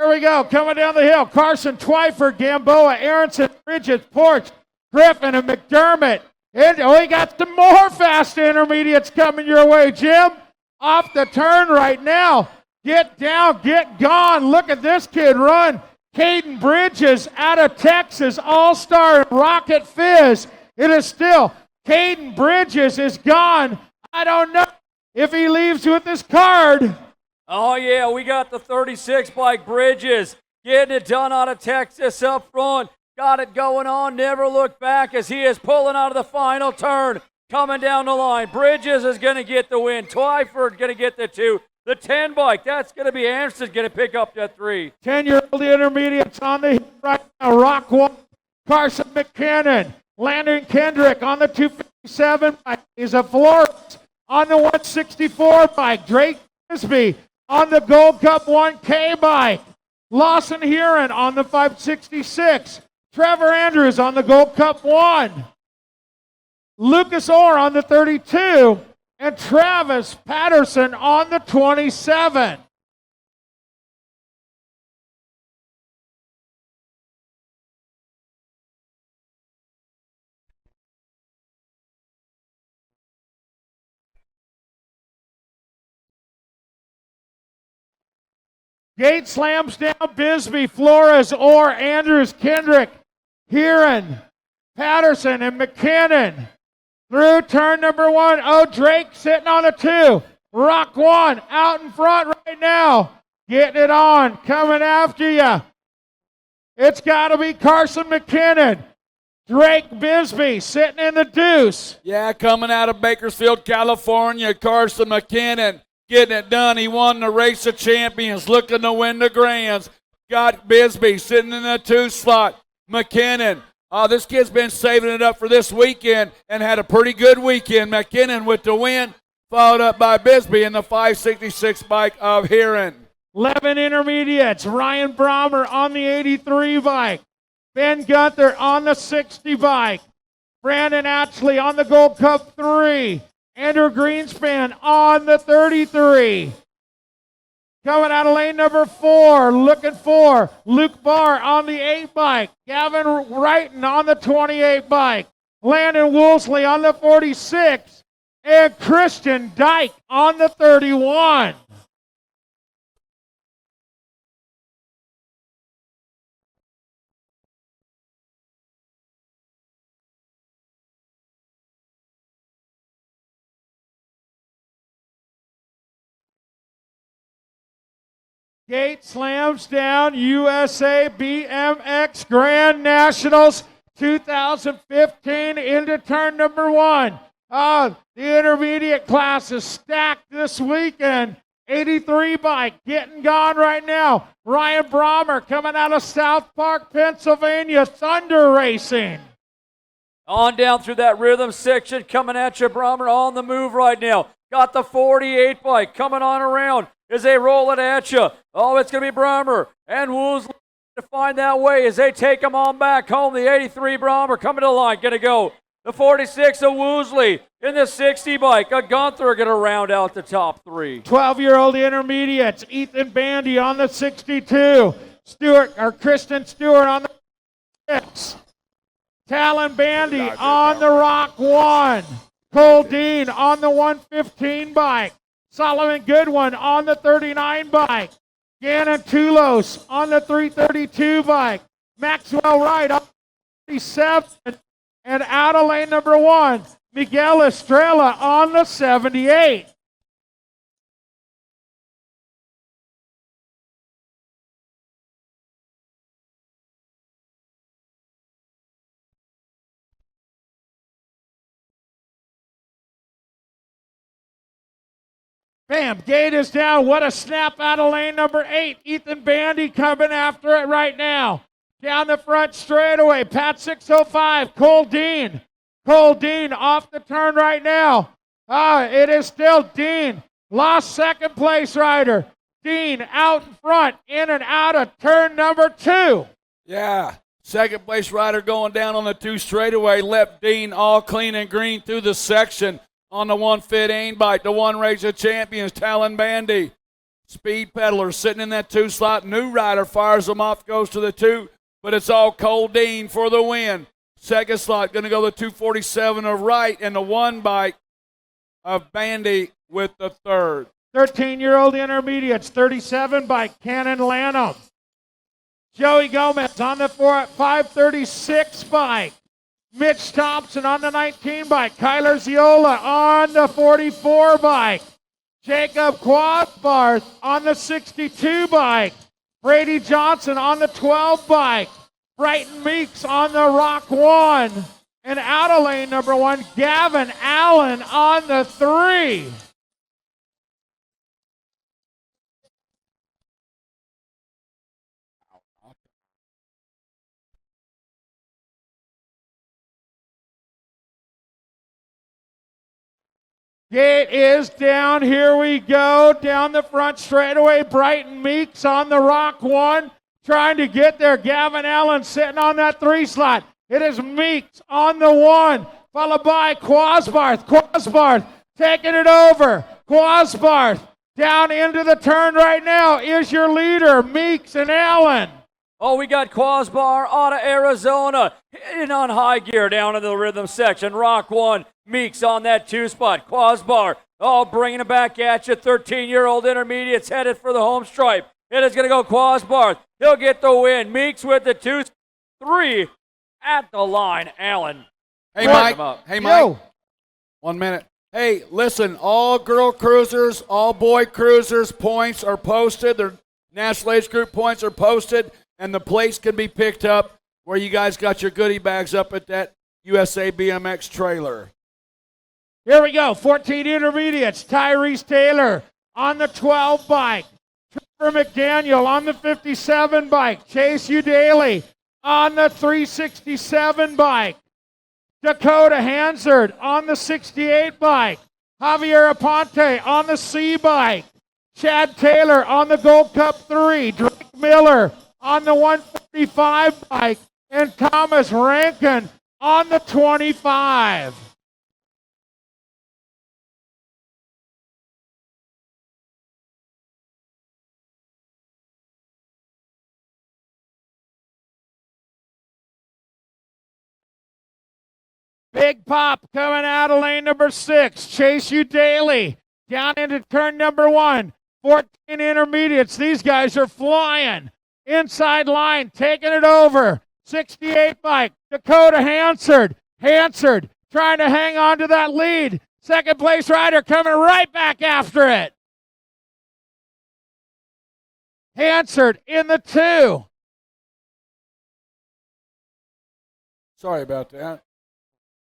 Here we go, coming down the hill. Carson, Twyford, Gamboa, Aronson, Bridges, Porch, Griffin, and McDermott. And we got some more fast intermediates coming your way, Jim. Off the turn right now. Get down, get gone. Look at this kid run. Caden Bridges out of Texas, All-Star Rocket Fizz. It is still, Caden Bridges is gone. I don't know if he leaves with this card. Oh, yeah, we got the 36 bike Bridges getting it done out of Texas up front. Got it going on, never look back as he is pulling out of the final turn. Coming down the line, Bridges is going to get the win. Twyford going to get the 2. The 10 bike, that's going to be Anderson going to pick up that 3. 10-year-old intermediates on the hill right now. Rockwell, Carson McKinnon, Landon Kendrick on the 257 bike. He's a Flores on the 164 bike. Drake Bisbee on the Gold Cup 1K bike. Lawson Huron on the 566. Trevor Andrews on the Gold Cup 1. Lucas Orr on the 32. and Travis Patterson on the 27. Gate slams down Bisbee, Flores, Orr, Andrews, Kendrick, Heron, Patterson, and McKinnon. Through turn number 1. Oh, Drake sitting on a 2. Rock 1 out in front right now. Getting it on, coming after you. It's got to be Carson McKinnon. Drake Bisbee sitting in the deuce. Yeah, coming out of Bakersfield, California, Carson McKinnon getting it done. He won the Race of Champions, looking to win the Grands. Got Bisbee sitting in the 2 slot. McKinnon. This kid's been saving it up for this weekend and had a pretty good weekend. McKinnon with the win, followed up by Bisbee in the 566 bike of Heron. 11 intermediates. Ryan Brommer on the 83 bike. Ben Gunther on the 60 bike. Brandon Atchley on the Gold Cup 3. Andrew Greenspan on the 33. Coming out of lane number 4, looking for Luke Barr on the 8 bike. Gavin Wrighton on the 28 bike. Landon Woolsey on the 46. And Christian Dyke on the 31. Gate slams down USA BMX Grand Nationals 2015 into turn number 1. The intermediate class is stacked this weekend. 83 bike getting gone right now. Ryan Brommer coming out of South Park, Pennsylvania, Thunder Racing. On down through that rhythm section, coming at you, Brommer on the move right now. Got the 48 bike coming on around as they roll it at you. Oh, it's going to be Brommer and Woolsey to find that way as they take them on back home. The 83 Brommer coming to the line, going to go. The 46 of Woosley in the 60 bike. A Gunther going to round out the top 3. 12-year-old intermediates. Ethan Bandy on the 62. Kristen Stewart on the 6. Talon Bandy on the Rock 1. Cole Dean on the 115 bike. Solomon Goodwin on the 39 bike. Gannon Tulos on the 332 bike. Maxwell Wright on the 37. And out of lane number 1, Miguel Estrella on the 78. Bam, gate is down. What a snap out of lane number 8. Ethan Bandy coming after it right now. Down the front straightaway, Pat 605, Cole Dean. Cole Dean off the turn right now. It is still Dean. Lost second place rider. Dean out in front, in and out of turn number 2. Yeah, second place rider going down on the 2 straightaway. Left Dean all clean and green through the section. On the 115 bike, the 1 Race of Champions, Talon Bandy. Speed Peddler sitting in that 2 slot. New rider fires them off, goes to the 2, but it's all Cole Dean for the win. Second slot going to go the 247 of Wright and the 1 bike of Bandy with the 3rd. 13-year-old intermediates, 37 bike, Cannon Lanham. Joey Gomez on the 536 bike. Mitch Thompson on the 19 bike. Kyler Ziola on the 44 bike. Jacob Quadbarth on the 62 bike. Brady Johnson on the 12 bike. Brighton Meeks on the Rock 1. And out of lane number 1, Gavin Allen on the 3. Gate is down. Here we go. Down the front straightaway. Brighton Meeks on the Rock 1. Trying to get there. Gavin Allen sitting on that 3 slot. It is Meeks on the 1. Followed by Quasbarth. Quasbarth taking it over. Quasbarth down into the turn right now is your leader, Meeks and Allen. Oh, we got Quasbar out of Arizona hitting on high gear down into the rhythm section. Rock 1, Meeks on that 2 spot. Quasbar, bringing it back at you. 13-year-old intermediates headed for the home stripe. It is going to go Quasbar. He'll get the win. Meeks with the 2-3 at the line. Allen. Hey, Mike. Hey, Mike. Yo. 1 minute. Hey, listen, all girl cruisers, all boy cruisers, points are posted. Their national age group points are posted, and the plates can be picked up where you guys got your goodie bags up at that USA BMX trailer. Here we go. 14 intermediates. Tyrese Taylor on the 12 bike. Trevor McDaniel on the 57 bike. Chase Udaly on the 367 bike. Dakota Hansard on the 68 bike. Javier Aponte on the C bike. Chad Taylor on the Gold Cup 3. Drake Miller on the 145 bike. And Thomas Rankin on the 25. Big pop coming out of lane number 6. Chase Udaly down into turn number 1. 14 intermediates. These guys are flying. Inside line, taking it over. 68 bike. Dakota Hansard. Hansard trying to hang on to that lead. Second place rider coming right back after it. Hansard in the 2. Sorry about that.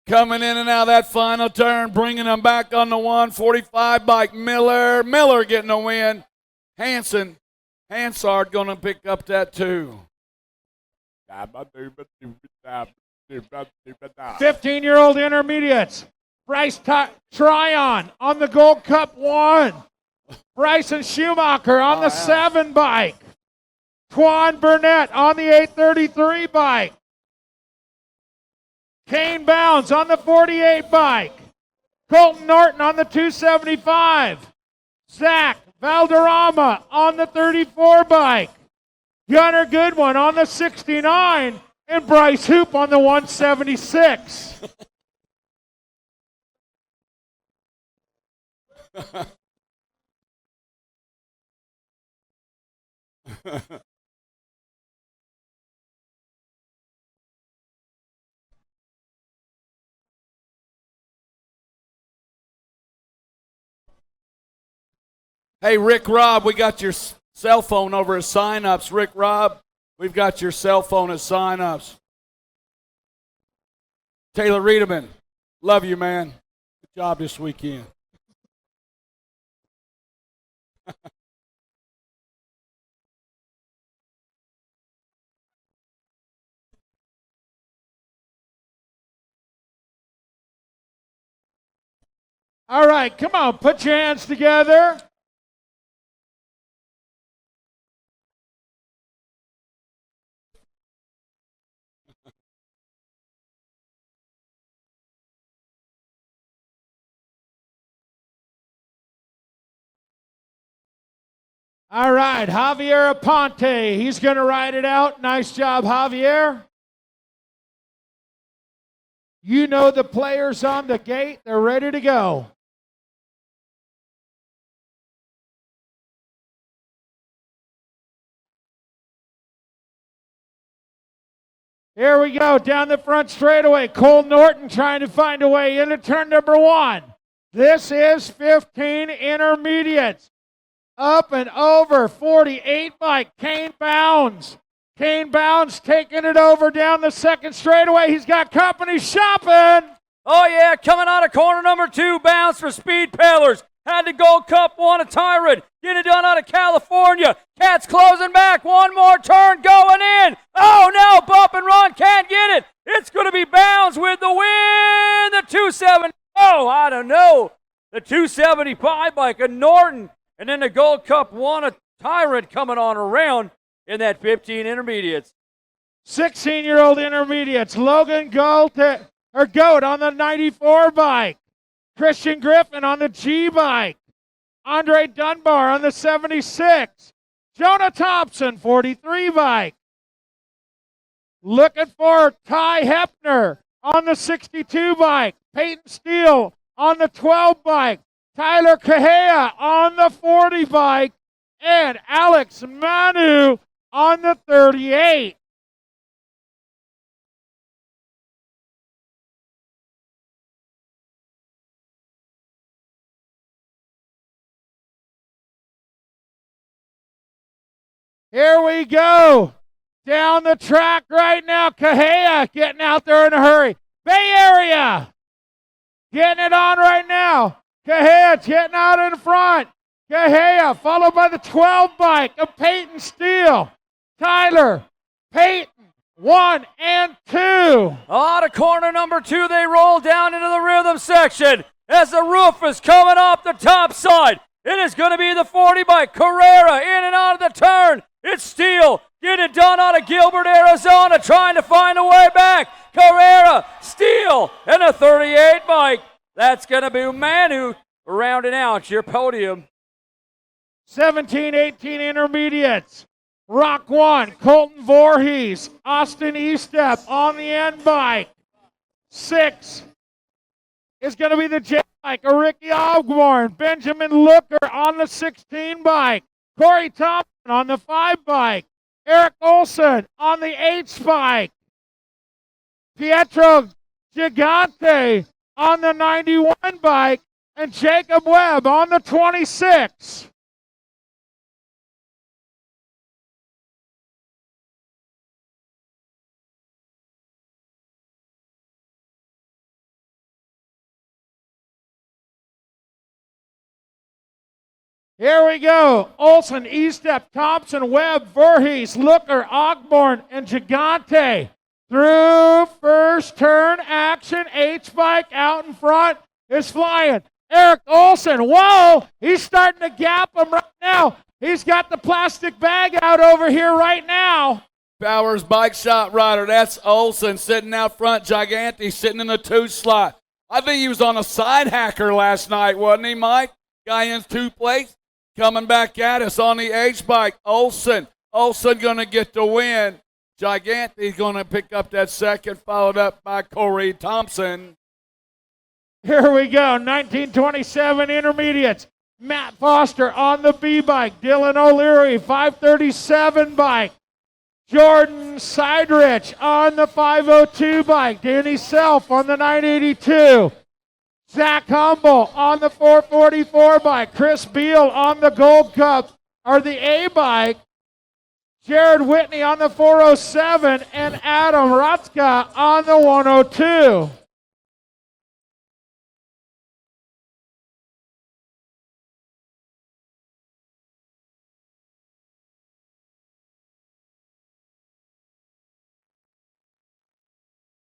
Coming in and out of that final turn, bringing them back on the 145 bike. Miller getting a win. Hansard going to pick up that 2. 15-year-old intermediates. Bryce Tryon on the Gold Cup 1. Bryson Schumacher on the 7 bike. Twan Burnett on the 833 bike. Kane Bounds on the 48 bike. Colton Norton on the 275. Zach Valderrama on the 34 bike. Gunnar Goodwin on the 69. And Bryce Hoop on the 176. Hey, Rick Robb, we got your cell phone over at sign-ups. Rick Robb, we've got your cell phone at sign-ups. Taylor Riedemann, love you, man. Good job this weekend. All right, come on, put your hands together. All right, Javier Aponte. He's going to ride it out. Nice job, Javier. You know the players on the gate. They're ready to go. Here we go, down the front straightaway. Cole Norton trying to find a way into turn number 1. This is 15 intermediates. Up and over, 48 bike, Kane Bounds. Kane Bounds taking it over down the second straightaway. He's got company shopping. Oh, yeah, coming out of corner number 2, Bounds for Speed Pailers. Had the Gold Cup 1, a Tyrant. Getting it done out of California. Cat's closing back. One more turn going in. Oh, no, bump and run. Can't get it. It's going to be Bounds with the win. The 270. Oh, I don't know. The 275 bike of Norton. And then the Gold Cup 1, a Tyrant coming on around in that 15 intermediates. 16-year-old intermediates. Logan Goat on the 94 bike. Christian Griffin on the G bike. Andre Dunbar on the 76. Jonah Thompson, 43 bike. Looking for Ty Hepner on the 62 bike. Peyton Steele on the 12 bike. Tyler Cahea on the 40 bike. And Alex Manu on the 38. Here we go. Down the track right now. Cahea getting out there in a hurry. Bay Area getting it on right now. Cahea getting out in front. Cahea followed by the 12 bike of Peyton Steele. Tyler, Peyton, 1 and 2. On to corner number 2, they roll down into the rhythm section as the roof is coming off the top side. It is going to be the 40 bike. Carrera in and out of the turn. It's Steele getting it done out of Gilbert, Arizona, trying to find a way back. Carrera, Steele, and a 38 bike. That's going to be Manu rounding out your podium. 17-18 intermediates. Rock 1, Colton Voorhees, Austin Estep on the end bike. 6 is going to be the J bike of Ricky Ogborn. Benjamin Looker on the 16 bike. Corey Thompson on the 5 bike. Eric Olson on the H bike. Pietro Gigante on the 91 bike. And Jacob Webb on the 26. Here we go. Olson, Estep, Thompson, Webb, Voorhees, Looker, Ogborn, and Gigante. Through first turn action. H-bike out in front is flying. Eric Olson, whoa! He's starting to gap him right now. He's got the plastic bag out over here right now. Bowers bike shot rider. That's Olson sitting out front. Gigante sitting in the 2 slot. I think he was on a side hacker last night, wasn't he, Mike? Guy in 2 plates. Coming back at us on the H-bike, Olson. Olson going to get the win. Gigante's going to pick up that second, followed up by Corey Thompson. Here we go, 1927 intermediates. Matt Foster on the B-bike. Dylan O'Leary, 537 bike. Jordan Seidrich on the 502 bike. Danny Self on the 982. Zach Humble on the 444 bike. Chris Beal on the Gold Cup, or the A bike. Jared Whitney on the 407, and Adam Rotzka on the 102.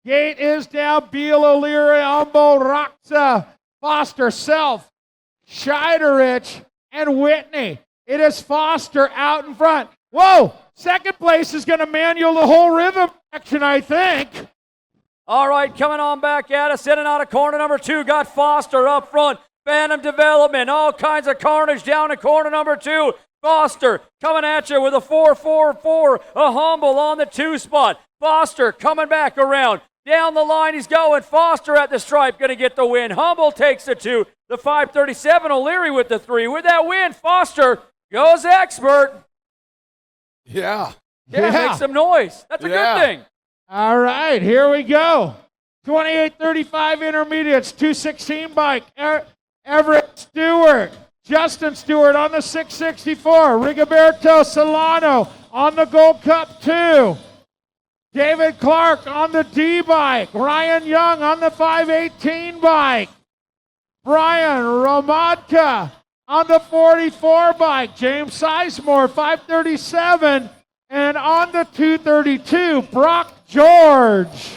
Gate is down. Beal, O'Leary, Humble, Rotzka, Foster, Self, Scheiderich, and Whitney. It is Foster out in front. Whoa! Second place is going to manual the whole rhythm section, I think. All right, coming on back at us, in and out of corner number 2, got Foster up front. Phantom Development, all kinds of carnage down in corner number 2. Foster coming at you with a 4-4-4, a Humble on the 2 spot. Foster coming back around. Down the line he's going. Foster at the stripe, going to get the win. Humble takes the 2. The 537, O'Leary with the 3. With that win, Foster goes expert. Yeah. Yeah, make some noise. That's a good thing. All right, here we go. 28-35 intermediates, 216 bike. Everett Stewart, Justin Stewart on the 664. Rigoberto Solano on the Gold Cup 2. David Clark on the D bike. Ryan Young on the 518 bike. Brian Romadka on the 44 bike. James Sizemore, 537. And on the 232, Brock George.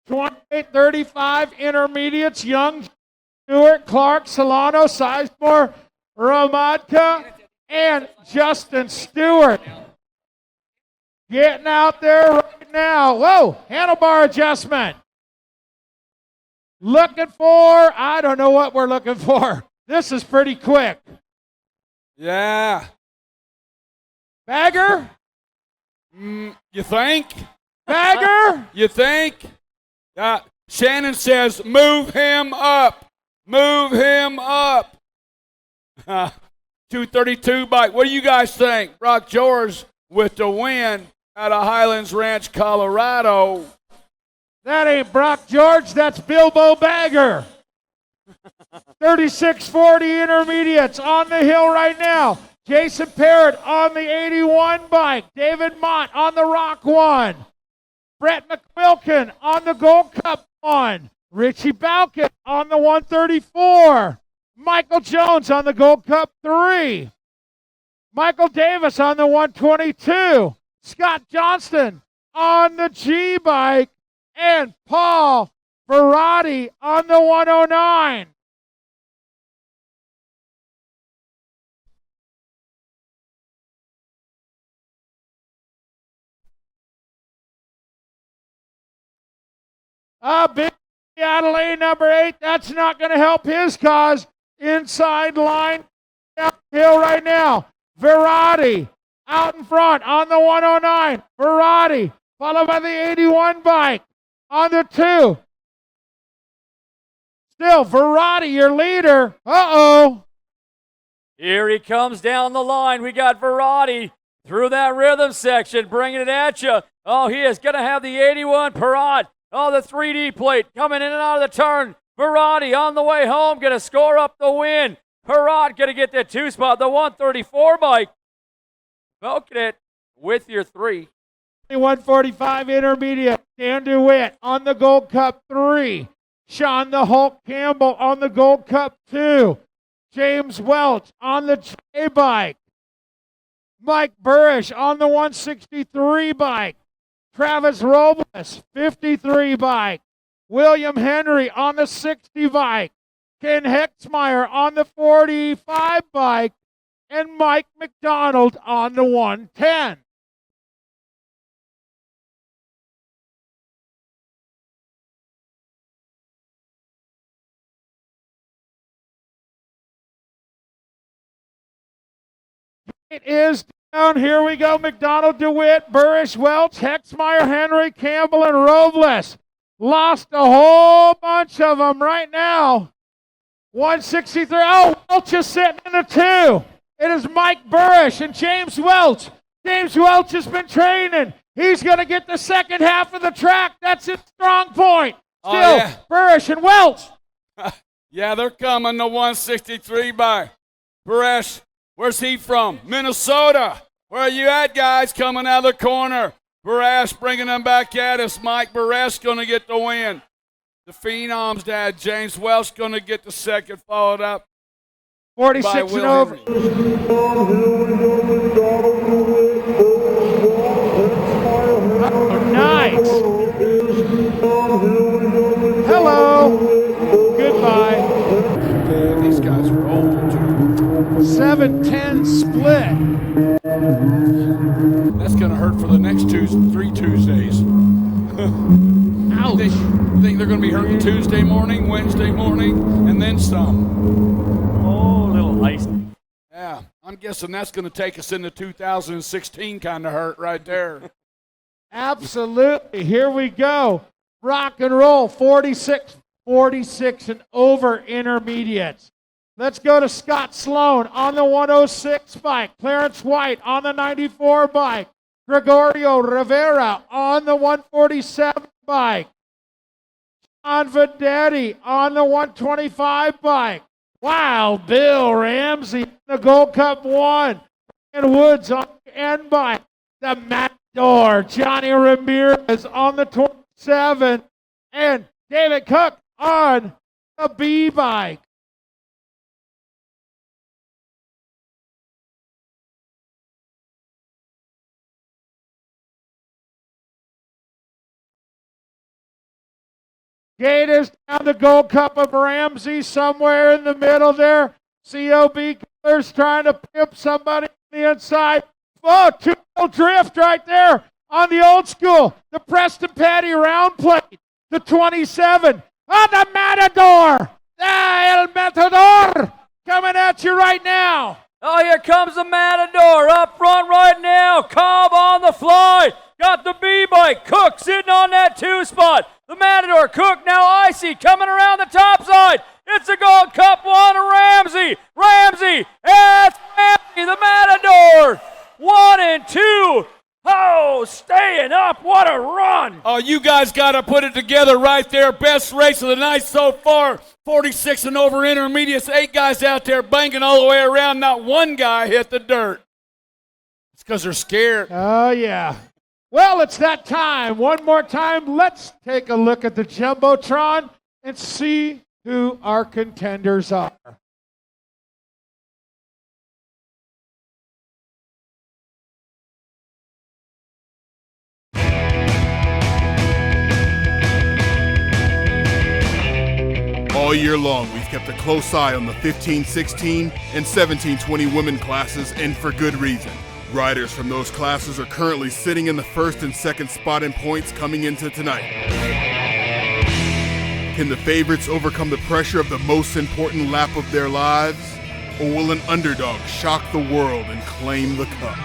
.2835 intermediates, Young Stewart, Clark, Solano, Sizemore, Ramadka, and Justin Stewart. Getting out there right now. Whoa, handlebar adjustment. Looking for, I don't know what we're looking for. This is pretty quick. Yeah. Bagger? You think? Bagger? You think? Shannon says, move him up. Move him up. 232 bike. What do you guys think? Brock George with the win out of Highlands Ranch, Colorado. That ain't Brock George, that's Bilbo Bagger. 3640 intermediates on the hill right now. Jason Parrott on the 81 bike. David Mott on the Rock 1. Brett McQuilkin on the Gold Cup 1. Richie Balkin on the 134. Michael Jones on the Gold Cup 3. Michael Davis on the 122. Scott Johnston on the G bike. And Paul Verratti on the 109. Big Adelaide, number 8. That's not going to help his cause. Inside line downhill right now. Verratti out in front on the 109. Verratti followed by the 81 bike on the 2. Still, Verratti, your leader. Uh-oh. Here he comes down the line. We got Verratti through that rhythm section, bringing it at you. Oh, he is going to have the 81 Perrot. Oh, the 3D plate coming in and out of the turn. Verratti on the way home, going to score up the win. Perrot going to get that 2 spot, the 134 bike. Milking it with your 3. 145 intermediate. Dan DeWitt on the Gold Cup 3. Sean the Hulk Campbell on the Gold Cup 2. James Welch on the J bike. Mike Burrish on the 163 bike. Travis Robles, 53 bike. William Henry on the 60 bike. Ken Hexmeyer on the 45 bike. And Mike McDonald on the 110. It is down. Here we go. McDonald, DeWitt, Burrish, Welch, Hexmeyer, Henry, Campbell, and Robles. Lost a whole bunch of them right now. 163. Oh, Welch is sitting in the 2. It is Mike Burrish and James Welch. James Welch has been training. He's going to get the second half of the track. That's his strong point. Still, Burrish and Welch. Yeah, they're coming. The 163 by Burrish. Where's he from? Minnesota. Where are you at, guys? Coming out of the corner. Burrish bringing them back at us. Mike Burrish going to get the win. The Phenom's dad, James Welch, going to get the second, followed up 46 and over. Oh, nice. Hello. Goodbye. Man, these guys are old. 7-10 split. That's going to hurt for the next 3 Tuesdays. Ouch. You think they're going to be hurting Tuesday morning, Wednesday morning, and then some? Oh, little ice. Yeah, I'm guessing that's going to take us into 2016 kind of hurt right there. Absolutely. Here we go. Rock and roll. 46 and over intermediates. Let's go to Scott Sloan on the 106 bike. Clarence White on the 94 bike. Gregorio Rivera on the 147 bike. John Vedetti on the 125 bike. Wow, Bill Ramsey, the Gold Cup 1. And Woods on the N bike. The Matador, Johnny Ramirez on the 27. And David Cook on the B bike. Gate is down the Gold Cup of Ramsey somewhere in the middle there. COB Killers trying to pimp somebody on the inside. Oh, two-wheel drift right there on the old school. The Preston Petty round plate. The 27 on the Matador. El Matador coming at you right now. Oh, here comes the Matador up front right now. Cobb on the fly. Got the B-bike. Cook sitting on that 2 spot. The Matador, Cook, now Icy coming around the top side. It's a Gold Cup one, Ramsey. Ramsey, it's Ramsey, the Matador. 1 and 2. Oh, staying up. What a run. Oh, you guys got to put it together right there. Best race of the night so far. 46 and over intermediates. 8 guys out there banging all the way around. Not one guy hit the dirt. It's because they're scared. Oh, yeah. Well, it's that time. One more time, let's take a look at the Jumbotron and see who our contenders are. All year long, we've kept a close eye on the 15-16 and 17-20 women classes, and for good reason. Riders from those classes are currently sitting in the first and second spot in points coming into tonight. Can the favorites overcome the pressure of the most important lap of their lives? Or will an underdog shock the world and claim the cup?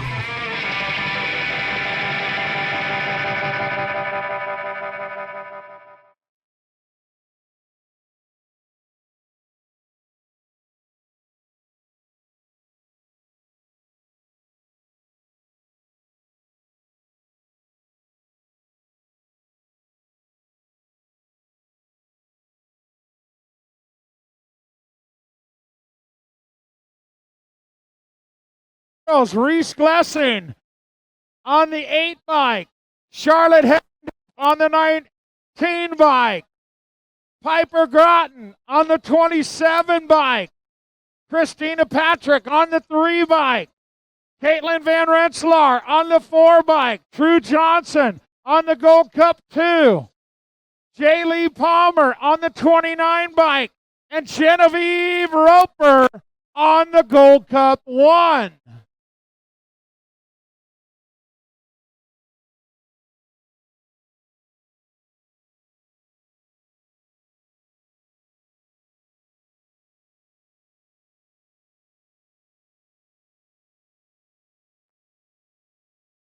Reese Glessing on the 8 bike. Charlotte Head on the 19 bike. Piper Groton on the 27 bike. Christina Patrick on the 3 bike. Caitlin Van Rensselaer on the 4 bike. True Johnson on the Gold Cup 2. Jay Lee Palmer on the 29 bike. And Genevieve Roper on the Gold Cup 1.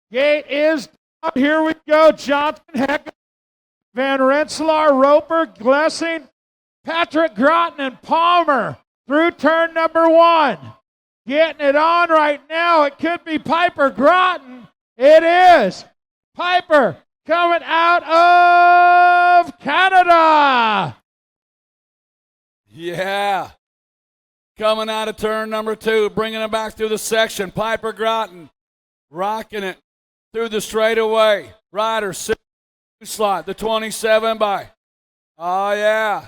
Gate is down. Here we go. Johnson, Heck, Van Rensselaer, Roper, Glessing, Patrick Groton, and Palmer through turn number 1. Getting it on right now. It could be Piper Groton. It is. Piper coming out of Canada. Yeah. Coming out of turn number 2, bringing it back through the section. Piper Groton rocking it through the straightaway. Rider, 6 slot, the 27 by. Oh, yeah.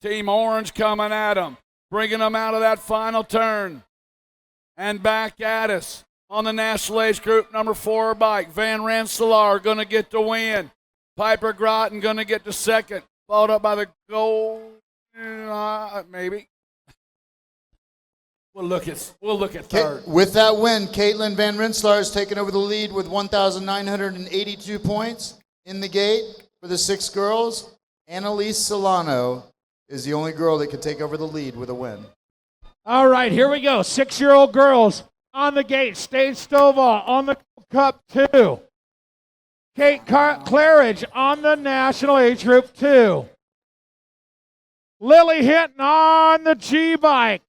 Team Orange coming at them, bringing them out of that final turn. And back at us on the National Age Group number 4 bike. Van Rensselaer going to get the win. Piper Groton going to get the second. Followed up by the gold, maybe. We'll look at third. With that win, Caitlin Van Rensselaer has taken over the lead with 1,982 points in the gate for the 6 girls. Annalise Solano is the only girl that could take over the lead with a win. All right, here we go. 6-year-old girls on the gate. Stage Stovall on the Cup 2. Kate Claridge on the National Age Group 2. Lily Hinton on the G bike.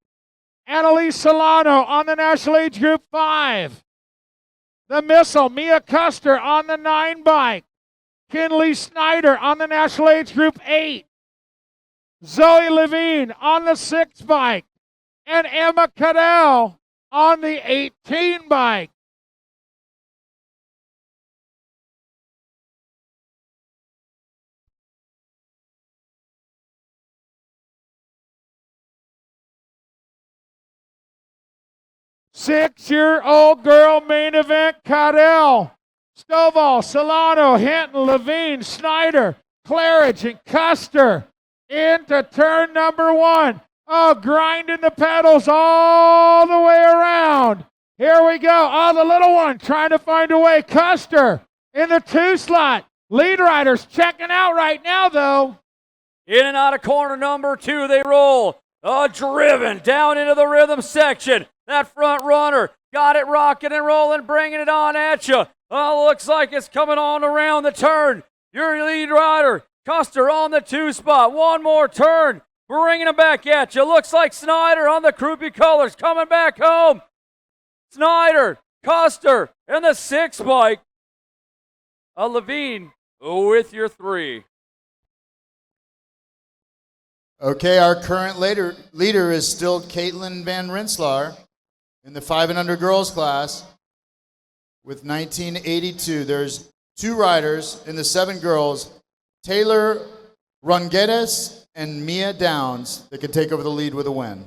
Annalise Solano on the National Age Group 5. The Missile, Mia Custer on the 9 bike. Kinley Snyder on the National Age Group 8. Zoe Levine on the 6 bike. And Emma Cadell on the 18 bike. Six-year-old girl main event, Cadell, Stovall, Solano, Hinton, Levine, Snyder, Claridge and Custer into turn number 1. Oh, grinding the pedals all the way around. Here we go. Oh, the little one trying to find a way. Custer in the 2 slot. Lead riders checking out right now, though. In and out of corner number 2, they roll. Driven down into the rhythm section. That front runner got it rocking and rolling, bringing it on at you. Oh, looks like it's coming on around the turn. Your lead rider, Custer, on the 2 spot. One more turn, bringing it back at you. Looks like Snyder on the Krupe colors coming back home. Snyder, Custer, and the 6 bike. Levine with your 3. Okay, our current leader is still Caitlin Van Rensselaer in the 5 and under girls class with 1982. There's 2 riders in the 7 girls, Taylor Rungedes and Mia Downs, that can take over the lead with a win.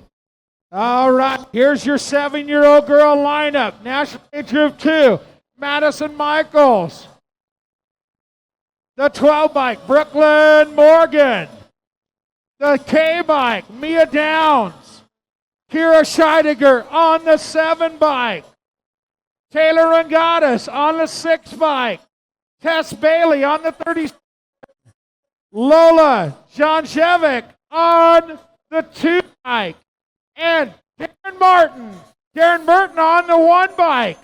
All right, here's your 7-year-old girl lineup. National Age Group 2, Madison Michaels. The 12 bike, Brooklyn Morgan. The K bike, Mia Downs. Kira Scheidegger on the 7 bike. Taylor Rangadas on the 6 bike. Tess Bailey on the 30. Lola Janjevic on the 2 bike. And Darren Burton on the 1 bike.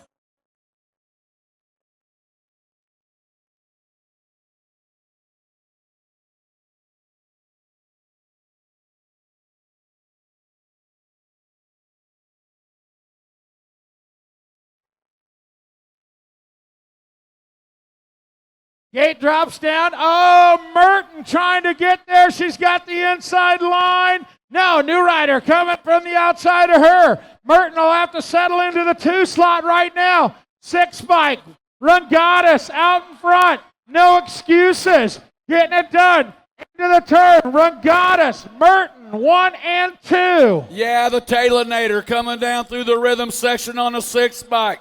Gate drops down. Oh, Merton trying to get there. She's got the inside line. No, new rider coming from the outside of her. Merton will have to settle into the 2 slot right now. 6 bike. Rungadas out in front. No excuses. Getting it done. Into the turn. Rungadas, Merton, 1 and 2. Yeah, the Taylor-nator coming down through the rhythm section on a 6 bike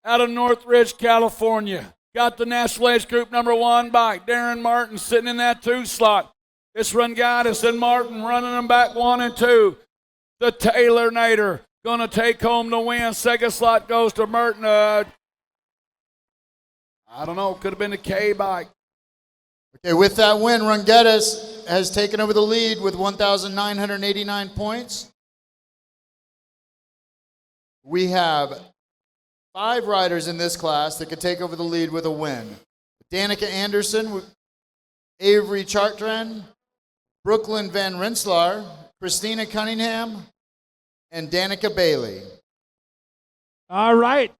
out of Northridge, California. Got the National Age Group number 1 bike. Darren Martin sitting in that 2 slot. It's Rungadas and Martin running them back 1 and 2. The Taylor-nator going to take home the win. 2nd slot goes to Merton. I don't know. Could have been the K bike. Okay, with that win, Rungadas has taken over the lead with 1,989 points. We have 5 riders in this class that could take over the lead with a win. Danica Anderson, Avery Chartrand, Brooklyn Van Rensselaer, Christina Cunningham, and Danica Bailey. All right.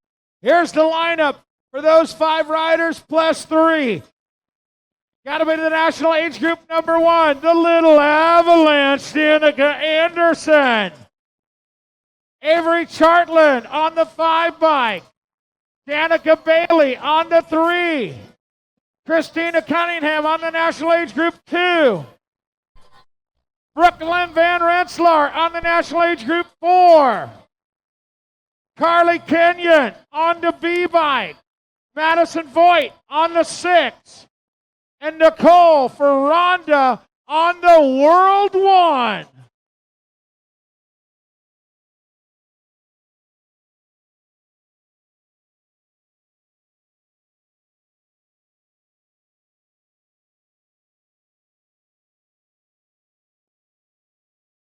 Here's the lineup for those 5 riders plus 3. Got to be the National Age Group number 1, the Little Avalanche, Danica Anderson. Avery Chartland on the 5 bike. Danica Bailey on the 3. Christina Cunningham on the National Age Group 2. Brooklyn Van Rensselaer on the National Age Group 4. Carly Kenyon on the B bike. Madison Voigt on the 6. And Nicole Ferranda on the World 1.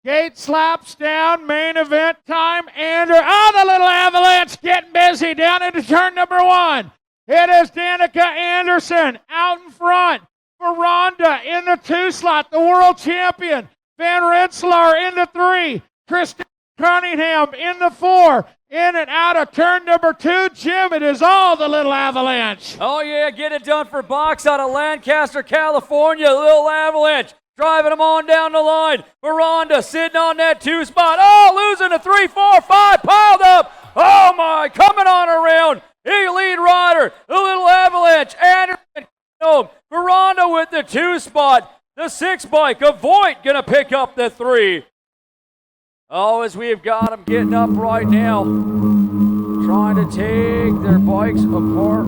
Gate slaps down, main event time, and the Little Avalanche getting busy down into turn number 1. It is Danica Anderson out in front. Ferranda in the 2 slot, the world champion. Van Rensselaer in the 3. Kristen Cunningham in the 4. In and out of turn number 2, Jim, it is all the Little Avalanche. Oh, yeah, get it done for Box out of Lancaster, California. Little Avalanche driving them on down the line. Ferranda sitting on that 2 spot. Oh, losing the 3, 4, 5, piled up. Oh, my, coming on around. He lead rider, the Little Avalanche. Anderson, Ferranda with the 2 spot. The 6 bike of Voigt going to pick up the 3. Oh, as we have got them getting up right now, trying to take their bikes apart.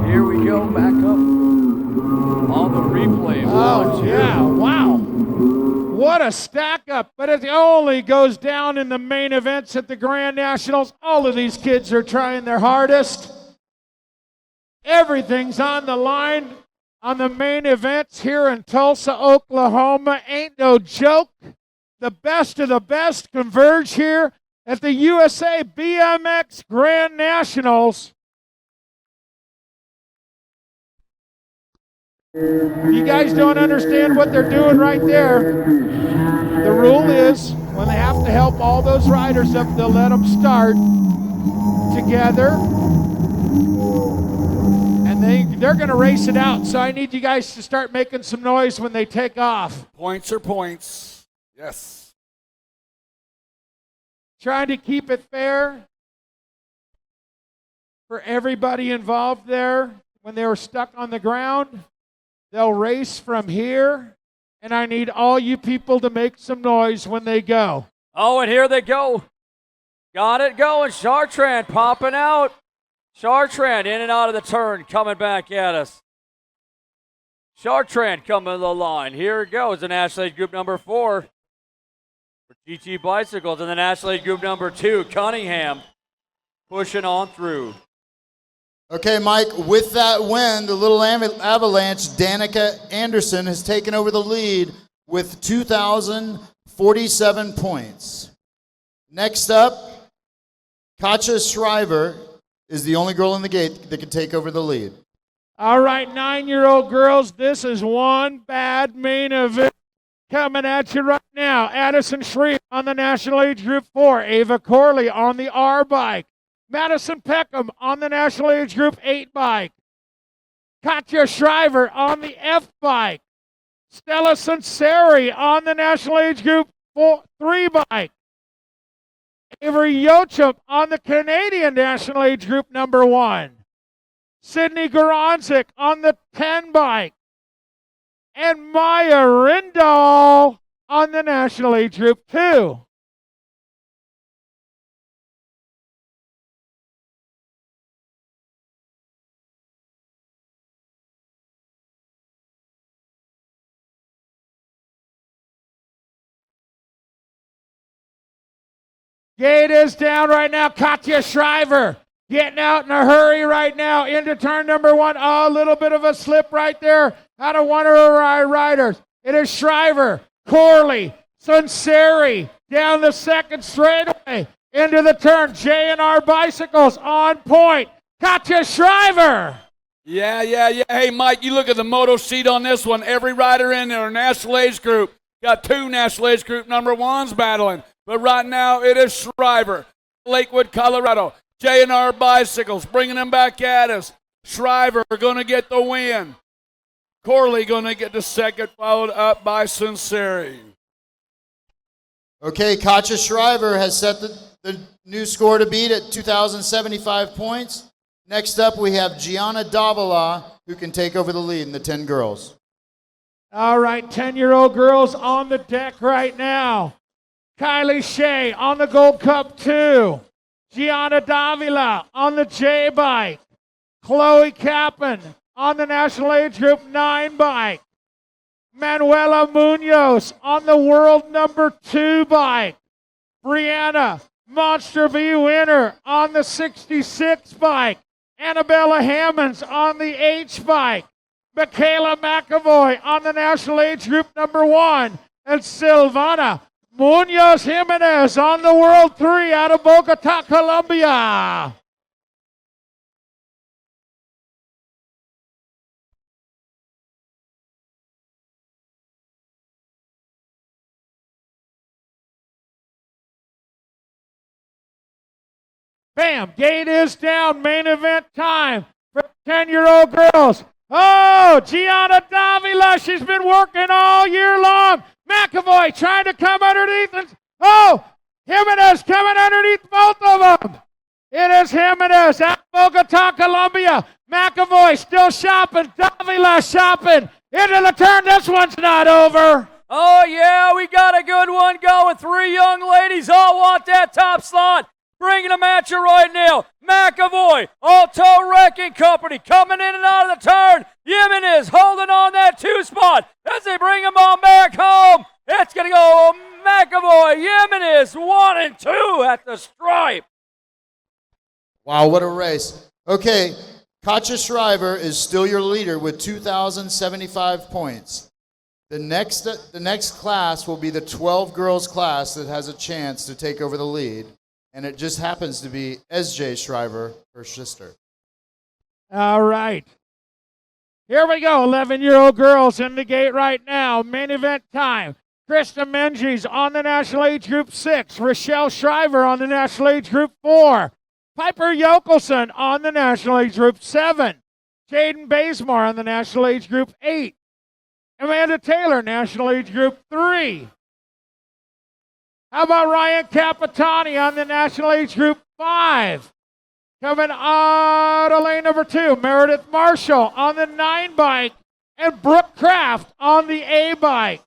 Here go back up on the replay. Oh, yeah, wow. What a stack up, but it only goes down in the main events at the Grand Nationals. All of these kids are trying their hardest. Everything's on the line on the main events here in Tulsa, Oklahoma. Ain't no joke. The best of the best converge here at the USA BMX Grand Nationals. You guys don't understand what they're doing right there. The rule is when they have to help all those riders up, they'll let them start together. And they're going to race it out. So I need you guys to start making some noise when they take off. Points are points. Yes. Trying to keep it fair for everybody involved there when they were stuck on the ground. They'll race from here, and I need all you people to make some noise when they go. Oh, and here they go. Got it going. Chartrand popping out. Chartrand in and out of the turn, coming back at us. Chartrand coming to the line. Here it goes, the National Age Group number 4 for GT Bicycles, and the National Age Group number 2, Cunningham, pushing on through. Okay, Mike, with that win, the Little Avalanche, Danica Anderson, has taken over the lead with 2,047 points. Next up, Katja Shriver is the only girl in the gate that can take over the lead. All right, 9-year-old girls, this is one bad main event coming at you right now. Addison Shreve on the National Age Group 4. Ava Corley on the R bike. Madison Peckham on the National Age Group 8 bike. Katja Shriver on the F bike. Stella Sanseri on the National Age Group 3 bike. Avery Yochum on the Canadian National Age Group number 1. Sydney Goronzik on the 10 bike. And Maya Rindal on the National Age Group 2. Gate is down right now. Katja Shriver getting out in a hurry right now into turn number 1. Oh, a little bit of a slip right there out of one of her riders. It is Shriver, Corley, Sunseri down the second straightaway into the turn. J&R Bicycles on point. Katja Shriver. Yeah. Hey, Mike, you look at the moto sheet on this one. Every rider in there, National Age Group, got 2 National Age Group number 1s battling. But right now, it is Shriver, Lakewood, Colorado. J&R Bicycles bringing them back at us. Shriver going to get the win. Corley going to get the second, followed up by Sinceri. Okay, Katja Shriver has set the new score to beat at 2,075 points. Next up, we have Gianna Davila, who can take over the lead in the 10 girls. All right, 10-year-old girls on the deck right now. Kylie Shea on the Gold Cup 2. Gianna Davila on the J bike. Chloe Kappen on the National Age Group 9 bike. Manuela Munoz on the World number 2 bike. Brianna Monster V winner on the 66 bike. Annabella Hammonds on the H bike. Michaela McAvoy on the National Age Group number 1. And Silvana Munoz Jimenez on the World 3 out of Bogota, Colombia. Bam, gate is down, main event time for 10-year-old girls. Oh, Gianna Davila, she's been working all year long. McAvoy trying to come underneath. Oh, Jimenez coming underneath both of them. It is Jimenez out of Bogota, Colombia. McAvoy still shopping. Davila shopping. Into the turn. This one's not over. Oh, yeah, we got a good one going. 3 young ladies all want that top slot. bringing them at you right now. McAvoy, Auto Wrecking Company, coming in and out of the turn. Jimenez holding on that 2 spot as they bring him on back home. It's going to go McAvoy, Jimenez, 1 and 2 at the stripe. Wow, what a race. Okay, Katja Shriver is still your leader with 2,075 points. The next class will be the 12 girls class that has a chance to take over the lead. And it just happens to be SJ Shriver, her sister. All right. Here we go. 11-year-old girls in the gate right now. Main event time. Krista Menges on the National Age Group 6. Rochelle Shriver on the National Age Group 4. Piper Yokelson on the National Age Group 7. Jaden Bazemore on the National Age Group 8. Amanda Taylor, National Age Group 3. How about Ryan Capitani on the National Age Group 5? Coming out of lane number 2, Meredith Marshall on the 9 bike, and Brooke Kraft on the A bike.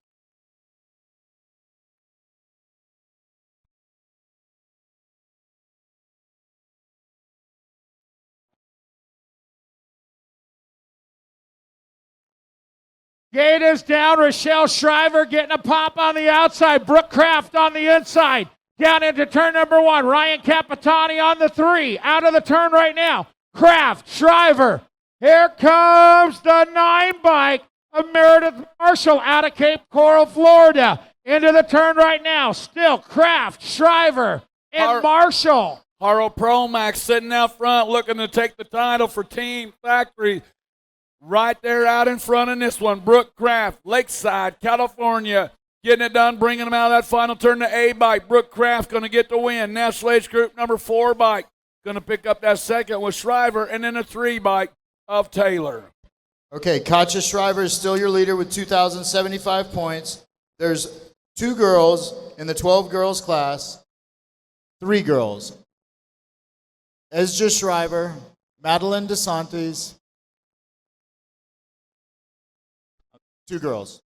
Gate is down. Rochelle Shriver getting a pop on the outside. Brooke Kraft on the inside. Down into turn number 1. Ryan Capitani on the 3. Out of the turn right now. Kraft, Shriver. Here comes the 9 bike of Meredith Marshall out of Cape Coral, Florida. Into the turn right now. Still Kraft, Shriver, and Marshall. Haro Promax sitting out front looking to take the title for Team Factory. Right there out in front in this one, Brooke Kraft, Lakeside, California, getting it done, bringing them out of that final turn to A bike. Brooke Kraft going to get the win. National Age Group number 4 bike going to pick up that second with Shriver, and then a 3 bike of Taylor. Okay, Katja Shriver is still your leader with 2,075 points. There's 2 girls in the 12 girls class, 3 girls. Esja Shriver, Madeline DeSantis, 2 girls.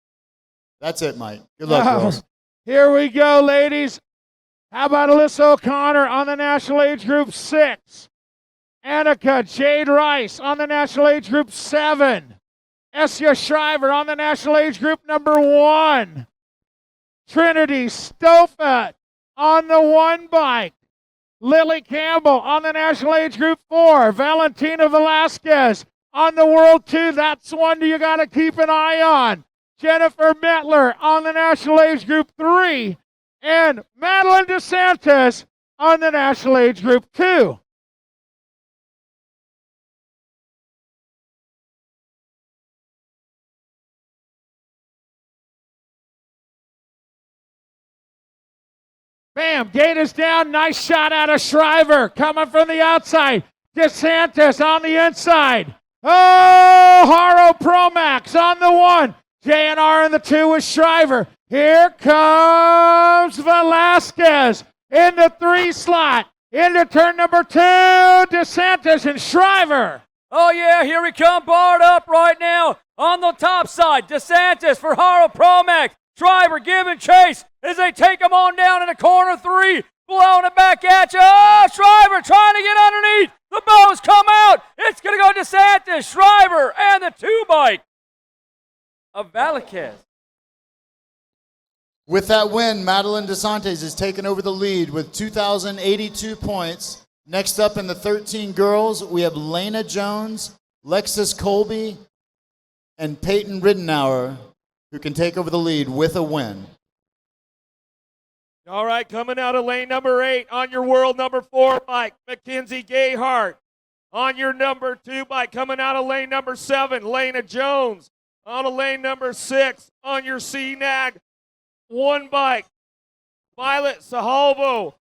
That's it, Mike. Good luck, girls. Here we go, ladies. How about Alyssa O'Connor on the National Age Group 6? Annika Jade Rice on the National Age Group 7. Essia Shriver on the National Age Group number 1. Trinity Stofat on the 1 bike. Lily Campbell on the National Age Group 4. Valentina Velasquez on the World 2. That's one you got to keep an eye on. Jennifer Metler on the National Age Group 3. And Madeline DeSantis on the National Age Group 2. Bam, gate is down. Nice shot out of Shriver. Coming from the outside. DeSantis on the inside. Oh, Haro Promax on the 1. JNR in the 2 with Shriver. Here comes Velasquez in the 3 slot. Into turn number 2, DeSantis and Shriver. Oh, yeah, here we come, barred up right now on the top side. DeSantis for Haro Promax. Shriver giving chase as they take him on down in the corner 3. Blowing it back at you. Oh, Shriver trying to get underneath. The bows come out. It's going to go DeSantis, Shriver, and the 2 bike of Velasquez. With that win, Madeline DeSantis has taken over the lead with 2,082 points. Next up in the 13 girls, we have Lena Jones, Lexus Colby, and Peyton Riddenauer, who can take over the lead with a win. All right, coming out of lane number 8 on your world number 4 bike, Mackenzie Gayhart. On your number 2 bike, coming out of lane number 7, Lena Jones. On a lane number 6, on your CNAG 1 bike, Violet Sahalvo.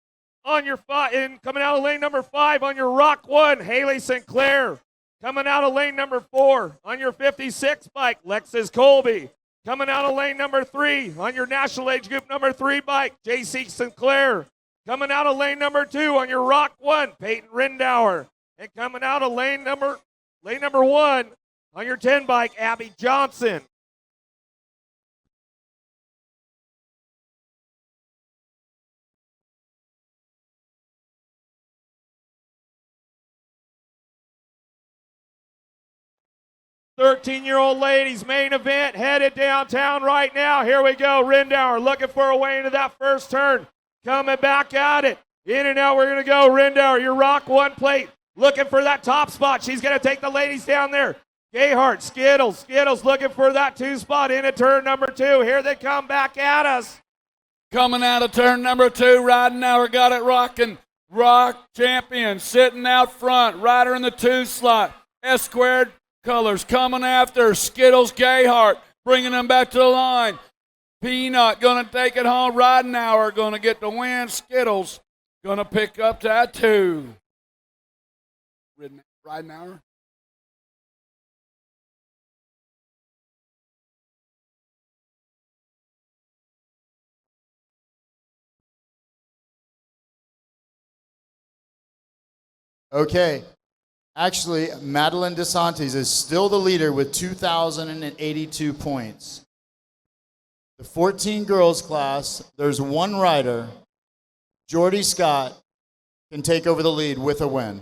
On your coming out of lane number 5, on your Rock 1, Haley Sinclair. Coming out of lane number 4, on your 56 bike, Lexus Colby. Coming out of lane number 3, on your National Age Group number 3 bike, JC Sinclair. Coming out of lane number 2, on your Rock 1, Peyton Rindauer. And coming out of lane number 1, on your 10 bike, Abby Johnson. 13-year-old ladies main event headed downtown right now. Here we go. Rindauer looking for a way into that first turn. Coming back at it. In and out, we're going to go. Rindauer, your rock one plate. Looking for that top spot. She's going to take the ladies down there. Gayhart, Skittles looking for that 2 spot into turn number 2. Here they come back at us. Coming out of turn number 2, Ridenour got it rocking. Rock champion sitting out front. Rider in the 2 slot. S squared colors coming after. Skittles, Gayhart bringing them back to the line. Peanut going to take it home. Ridenour going to get the win. Skittles going to pick up that 2. Ridenour. Okay. Actually, Madeline DeSantis is still the leader with 2,082 points. The 14 girls class, there's one rider. Jordy Scott can take over the lead with a win.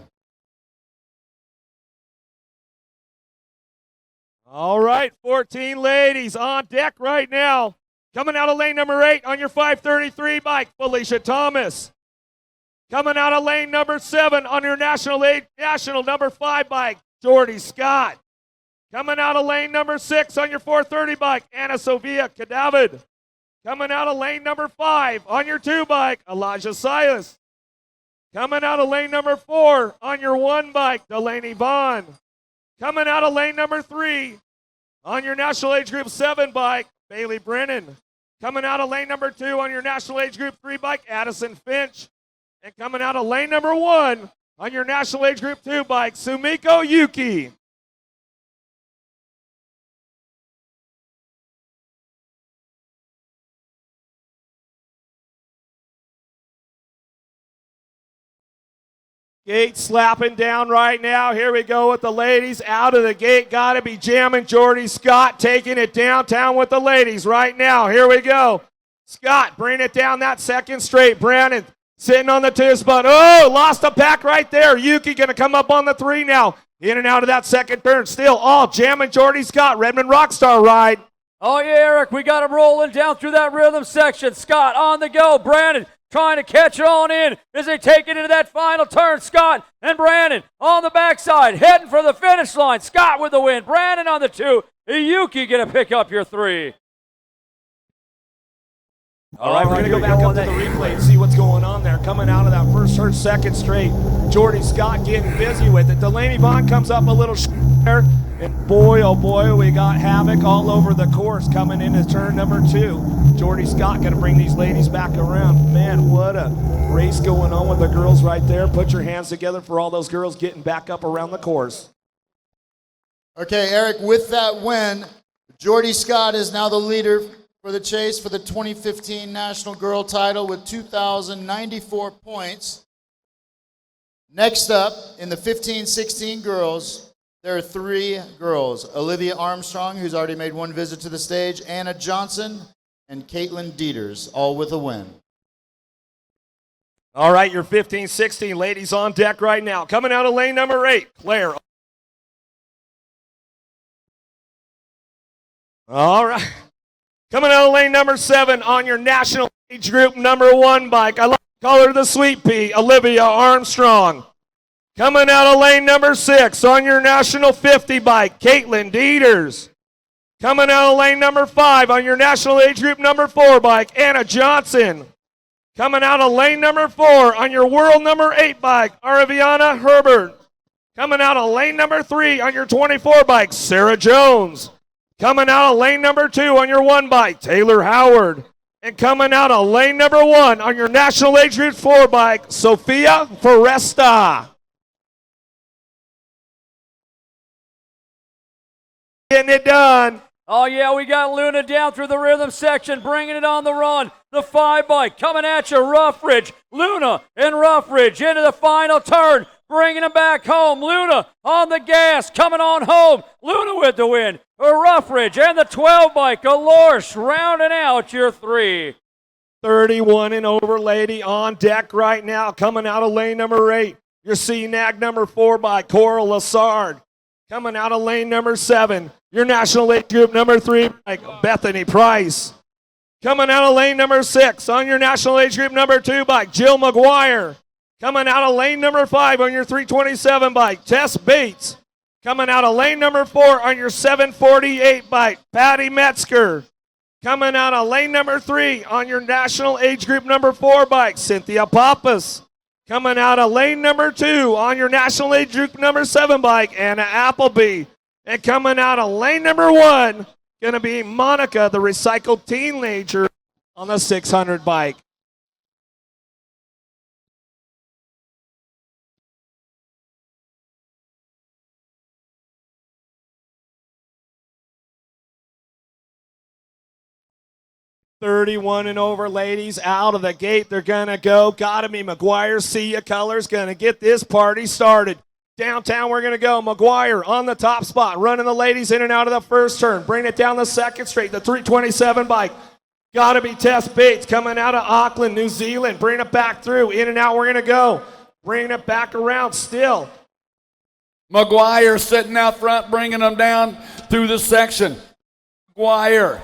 All right, 14 ladies on deck right now. Coming out of lane number 8 on your 533 bike, Felicia Thomas. Coming out of lane number 7 on your national number 5 bike, Jordy Scott. Coming out of lane number 6 on your 430 bike, Anna Sofia Cadavid. Coming out of lane number 5 on your 2 bike, Elijah Silas. Coming out of lane number 4 on your 1 bike, Delaney Vaughn. Coming out of lane number 3 on your national age group 7 bike, Bailey Brennan. Coming out of lane number 2 on your national age group 3 bike, Addison Finch. And coming out of lane number 1 on your national age group 2 bike, Sumiko Yuki. Gate slapping down right now. Here we go with the ladies out of the gate. Got to be jamming. Jordy Scott taking it downtown with the ladies right now. Here we go. Scott bringing it down that second straight. Brandon sitting on the 2 spot. Oh, lost a pack right there. Yuki going to come up on the 3 now. In and out of that second turn. Still all jamming Jordy Scott. Redmond Rockstar ride. Oh, yeah, Eric, we got him rolling down through that rhythm section. Scott on the go. Brandon trying to catch it on in as they take it into that final turn. Scott and Brandon on the backside, heading for the finish line. Scott with the win. Brandon on the 2. Yuki going to pick up your 3. All right, we're going to go back up to the replay and see what's going on there. Coming out of that first turn, second straight. Jordy Scott getting busy with it. Delaney Vaughn comes up a little there. And boy, oh boy, we got havoc all over the course coming into turn number 2. Jordy Scott going to bring these ladies back around. Man, what a race going on with the girls right there. Put your hands together for all those girls getting back up around the course. Okay, Eric, with that win, Jordy Scott is now the leader for the chase for the 2015 National Girl title with 2,094 points. Next up, in the 15-16 girls, there are 3 girls. Olivia Armstrong, who's already made 1 visit to the stage, Anna Johnson, and Caitlin Dieters, all with a win. All right, your 15-16 ladies on deck right now. Coming out of lane number 8, Claire. All right. Coming out of lane number 7 on your national age group number 1 bike. I like to call her the Sweet Pea, Olivia Armstrong. Coming out of lane number 6 on your national 50 bike, Caitlin Dieters. Coming out of lane number 5 on your national age group number 4 bike, Anna Johnson. Coming out of lane number 4 on your world number 8 bike, Araviana Herbert. Coming out of lane number 3 on your 24 bike, Sarah Jones. Coming out of lane number 2 on your 1 bike, Taylor Howard. And coming out of lane number 1 on your national age group 4 bike, Sophia Foresta. Getting it done. Oh, yeah, we got Luna down through the rhythm section, bringing it on the run. The 5 bike coming at you, Ruffridge. Luna and Ruffridge into the final turn, bringing them back home. Luna on the gas, coming on home. Luna with the win. Ruffridge and the 12 bike, Alorsch rounding out your 3. 31 and over lady on deck right now. Coming out of lane number 8, your CNAG number 4 bike, Coral Lassard. Coming out of lane number 7, your national age group number 3, bike, Bethany Price. Coming out of lane number 6 on your national age group number 2 bike, Jill McGuire. Coming out of lane number 5 on your 327 bike, Tess Bates. Coming out of lane number 4 on your 748 bike, Patty Metzger. Coming out of lane number 3 on your national age group number 4 bike, Cynthia Pappas. Coming out of lane number 2 on your national age group number 7 bike, Anna Appleby. And coming out of lane number 1, going to be Monica, the recycled teenager, on the 600 bike. .31 and over, ladies, out of the gate. They're going to go. Gotta be McGuire. See ya colors. Going to get this party started. Downtown, we're going to go. McGuire on the top spot, running the ladies in and out of the first turn. Bring it down the second straight, the 327 bike. Gotta be Tess Bates coming out of Auckland, New Zealand. Bring it back through. In and out, we're going to go. Bringing it back around still. McGuire sitting out front, bringing them down through the section. McGuire.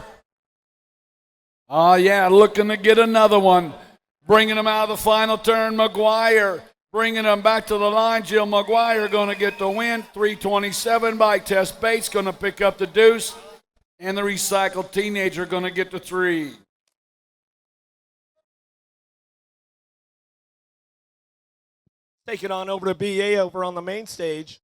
Oh, yeah, looking to get another one. Bringing them out of the final turn, McGuire. Bringing them back to the line, Jill McGuire going to get the win. 327 by Tess Bates going to pick up the deuce. And the recycled teenager going to get the 3. Take it on over to BA over on the main stage.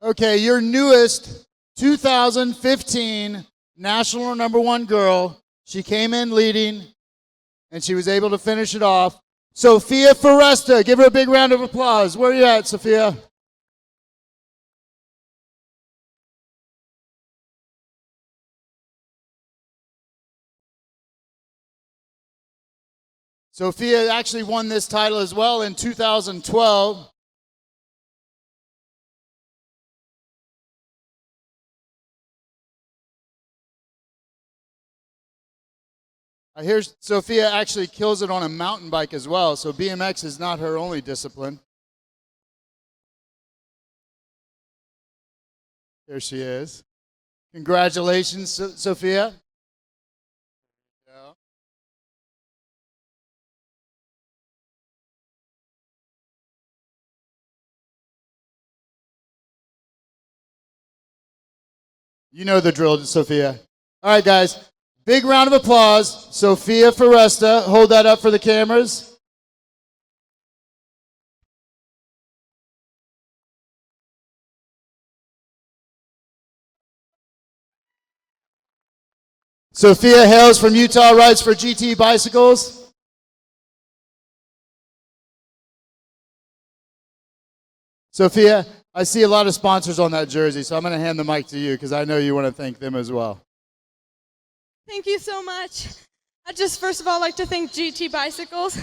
Okay, your newest 2015 national number 1 girl. She came in leading, and she was able to finish it off. Sophia Foresta. Give her a big round of applause. Where are you at, Sophia? Sophia actually won this title as well in 2012. I hear Sophia actually kills it on a mountain bike as well, so BMX is not her only discipline. There she is. Congratulations, Sophia. Yeah. You know the drill, Sophia. All right, guys. Big round of applause. Sophia Foresta. Hold that up for the cameras. Sophia hails from Utah, rides for GT Bicycles. Sophia, I see a lot of sponsors on that jersey, so I'm going to hand the mic to you because I know you want to thank them as well. Thank you so much. I'd just first of all like to thank GT Bicycles.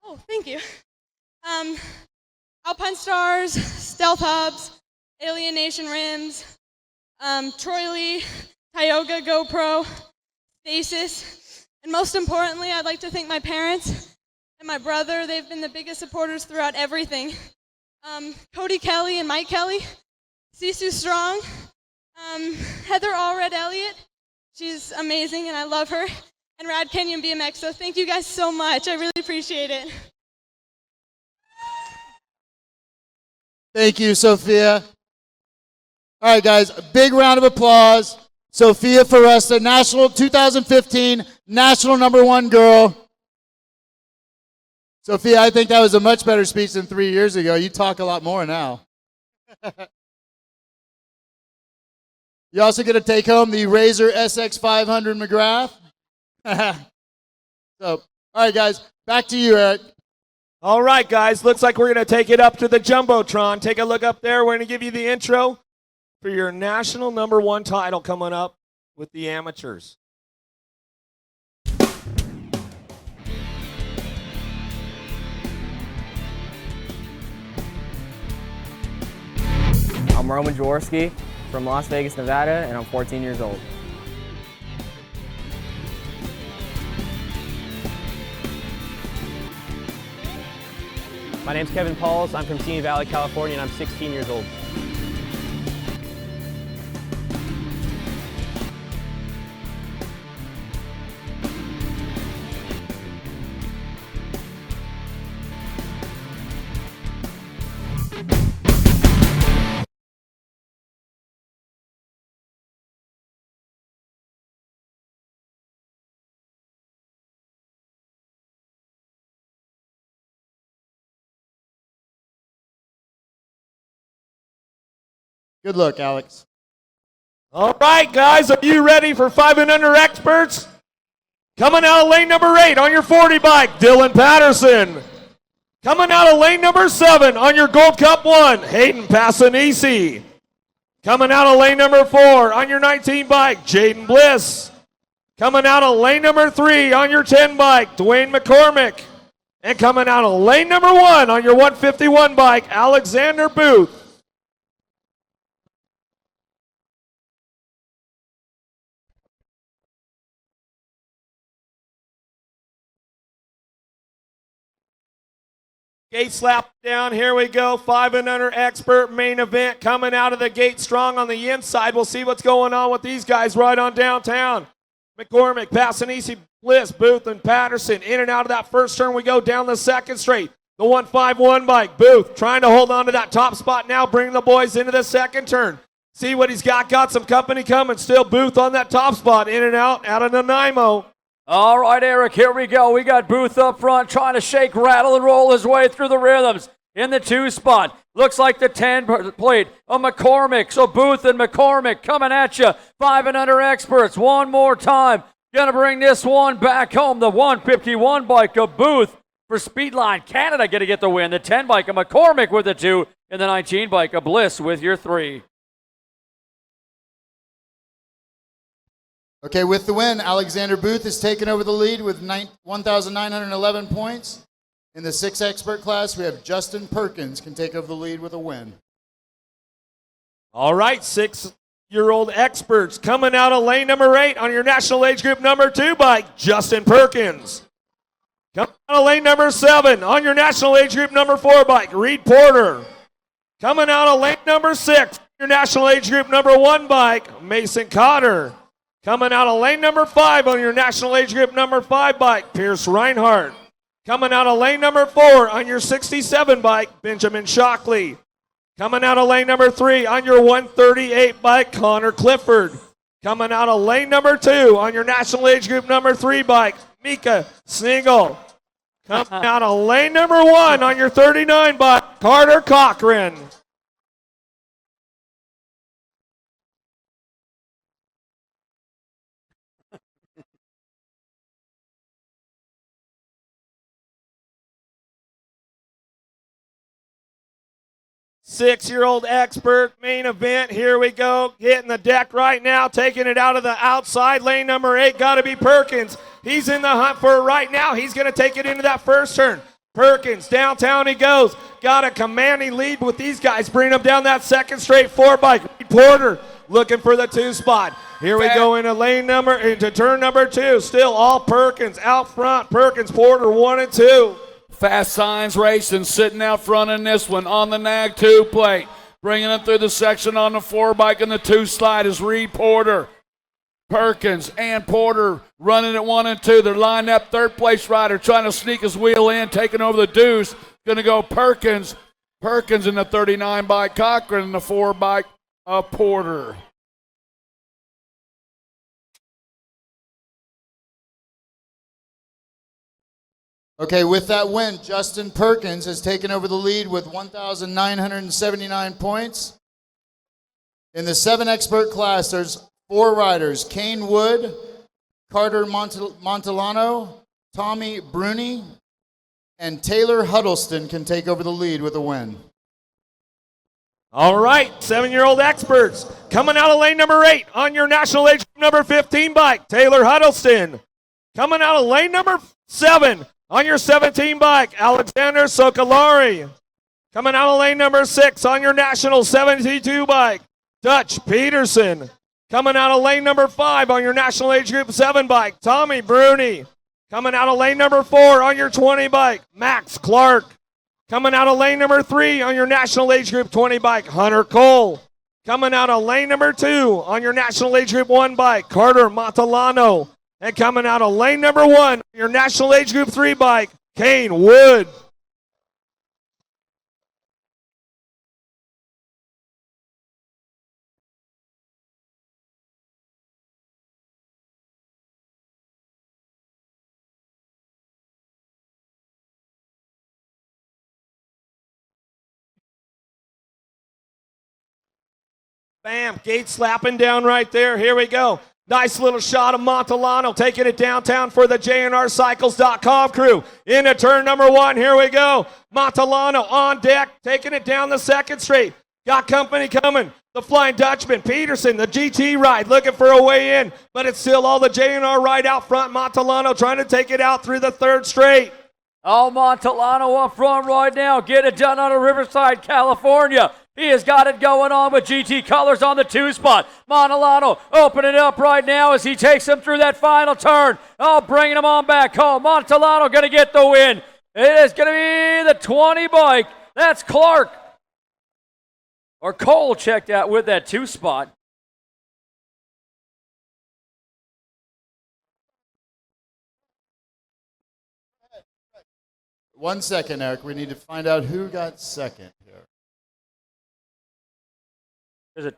Oh, thank you. Alpine Stars, Stealth Hubs, Alienation Rims, Troy Lee, Tioga GoPro, Stasis, and most importantly, I'd like to thank my parents and my brother. They've been the biggest supporters throughout everything. Cody Kelly and Mike Kelly, Sisu Strong, Heather Allred Elliott. She's amazing, and I love her. And Rad Canyon BMX, so thank you guys so much. I really appreciate it. Thank you, Sophia. All right, guys, a big round of applause. Sophia Foresta, National 2015 National number 1 girl. Sophia, I think that was a much better speech than 3 years ago. You talk a lot more now. You also get to take home the Razor SX500 McGrath. So, all right, guys, back to you, Eric. All right, guys, looks like we're going to take it up to the Jumbotron. Take a look up there. We're going to give you the intro for your national #1 title coming up with the amateurs. I'm Roman Jaworski from Las Vegas, Nevada, and I'm 14 years old. My name's Kevin Pauls. I'm from Simi Valley, California, and I'm 16 years old. Good luck, Alex. All right, guys, are you ready for 5 and under experts? Coming out of lane number 8 on your 40 bike, Dylan Patterson. Coming out of lane number 7 on your Gold Cup 1, Hayden Passanisi. Coming out of lane number 4 on your 19 bike, Jaden Bliss. Coming out of lane number 3 on your 10 bike, Dwayne McCormick. And coming out of lane number 1 on your 151 bike, Alexander Booth. Gate slap down, here we go. 5 and under expert main event coming out of the gate strong on the inside. We'll see what's going on with these guys right on downtown. McCormick, Passanisi, Bliss, Booth, and Patterson. In and out of that first turn, we go down the second straight. The 151 bike, Booth trying to hold on to that top spot now, bringing the boys into the second turn. See what he's got some company coming. Still Booth on that top spot, in and out of Nanaimo. All right, Eric, here we go. We got Booth up front trying to shake, rattle, and roll his way through the rhythms in the 2 spot. Looks like the 10 plate of McCormick. So Booth and McCormick coming at you. 5 and under experts. One more time. Gonna bring this one back home. The 151 bike of Booth for Speedline Canada gonna get the win. The 10 bike of McCormick with the 2, and the 19 bike of Bliss with your 3. Okay, with the win, Alexander Booth has taken over the lead with 1,911 points. In the 6 expert class, we have Justin Perkins can take over the lead with a win. All right, 6-year-old experts coming out of lane number 8 on your national age group number 2 bike, Justin Perkins. Coming out of lane number 7 on your national age group number 4 bike, Reed Porter. Coming out of lane number 6, your national age group number 1 bike, Mason Cotter. Coming out of lane number 5 on your national age group number 5 bike, Pierce Reinhardt. Coming out of lane number 4 on your 67 bike, Benjamin Shockley. Coming out of lane number 3 on your 138 bike, Connor Clifford. Coming out of lane number 2 on your national age group number 3 bike, Mika Snigel. Coming out of lane number 1 on your 39 bike, Carter Cochran. Six-year-old expert main event. Here we go. Hitting the deck right now. Taking it out of the outside. Lane number 8. Got to be Perkins. He's in the hunt for it right now. He's going to take it into that first turn. Perkins, downtown he goes. Got a commanding lead with these guys. Bringing them down that second straight 4 bike. Porter looking for the 2 spot. Here we go into turn number 2. Still all Perkins out front. Perkins, Porter 1 and 2. Fast Signs Racing sitting out front in this one on the Nag 2 plate. Bringing it through the section on the 4 bike and the 2 slide is Reed Porter. Perkins and Porter running at 1 and 2. They're lined up. 3rd place rider trying to sneak his wheel in, taking over the deuce. Going to go Perkins. Perkins in the 39 bike, Cochran in the 4 bike of Porter. Okay, with that win, Justin Perkins has taken over the lead with 1,979 points. In the 7 expert class, there's 4 riders: Kane Wood, Carter Montellano, Tommy Bruni and Taylor Huddleston can take over the lead with a win. All right, 7-year-old experts. Coming out of lane number 8 on your national age group number 15 bike, Taylor Huddleston. Coming out of lane number 7 on your 17 bike, Alexander Sokolari. Coming out of lane number 6 on your national 72 bike, Dutch Peterson. Coming out of lane number 5 on your national age group 7 bike, Tommy Bruni. Coming out of lane number 4 on your 20 bike, Max Clark. Coming out of lane number 3 on your national age group 20 bike, Hunter Cole. Coming out of lane number 2 on your national age group 1 bike, Carter Montalano. And coming out of lane number 1 on your national age group 3 bike, Kane Wood. Bam, gate slapping down right there. Here we go. Nice little shot of Montalano taking it downtown for the JNRCycles.com crew. Into turn number 1. Here we go. Montalano on deck, taking it down the second straight. Got company coming. The Flying Dutchman, Peterson, the GT ride, looking for a way in, but it's still all the JNR ride out front. Montalano trying to take it out through the third straight. Oh, Montalano up front right now. Get it done out of Riverside, California. He has got it going on with GT Colors on the 2 spot. Montalano opening up right now as he takes him through that final turn. Oh, bringing him on back home. Montalano going to get the win. It is going to be the 20 bike. That's Clark. Or Cole checked out with that 2 spot. One second, Eric. We need to find out who got second here. Is it?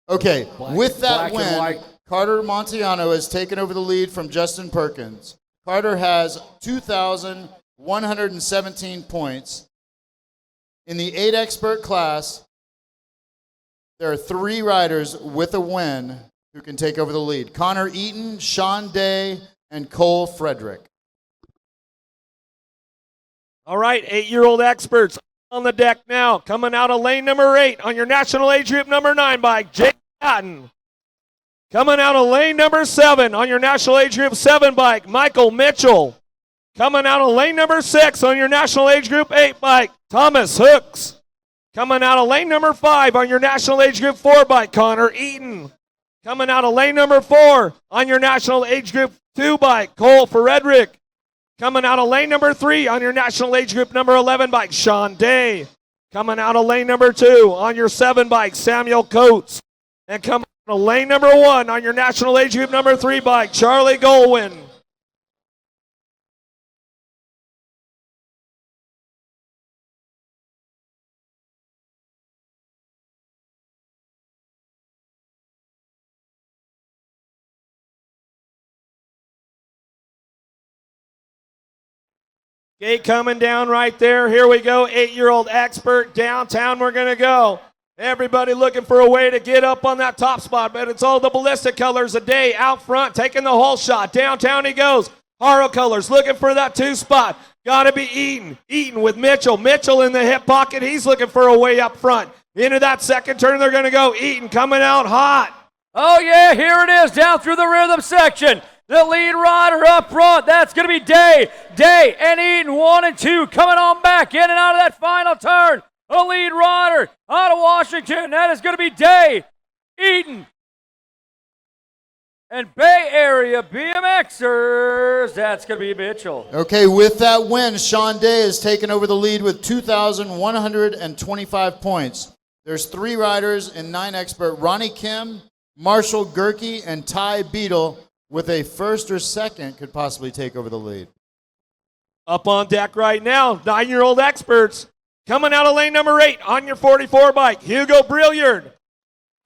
Okay, with that black and white. win, Carter Montiano has taken over the lead from Justin Perkins. Carter has 2,117 points. In the 8 expert class, there are 3 riders with a win who can take over the lead. Connor Eaton, Sean Day, and Cole Frederick. All right, 8-year-old experts on the deck now. Coming out of lane number 8 on your national age group number 9 bike, Jake Patton. Coming out of lane number 7 on your national age group 7 bike, Michael Mitchell. Coming out of lane number 6 on your national age group 8 bike, Thomas Hooks. Coming out of lane number 5 on your national age group 4 bike, Connor Eaton. Coming out of lane number 4 on your national age group 2 bike, Cole Frederick. Coming out of lane number 3 on your national age group number 11 bike, Sean Day. Coming out of lane number 2 on your 7 bike, Samuel Coates. And coming out of lane number 1 on your national age group number 3 bike, Charlie Golwin. Gate coming down right there. Here we go. 8-year-old expert downtown. We're going to go. Everybody looking for a way to get up on that top spot, but it's all the ballistic colors a day out front, taking the whole shot. Downtown he goes. Haro colors looking for that 2 spot. Got to be Eaton. Eaton with Mitchell. Mitchell in the hip pocket. He's looking for a way up front. Into that second turn they're going to go. Eaton coming out hot. Oh, yeah, here it is down through the rhythm section. The lead rider up front, that's going to be Day. Day and Eaton, 1 and 2, coming on back in and out of that final turn. The lead rider out of Washington, that is going to be Day, Eaton, and Bay Area BMXers, that's going to be Mitchell. Okay, with that win, Sean Day has taken over the lead with 2,125 points. There's 3 riders and 9 expert, Ronnie Kim, Marshall Gerke, and Ty Beadle, with a first or second, could possibly take over the lead. Up on deck right now, 9-year-old experts. Coming out of lane number 8 on your 44 bike, Hugo Brilliard.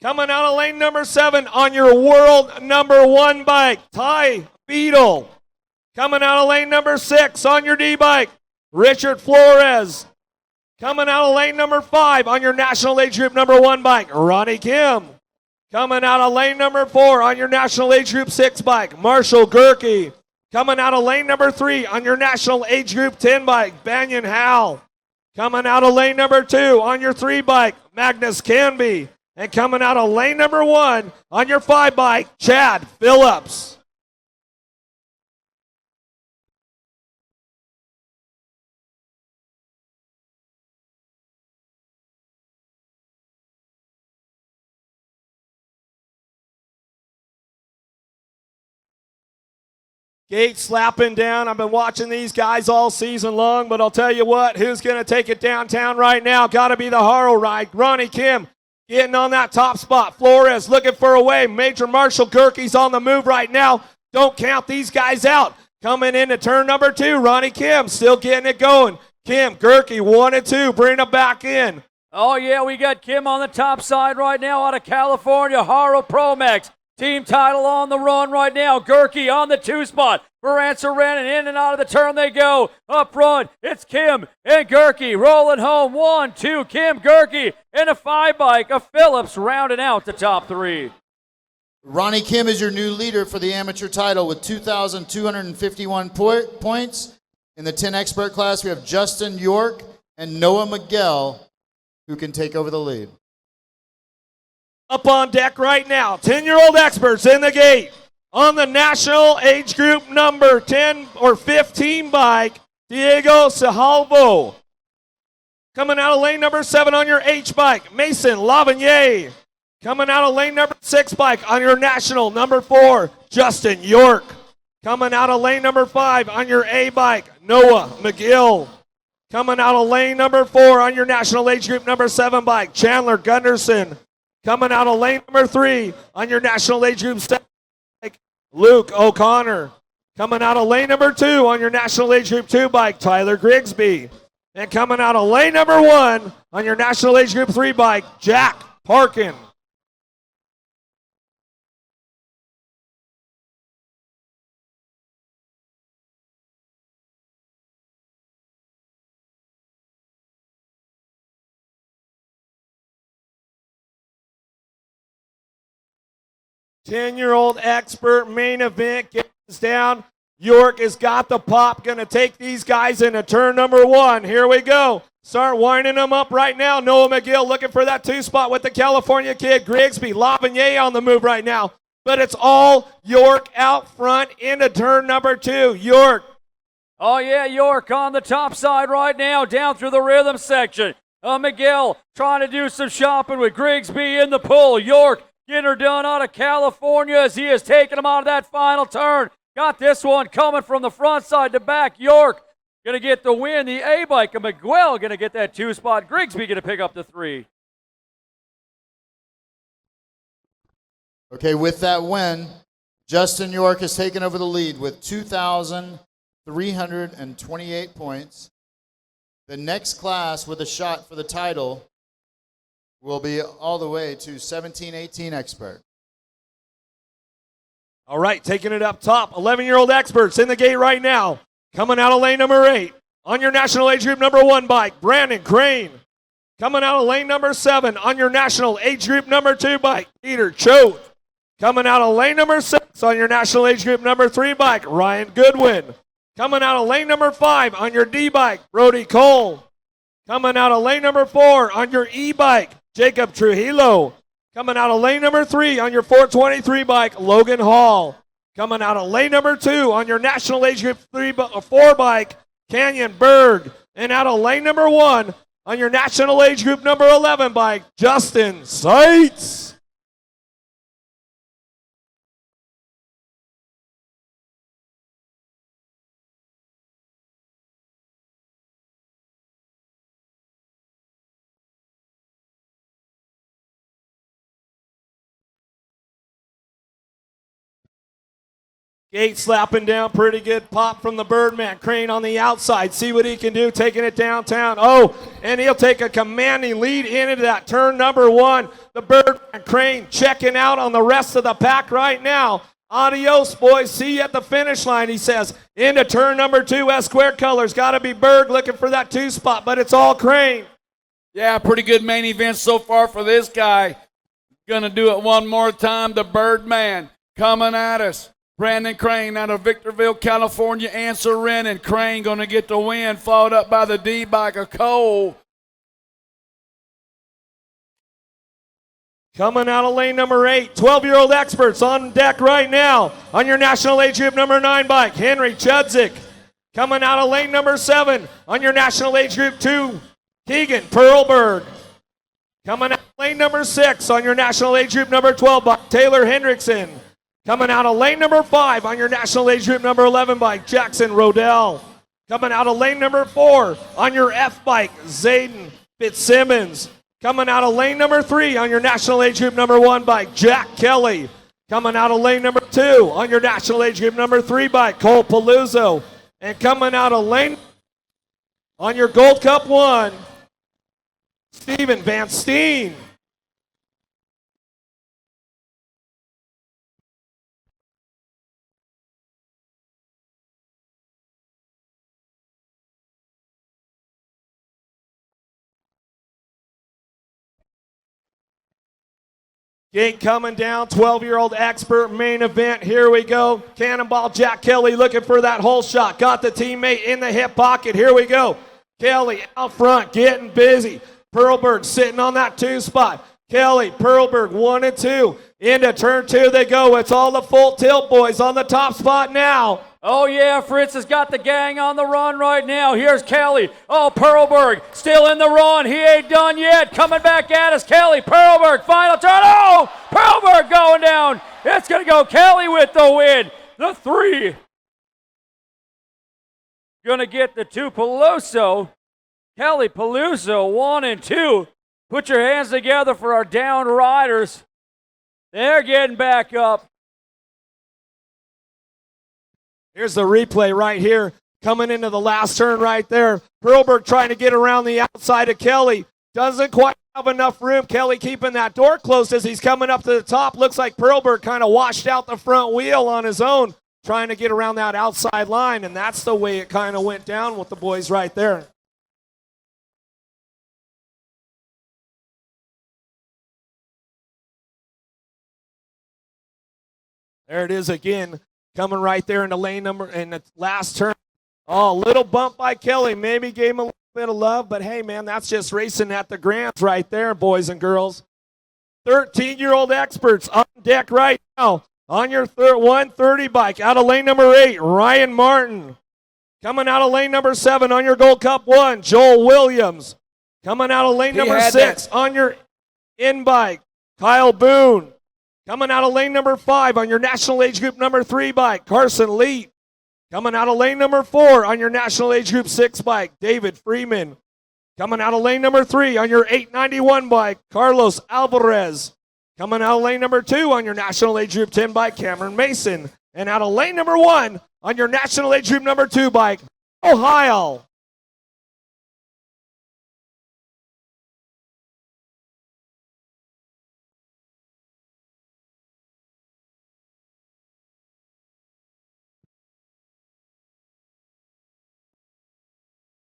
Coming out of lane number 7 on your world number 1 bike, Ty Beetle. Coming out of lane number 6 on your D bike, Richard Flores. Coming out of lane number 5 on your national age group number 1 bike, Ronnie Kim. Coming out of lane number 4 on your national age group 6 bike, Marshall Gerke. Coming out of lane number 3 on your national age group 10 bike, Banyan Hal. Coming out of lane number 2 on your 3 bike, Magnus Canby. And coming out of lane number 1 on your 5 bike, Chad Phillips. Gate slapping down. I've been watching these guys all season long, but I'll tell you what, who's going to take it downtown right now? Got to be the Haro ride. Ronnie Kim getting on that top spot. Flores looking for a way. Major Marshall Gerke's on the move right now. Don't count these guys out. Coming into turn number 2, Ronnie Kim still getting it going. Kim, Gerke, 1 and 2, bring them back in. Oh, yeah, we got Kim on the top side right now out of California, Haro Promax. Team title on the run right now. Gerke on the 2 spot. Baranza ran and in and out of the turn they go. Up front, it's Kim and Gerke rolling home. 1, 2, Kim, Gerke, and a 5 bike of Phillips rounding out the top 3. Ronnie Kim is your new leader for the amateur title with 2,251 points. In the 10 expert class, we have Justin York and Noah Miguel who can take over the lead. Up on deck right now, 10-year-old experts in the gate. On the national age group number 10 or 15 bike, Diego Sahalvo. Coming out of lane number 7 on your H bike, Mason Lavigny. Coming out of lane number 6 bike on your national number 4, Justin York. Coming out of lane number 5 on your A bike, Noah McGill. Coming out of lane number 4 on your national age group number 7 bike, Chandler Gunderson. Coming out of lane number 3 on your national age group 7 bike, Luke O'Connor. Coming out of lane number 2 on your national age group 2 bike, Tyler Grigsby. And coming out of lane number 1 on your national age group 3 bike, Jack Parkin. Ten-year-old expert main event gets down. York has got the pop. Going to take these guys into turn number 1. Here we go. Start winding them up right now. Noah McGill looking for that 2 spot with the California kid. Grigsby, Lavigny on the move right now. But it's all York out front into turn number 2. York. Oh, yeah, York on the top side right now, down through the rhythm section. McGill trying to do some shopping with Grigsby in the pull. York getting her done out of California as he has taken him out of that final turn. Got this one coming from the front side to back. York going to get the win. The A bike of Miguel going to get that 2 spot. Grigsby going to pick up the 3. Okay, with that win, Justin York has taken over the lead with 2,328 points. The next class with a shot for the title will be all the way to 17-18 expert. All right, taking it up top. 11-year-old experts in the gate right now. Coming out of lane number 8 on your national age group number 1 bike, Brandon Crane. Coming out of lane number 7 on your national age group number 2 bike, Peter Choate. Coming out of lane number 6 on your national age group number 3 bike, Ryan Goodwin. Coming out of lane number 5 on your D bike, Brody Cole. Coming out of lane number 4 on your E bike, Jacob Trujillo. Coming out of lane number 3 on your 423 bike, Logan Hall. Coming out of lane number 2 on your national age group 4 bike, Canyon Berg. And out of lane number 1 on your national age group number 11 bike, Justin Seitz. Gate slapping down, pretty good pop from the Birdman. Crane on the outside, see what he can do, taking it downtown. Oh, and he'll take a commanding lead into that turn number 1. The Birdman Crane checking out on the rest of the pack right now. Adios, boys. See you at the finish line, he says. Into turn number 2, S-square colors. Got to be Berg looking for that 2 spot, but it's all Crane. Yeah, pretty good main event so far for this guy. Gonna do it one more time. The Birdman coming at us. Brandon Crane out of Victorville, California. Answer Rennan. Crane gonna get the win, followed up by the D-bike of Cole. Coming out of lane number 8, 12-year-old experts on deck right now. On your national age group number 9 bike, Henry Chudzik. Coming out of lane number 7, on your national age group 2, Keegan Perlberg. Coming out of lane number 6, on your national age group number 12 bike, Taylor Hendrickson. Coming out of lane number 5, on your national age group number 11 bike, Jackson Rodell. Coming out of lane number 4, on your F bike, Zayden Fitzsimmons. Coming out of lane number 3 on your national age group number 1 bike, Jack Kelly. Coming out of lane number 2 on your national age group number 3 bike, Cole Paluzzo. And coming out of lane on your Gold Cup 1, Steven Van Steen. Gate coming down, 12-year-old expert main event. Here we go. Cannonball Jack Kelly looking for that hole shot. Got the teammate in the hip pocket. Here we go. Kelly out front, getting busy. Perlberg sitting on that 2 spot. Kelly, Perlberg, 1 and 2. Into turn 2 they go. It's all the full tilt boys on the top spot now. Oh, yeah, Fritz has got the gang on the run right now. Here's Kelly. Oh, Perlberg still in the run. He ain't done yet. Coming back at us. Kelly, Perlberg, final turn. Oh, Perlberg going down. It's going to go Kelly with the win. The 3. Going to get the 2 Peluso. Kelly Peluso, 1 and 2. Put your hands together for our down riders. They're getting back up. Here's the replay right here. Coming into the last turn right there. Perlberg trying to get around the outside of Kelly. Doesn't quite have enough room. Kelly keeping that door closed as he's coming up to the top. Looks like Perlberg kind of washed out the front wheel on his own, trying to get around that outside line, and that's the way it kind of went down with the boys right there. There it is again. Coming right there in the lane number in the last turn. Oh, a little bump by Kelly. Maybe gave him a little bit of love, but hey, man, that's just racing at the Grands right there, boys and girls. 13-year-old experts on deck right now. On your 130 bike, out of lane number 8, Ryan Martin. Coming out of lane number 7 on your Gold Cup 1, Joel Williams. Coming out of lane number 6 on your in bike, Kyle Boone. Coming out of lane number 5 on your national age group number 3 bike, Carson Leet. Coming out of lane number 4 on your national age group 6 bike, David Freeman. Coming out of lane number 3 on your 891 bike, Carlos Alvarez. Coming out of lane number 2 on your national age group 10 bike, Cameron Mason. And out of lane number 1 on your national age group number 2 bike, Ohio.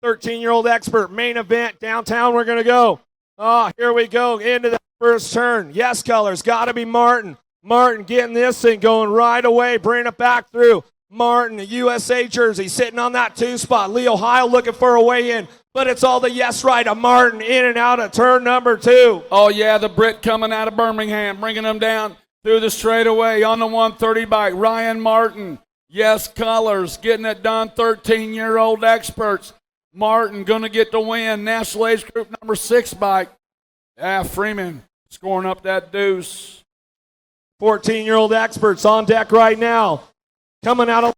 13-year-old expert, main event, downtown we're going to go. Oh, here we go, into the first turn. Yes, colors, got to be Martin. Martin getting this thing going right away, bringing it back through. Martin, the USA jersey, sitting on that 2 spot. Leo Heil looking for a way in, but it's all the yes right of Martin in and out of turn number 2. Oh, yeah, the Brit coming out of Birmingham, bringing them down through the straightaway on the 130 bike. Ryan Martin, yes, colors, getting it done, 13-year-old experts. Martin going to get the win. National age group number 6 bike. Yeah, Freeman scoring up that deuce. 14-year-old experts on deck right now. Coming out of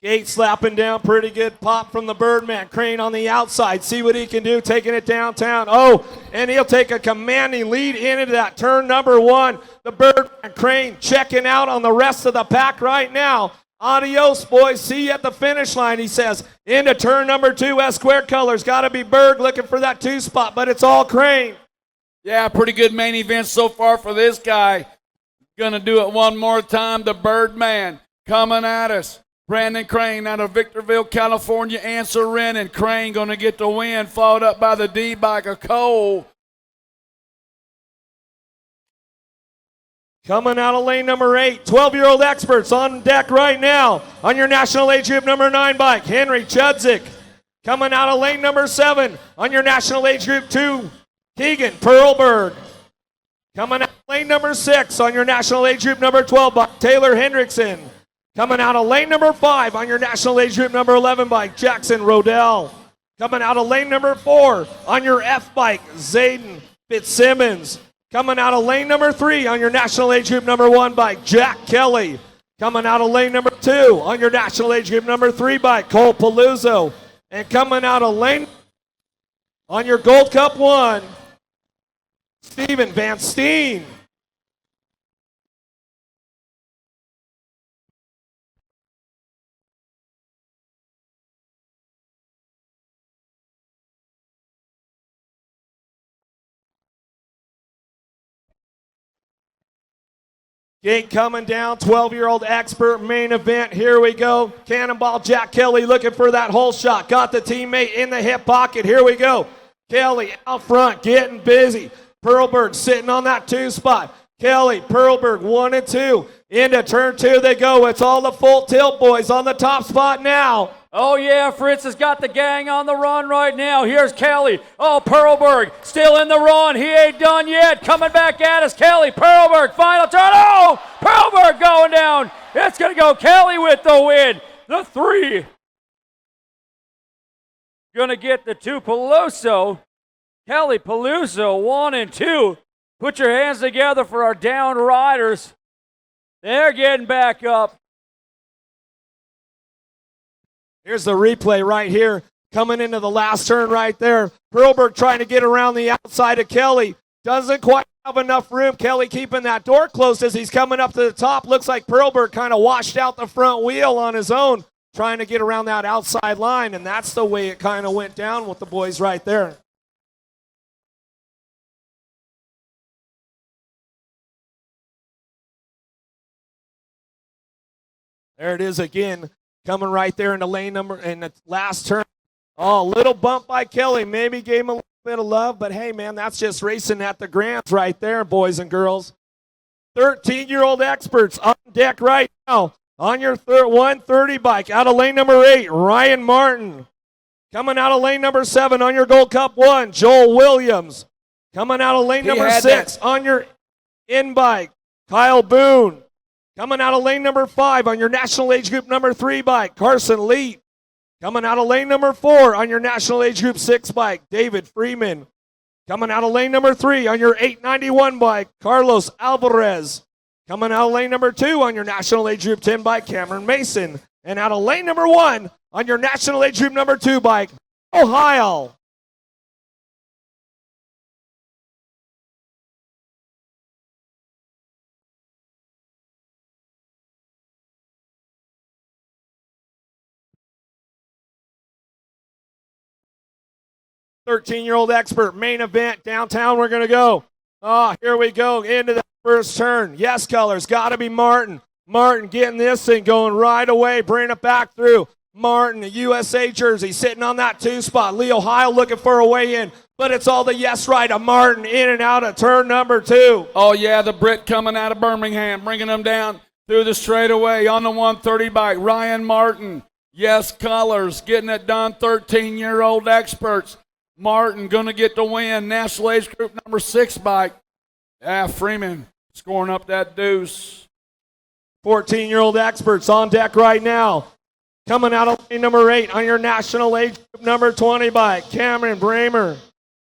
Gate slapping down, pretty good pop from the Birdman. Crane on the outside, see what he can do, taking it downtown. Oh, and he'll take a commanding lead into that turn number 1. The Birdman Crane checking out on the rest of the pack right now. Adios, boys. See you at the finish line, he says. Into turn number 2, S-square colors. Got to be Berg looking for that 2 spot, but it's all Crane. Yeah, pretty good main event so far for this guy. Gonna do it one more time. The Birdman coming at us. Brandon Crane out of Victorville, California. Answer Rennan. Crane gonna get the win, followed up by the D-bike of Cole. Coming out of lane number 8, 12-year-old experts on deck right now. On your national age group number 9 bike, Henry Chudzik. Coming out of lane number 7, on your national age group 2, Keegan Perlberg. Coming out of lane number 6, on your national age group number 12 bike, Taylor Hendrickson. Coming out of lane number 5, on your national age group number 11 bike, Jackson Rodell. Coming out of lane number 4, on your F bike, Zayden Fitzsimmons. Coming out of lane number 3 on your national age group number 1 bike, Jack Kelly. Coming out of lane number 2 on your national age group number 3 bike, Cole Paluzzo. And coming out of lane on your Gold Cup 1, Steven Van Steen. Gate coming down, 12-year-old expert main event. Here we go. Cannonball Jack Kelly looking for that hole shot. Got the teammate in the hip pocket. Here we go. Kelly out front, getting busy. Perlberg sitting on that 2 spot. Kelly, Perlberg, 1 and 2. Into turn 2 they go. It's all the full tilt boys on the top spot now. Oh, yeah, Fritz has got the gang on the run right now. Here's Kelly. Oh, Perlberg still in the run. He ain't done yet. Coming back at us. Kelly, Perlberg, final turn. Oh, Perlberg going down. It's going to go Kelly with the win. The 3. Going to get the 2 Peluso. Kelly Peluso, 1 and 2. Put your hands together for our down riders. They're getting back up. Here's the replay right here. Coming into the last turn right there. Perlberg trying to get around the outside of Kelly. Doesn't quite have enough room. Kelly keeping that door closed as he's coming up to the top. Looks like Perlberg kind of washed out the front wheel on his own, trying to get around that outside line, and that's the way it kind of went down with the boys right there. There it is again. Coming right there in the lane number in the last turn. Oh, a little bump by Kelly. Maybe gave him a little bit of love, but hey, man, that's just racing at the Grands right there, boys and girls. 13-year-old experts on deck right now. On your 130 bike, out of lane number 8, Ryan Martin. Coming out of lane number 7 on your Gold Cup 1, Joel Williams. Coming out of lane number 6 on your in bike, Kyle Boone. Coming out of lane number 5 on your national age group number 3 bike, Carson Leet. Coming out of lane number 4 on your national age group 6 bike, David Freeman. Coming out of lane number 3 on your 891 bike, Carlos Alvarez. Coming out of lane number 2 on your national age group 10 bike, Cameron Mason. And out of lane number 1 on your national age group number 2 bike, Ohio. 13-year-old expert, main event, downtown we're going to go. Oh, here we go, into the first turn. Yes, colors, got to be Martin. Martin getting this thing going right away, bringing it back through. Martin, a USA jersey, sitting on that 2 spot. Leo Heil looking for a way in, but it's all the yes right of Martin in and out of turn number 2. Oh, yeah, the Brit coming out of Birmingham, bringing them down through the straightaway on the 130 bike. Ryan Martin, yes, colors, getting it done, 13-year-old experts. Martin going to get the win. National age group number 6 bike. Yeah, Freeman scoring up that deuce. 14-year-old experts on deck right now. Coming out of lane number 8 on your national age group number 20 bike, Cameron Bramer.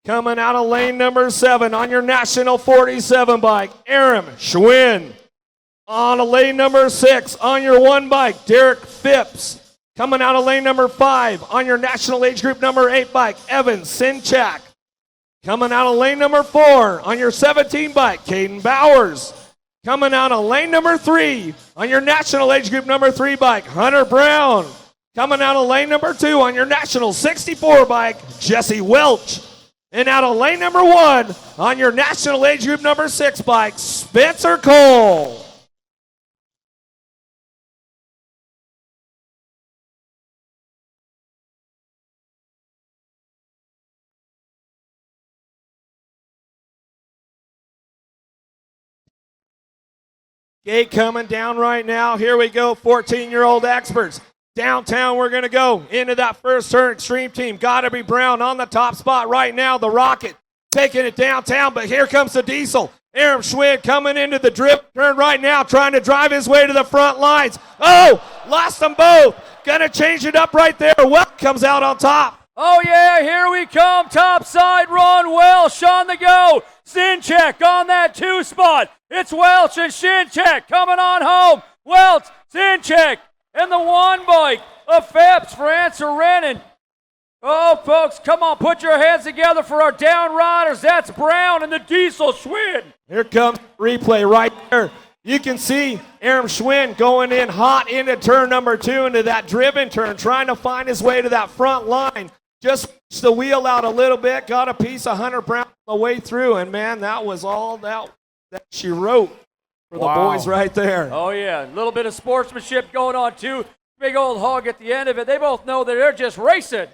Coming out of lane number 7 on your national 47 bike, Aaron Schwinn. On lane number 6 on your 1 bike, Derek Phipps. Coming out of lane number 5 on your national age group number 8 bike, Evan Sinchak. Coming out of lane number 4 on your 17 bike, Caden Bowers. Coming out of lane number 3 on your national age group number 3 bike, Hunter Brown. Coming out of lane number 2 on your national 64 bike, Jesse Welch. And out of lane number 1 on your national age group number 6 bike, Spencer Cole. Gate coming down right now. Here we go, 14-year-old experts. Downtown, we're going to go into that first turn. Extreme team, gotta be Brown on the top spot right now. The Rocket taking it downtown, but here comes the Diesel. Aaron Schwinn coming into the drip turn right now, trying to drive his way to the front lines. Oh, lost them both. Gonna change it up right there. Welch comes out on top. Oh yeah, here we come. Top side run, Welch on the go. Sinchek on that 2 spot. It's Welch and Sinchek coming on home. Welch, Sinchek, and the 1 bike of Phepps for Answer Rennan. Oh, folks, come on, put your hands together for our down riders. That's Brown and the Diesel Schwinn. Here comes replay right there. You can see Aaron Schwinn going in hot into turn number 2, into that driven turn, trying to find his way to that front line. Just pushed the wheel out a little bit, got a piece of Hunter Brown on the way through, and man, that was all that she wrote for the boys right there. Oh yeah, a little bit of sportsmanship going on too. Big old hog at the end of it. They both know that they're just racing.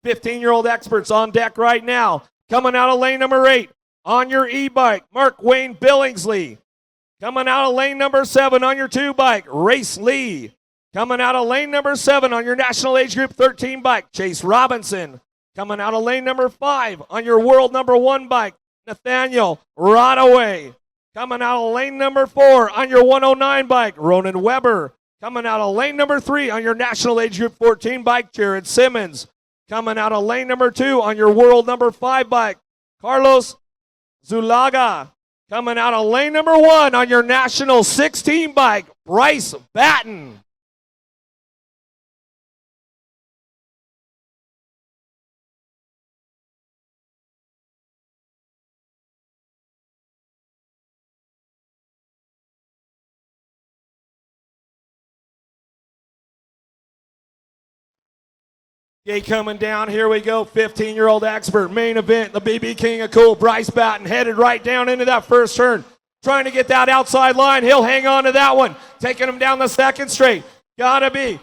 15-year-old experts on deck right now. Coming out of lane number 8 on your e-bike, Mark Wayne Billingsley. Coming out of lane number 7 on your 2 bike, Race Lee. Coming out of lane number 7 on your national age group 13 bike, Chase Robinson. Coming out of lane number 5 on your world number 1 bike, Nathaniel Rodaway. Coming out of lane number 4 on your 109 bike, Ronan Weber. Coming out of lane number 3 on your national age group 14 bike, Jared Simmons. Coming out of lane number 2 on your world number 5 bike, Carlos Zulaga. Coming out of lane number 1 on your national 16 bike, Bryce Batten. Gate coming down, here we go, 15-year-old expert, main event, the BB King of Cool, Bryce Batten, headed right down into that first turn, trying to get that outside line. He'll hang on to that one, taking him down the second straight. Gotta be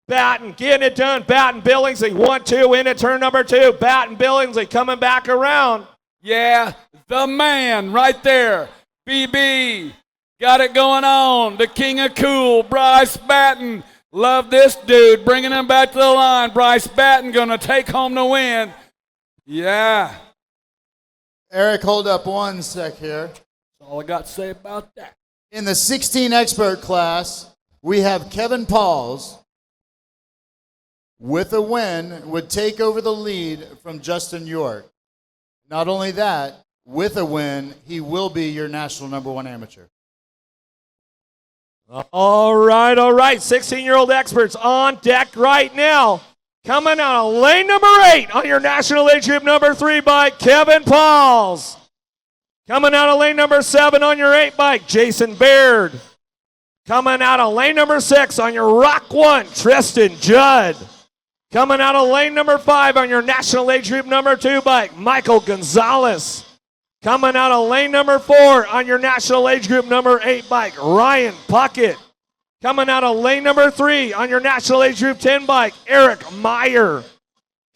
Batten, getting it done. Batten, Billingsley, 1-2 into turn number 2. Batten, Billingsley coming back around. Yeah, the man right there, BB, got it going on. The king of cool, Bryce Batten. Love this dude, bringing him back to the line. Bryce Batten gonna take home the win. Yeah. Eric, hold up 1 sec here. That's all I got to say about that. In the 16 expert class, we have Kevin Pauls with a win would take over the lead from Justin York. Not only that, with a win, he will be your national number 1 amateur. All right. 16-year-old experts on deck right now. Coming out of lane number 8 on your national age group number 3 bike, Kevin Pauls. Coming out of lane number 7 on your 8 bike, Jason Baird. Coming out of lane number 6 on your Rock 1, Tristan Judd. Coming out of lane number 5 on your national age group number 2 bike, Michael Gonzalez. Coming out of lane number 4 on your national age group number 8 bike, Ryan Puckett. Coming out of lane number 3 on your national age group 10 bike, Eric Meyer.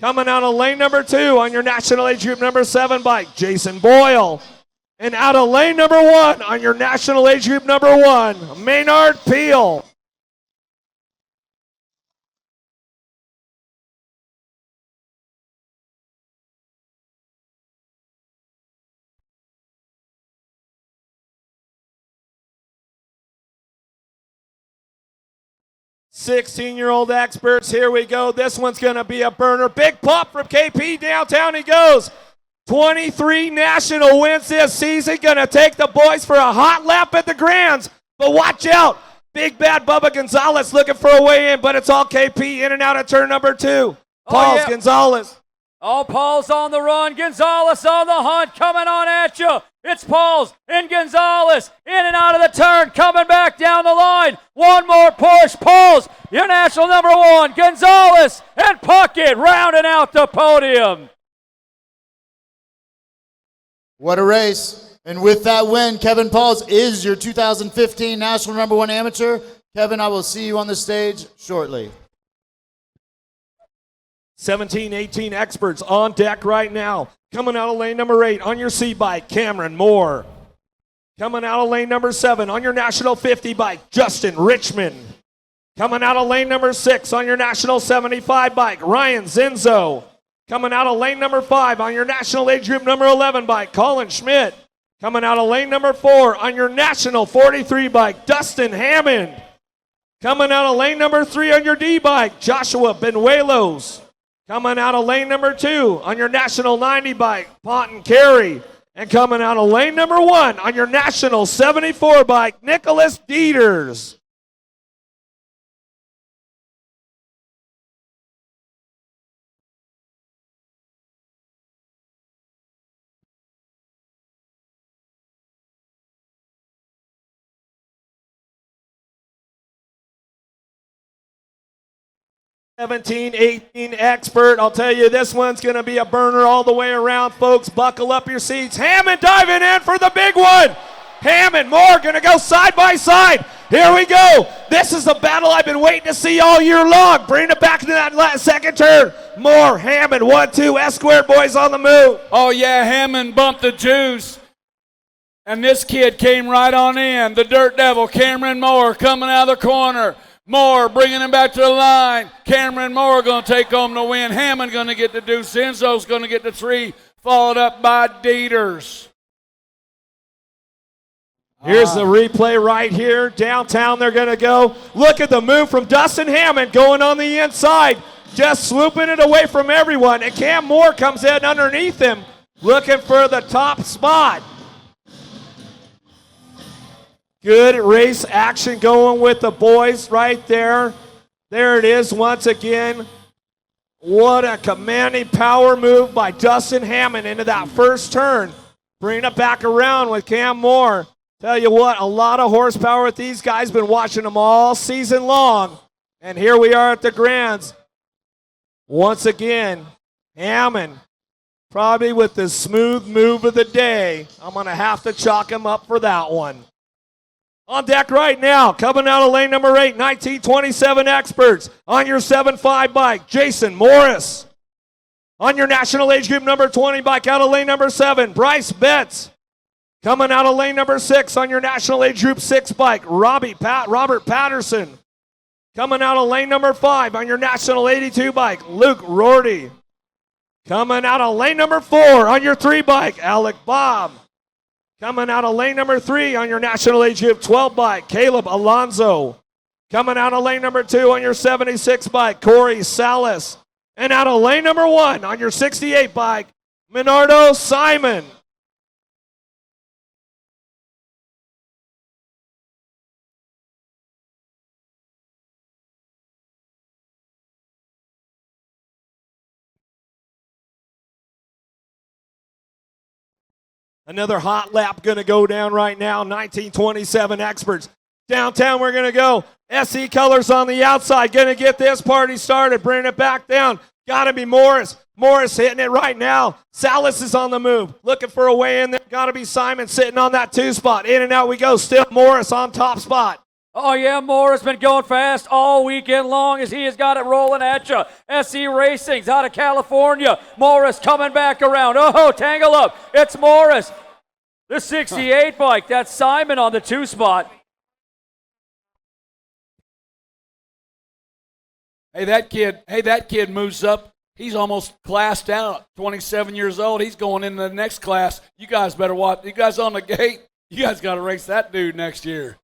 Coming out of lane number 2 on your national age group number 7 bike, Jason Boyle. And out of lane number 1 on your national age group number 1, Maynard Peel. $16-year-old experts, here we go. This one's going to be a burner. Big pop from KP, downtown he goes. 23 national wins this season. Going to take the boys for a hot lap at the Grands. But watch out. Big Bad Bubba Gonzalez looking for a way in, but it's all KP in and out of turn number 2. Pauls, Gonzalez. Oh, Paul's on the run. Gonzalez on the hunt, coming on at you. It's Pauls and Gonzalez in and out of the turn, coming back down the line. One more push. Pauls, your national number 1. Gonzalez and Puckett rounding out the podium. What a race. And with that win, Kevin Pauls is your 2015 national number 1 amateur. Kevin, I will see you on the stage shortly. 17-18 experts on deck right now. Coming out of lane number 8 on your C bike, Cameron Moore. Coming out of lane number 7 on your national 50 bike, Justin Richmond. Coming out of lane number 6 on your national 75 bike, Ryan Zinzo. Coming out of lane number 5 on your national age group number 11 bike, Colin Schmidt. Coming out of lane number 4 on your national 43 bike, Dustin Hammond. Coming out of lane number 3 on your D bike, Joshua Benuelos. Coming out of lane number 2 on your national 90 bike, Ponton Carey. And coming out of lane number 1 on your national 74 bike, Nicholas Dieters. Seventeen, 18 expert. I'll tell you, this one's going to be a burner all the way around, folks. Buckle up your seats. Hammond diving in for the big one. Hammond, Moore going to go side by side. Here we go. This is the battle I've been waiting to see all year long. Bring it back to that second turn. Moore, Hammond, 1-2. S-squared boys on the move. Oh, yeah, Hammond bumped the juice. And this kid came right on in. The Dirt Devil, Cameron Moore, coming out of the corner. Moore bringing him back to the line. Cameron Moore going to take home the win. Hammond going to get the deuce. Zinzo's going to get the 3, followed up by Dieters. Here's the replay right here. Downtown they're going to go. Look at the move from Dustin Hammond going on the inside. Just swooping it away from everyone. And Cam Moore comes in underneath him looking for the top spot. Good race action going with the boys right there. There it is once again. What a commanding power move by Dustin Hammond into that first turn. Bringing it back around with Cam Moore. Tell you what, a lot of horsepower with these guys. Been watching them all season long. And here we are at the Grands. Once again, Hammond probably with the smooth move of the day. I'm going to have to chalk him up for that one. On deck right now, coming out of lane number 8, 1927 experts. On your 7.5 bike, Jason Morris. On your national age group number 20 bike, out of lane number 7, Bryce Betts. Coming out of lane number 6 on your national age group 6 bike, Robert Patterson. Coming out of lane number 5 on your national 82 bike, Luke Rorty. Coming out of lane number 4 on your 3 bike, Alec Bob. Coming out of lane number 3 on your national age group 12 bike, Caleb Alonso. Coming out of lane number 2 on your 76 bike, Corey Salas. And out of lane number 1 on your 68 bike, Minardo Simon. Another hot lap going to go down right now. 1927 experts. Downtown we're going to go. SE Colors on the outside. Going to get this party started. Bringing it back down. Got to be Morris. Morris hitting it right now. Salas is on the move. Looking for a way in there. Got to be Simon sitting on that 2 spot. In and out we go. Still Morris on top spot. Oh, yeah, Moore has been going fast all weekend long as he has got it rolling at you. SE Racing's out of California. Morris coming back around. Oh, tangle up. It's Morris. The 68 bike. That's Simon on the 2 spot. Hey, that kid moves up. He's almost classed out. 27 years old. He's going into the next class. You guys better watch. You guys on the gate. You guys got to race that dude next year.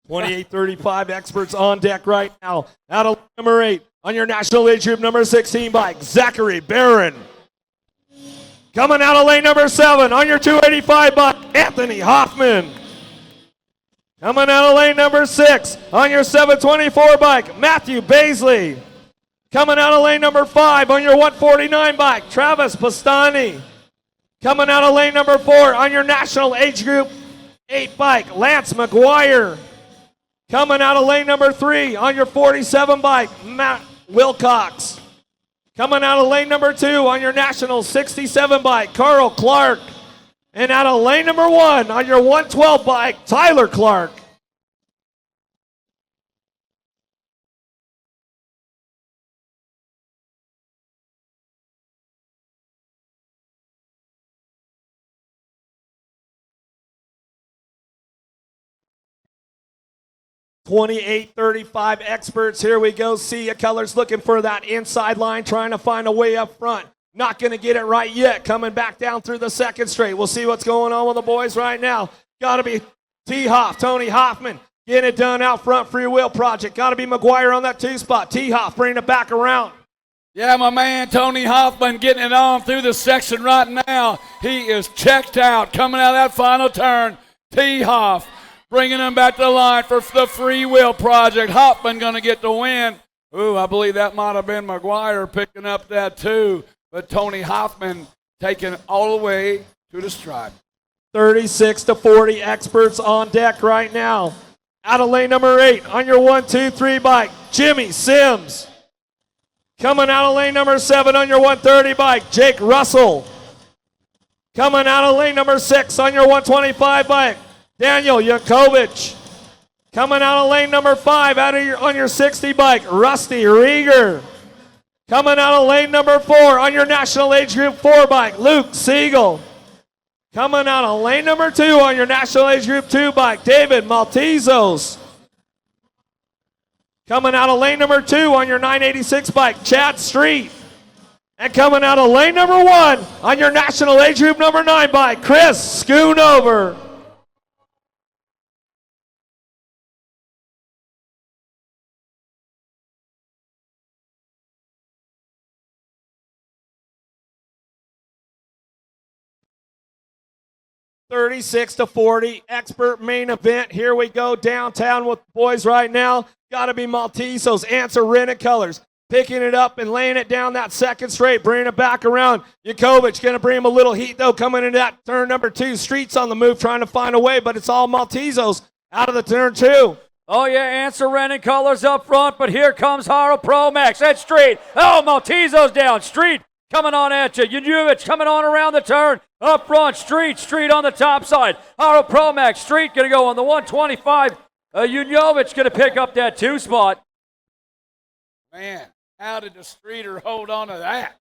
28-35 experts on deck right now. Out of number 8 on your national age group number 16 bike, Zachary Barron. Coming out of lane number 7 on your 285 bike, Anthony Hoffman. Coming out of lane number 6 on your 724 bike, Matthew Baisley. Coming out of lane number 5 on your 149 bike, Travis Pastani. Coming out of lane number 4 on your national age group 8 bike, Lance McGuire. Coming out of lane number 3 on your 47 bike, Matt Wilcox. Coming out of lane number 2 on your national 67 bike, Carl Clark. And out of lane number 1 on your 112 bike, Tyler Clark. .28.35 experts. Here we go. Sia Colors looking for that inside line, trying to find a way up front. Not going to get it right yet. Coming back down through the second straight. We'll see what's going on with the boys right now. Got to be T-Hoff, Tony Hoffman, getting it done out front. Free Will Project. Got to be McGuire on that 2 spot. T-Hoff bringing it back around. Yeah, my man Tony Hoffman getting it on through the section right now. He is checked out. Coming out of that final turn. T-Hoff bringing him back to the line for the Free Will Project. Hoffman going to get the win. Ooh, I believe that might have been McGuire picking up that too. But Tony Hoffman taking it all the way to the stripe. 36-40 experts on deck right now. Out of lane number 8 on your 1-2-3 bike, Jimmy Sims. Coming out of lane number 7 on your 130 bike, Jake Russell. Coming out of lane number 6 on your 125 bike, Daniel Yankovic. Coming out of lane number 5 on your 60 bike, Rusty Rieger. Coming out of lane number 4 on your national age group 4 bike, Luke Siegel. Coming out of lane number 2 on your national age group 2 bike, David Maltezos. Coming out of lane number 2 on your 986 bike, Chad Street. And coming out of lane number 1 on your national age group number 9 bike, Chris Schoonover. .36-40 expert main event. Here we go downtown with the boys right now. Got to be Maltezos, Answer Rented Colors. Picking it up and laying it down that second straight, bringing it back around. Yankovic going to bring him a little heat, though, coming into that turn number 2. Streets on the move, trying to find a way, but it's all Maltezos out of the turn 2. Oh, yeah, Answer Rented Colors up front, but here comes Haro Pro Max at Street. Oh, Maltezos down. Street coming on at you. Yankovic coming on around the turn. Up front, Street on the top side. Haro Pro Max, Street going to go on the 125. Yankovic going to pick up that 2 spot. Man, how did the Streeter hold on to that?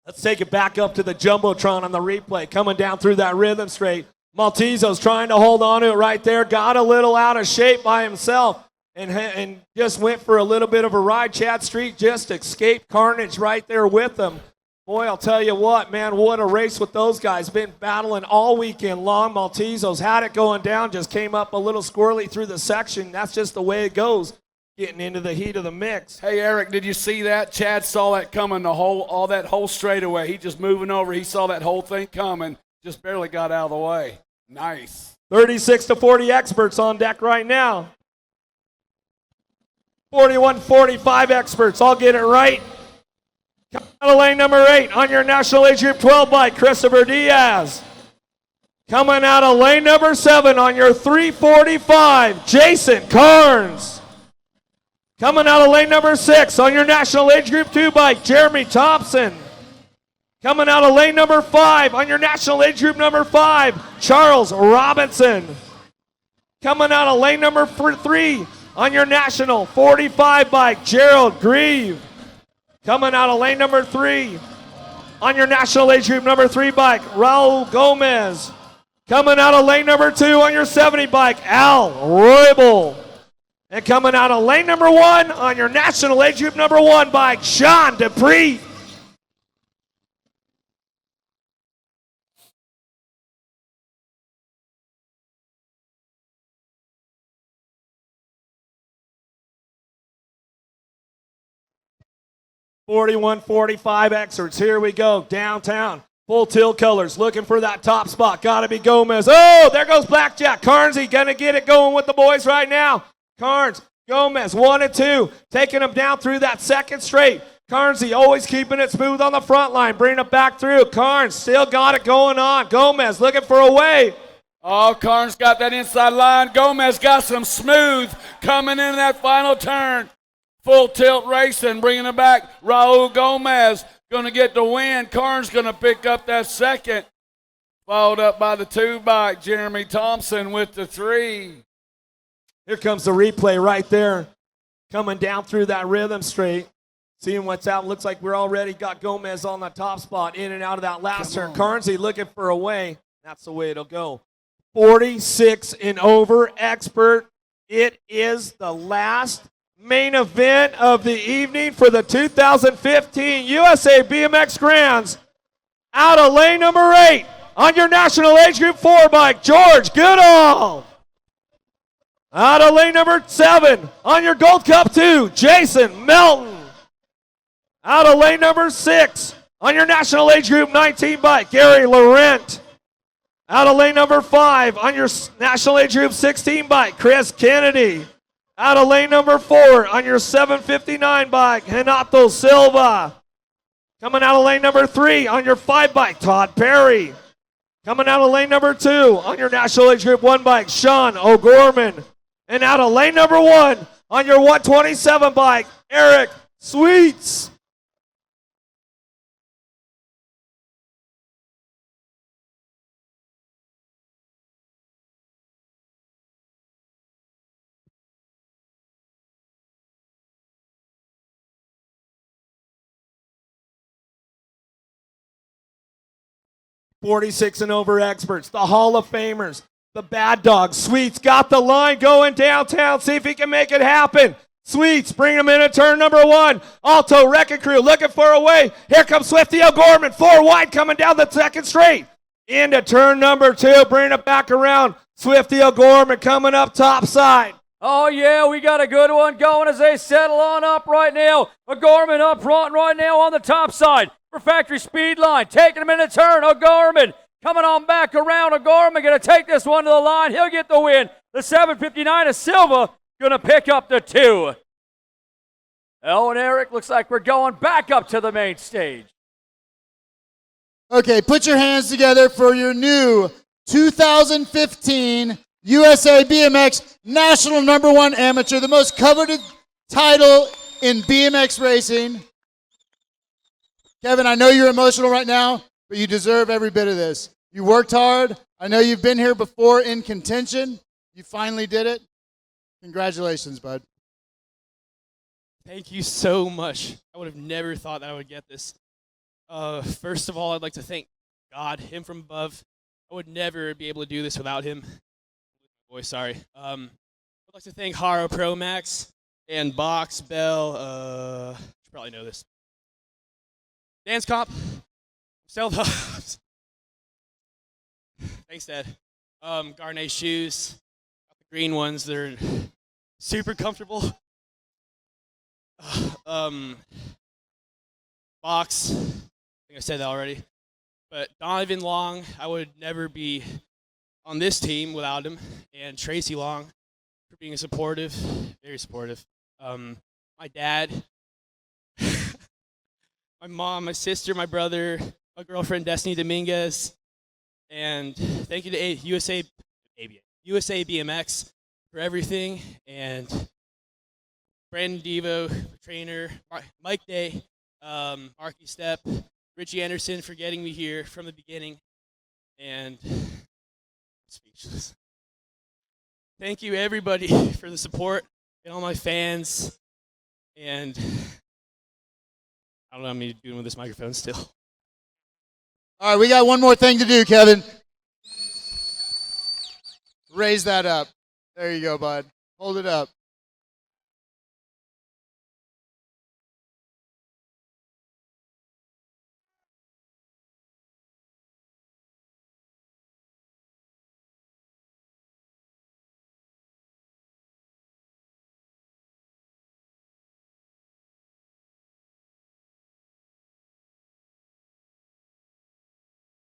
Let's take it back up to the Jumbotron on the replay. Coming down through that rhythm straight. Maltezos trying to hold on to it right there. Got a little out of shape by himself and just went for a little bit of a ride. Chad Street just escaped carnage right there with him. Boy, I'll tell you what, man, what a race with those guys. Been battling all weekend long. Maltezos had it going down, just came up a little squirrely through the section. That's just the way it goes, getting into the heat of the mix. Hey, Eric, did you see that? Chad saw that coming, all that whole straightaway. He just moving over. He saw that whole thing coming, just barely got out of the way. Nice. 36-40 experts on deck right now. 41-45 experts. I'll get it right. Coming out of lane number 8 on your national age group 12 bike, Christopher Diaz. Coming out of lane number 7 on your 345, Jason Carnes. Coming out of lane number 6 on your national age group 2 bike, Jeremy Thompson. Coming out of lane number 5 on your national age group number 5, Charles Robinson. Coming out of lane number 3 on your national 45 bike, Gerald Grieve. Coming out of lane number 3 on your national age group number 3 bike, Raul Gomez. Coming out of lane number 2 on your 70 bike, Al Roybal. And coming out of lane number 1 on your national age group number 1 bike, Sean Dupree. .41-45 excerpts. Here we go, downtown. Full tilt colors, looking for that top spot. Gotta be Gomez. Oh, there goes Blackjack. Carnesy gonna get it going with the boys right now. Carnes, Gomez, 1 and 2. Taking them down through that second straight. Carnesy always keeping it smooth on the front line. Bringing it back through. Carnes still got it going on. Gomez looking for a way. Oh, Carnes got that inside line. Gomez got some smooth coming in that final turn. Full tilt racing, bringing it back. Raul Gomez going to get the win. Carnes going to pick up that second. Followed up by the 2-bike. Jeremy Thompson with the 3. Here comes the replay right there. Coming down through that rhythm straight. Seeing what's out. Looks like we're already got Gomez on the top spot. In and out of that last turn. Carnesy looking for a way. That's the way it'll go. 46 and over expert. It is the last main event of the evening for the 2015 USA BMX Grands. Out of lane number 8 on your national age group 4 bike, George Goodall. Out of lane number 7 on your Gold Cup 2, Jason Melton. Out of lane number 6 on your national age group 19 bike, Gary Laurent. Out of lane number 5 on your national age group 16 bike, Chris Kennedy. Out of lane number 4 on your 759 bike, Renato Silva. Coming out of lane number 3 on your 5 bike, Todd Perry. Coming out of lane number 2 on your national age group 1 bike, Sean O'Gorman. And out of lane number 1 on your 127 bike, Eric Sweets. .46 and over experts, the Hall of Famers, the Bad Dogs. Sweets got the line going downtown. See if he can make it happen. Sweets bring him in at turn number 1. Alto Wrecking Crew looking for a way. Here comes Swifty O'Gorman, 4 wide coming down the second straight. Into turn number 2, bringing it back around. Swifty O'Gorman coming up top side. Oh, yeah, we got a good one going as they settle on up right now. O'Gorman up front right now on the top side for Factory Speed Line. Taking him in a turn. O'Gorman coming on back around. O'Gorman going to take this one to the line. He'll get the win. The 759 of Silva going to pick up the 2. Oh, and Eric, looks like we're going back up to the main stage. Okay, put your hands together for your new 2015 USA BMX National Number 1 Amateur, the most coveted title in BMX racing. Kevin, I know you're emotional right now, but you deserve every bit of this. You worked hard. I know you've been here before in contention. You finally did it. Congratulations, bud. Thank you so much. I would have never thought that I would get this. First of all, I'd like to thank God, him from above. I would never be able to do this without him. Boy, sorry. I'd like to thank Haro Pro Max and Box Bell. You should probably know this. Dance Comp, Stealth Hubs. Thanks, Dad. Garnet shoes, got the green ones. They're super comfortable. Box, I think I said that already. But Donovan Long, I would never be on this team without him. And Tracy Long for being supportive, very supportive. My dad, my mom, my sister, my brother, my girlfriend Destiny Dominguez, and thank you to USA BMX for everything, and Brandon Devo, trainer, Mike Day, Marky Step, Richie Anderson for getting me here from the beginning, and speechless. Thank you everybody for the support and all my fans, and I don't know what I'm doing with this microphone still. All right, we got one more thing to do, Kevin. Raise that up. There you go, bud. Hold it up.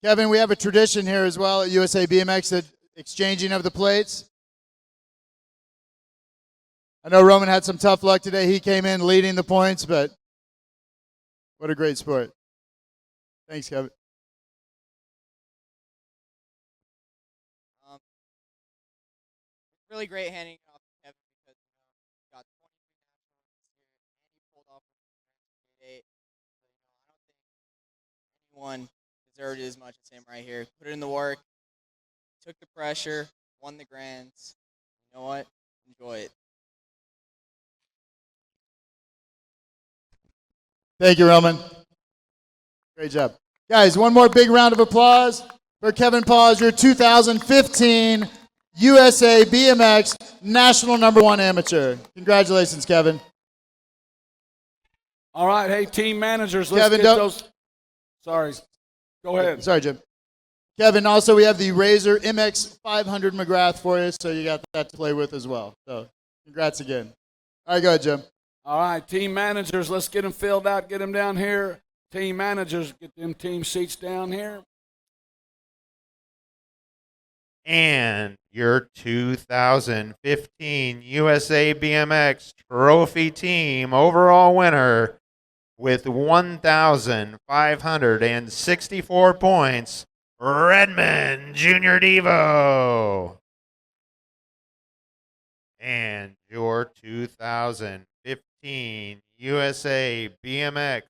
Kevin, we have a tradition here as well at USA BMX, the exchanging of the plates. I know Roman had some tough luck today. He came in leading the points, but what a great sport. Thanks, Kevin. Really great handing it off to Kevin because he got 23 nationals this year and he pulled off a 8. So, I don't think anyone deserved it as much as him right here. Put it in the work, took the pressure, won the grands. You know what? Enjoy it. Thank you, Roman. Great job. Guys, one more big round of applause for Kevin Paws, your 2015 USA BMX National #1 Amateur. Congratulations, Kevin. All right, hey, team managers, let's Kevin, get those. Sorry. Go ahead. Sorry, Jim. Kevin, also we have the Razor MX 500 McGrath for you, so you got that to play with as well. So congrats again. All right, go ahead, Jim. All right, team managers, let's get them filled out, get them down here. Team managers, get them team seats down here. And your 2015 USA BMX Trophy Team overall winner with 1,564 points, Redmond Junior Devo. And your 2015 USA BMX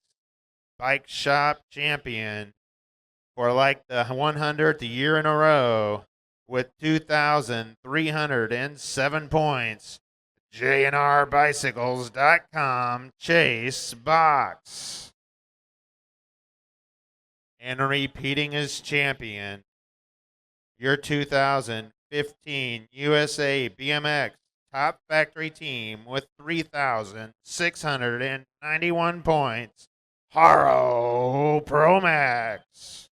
Bike Shop Champion for like the 100th year in a row with 2,307 points, JNRBicycles.com Chase Box. And repeating as champion, your 2015 USA BMX Top Factory Team with 3,691 points, Haro Pro Max.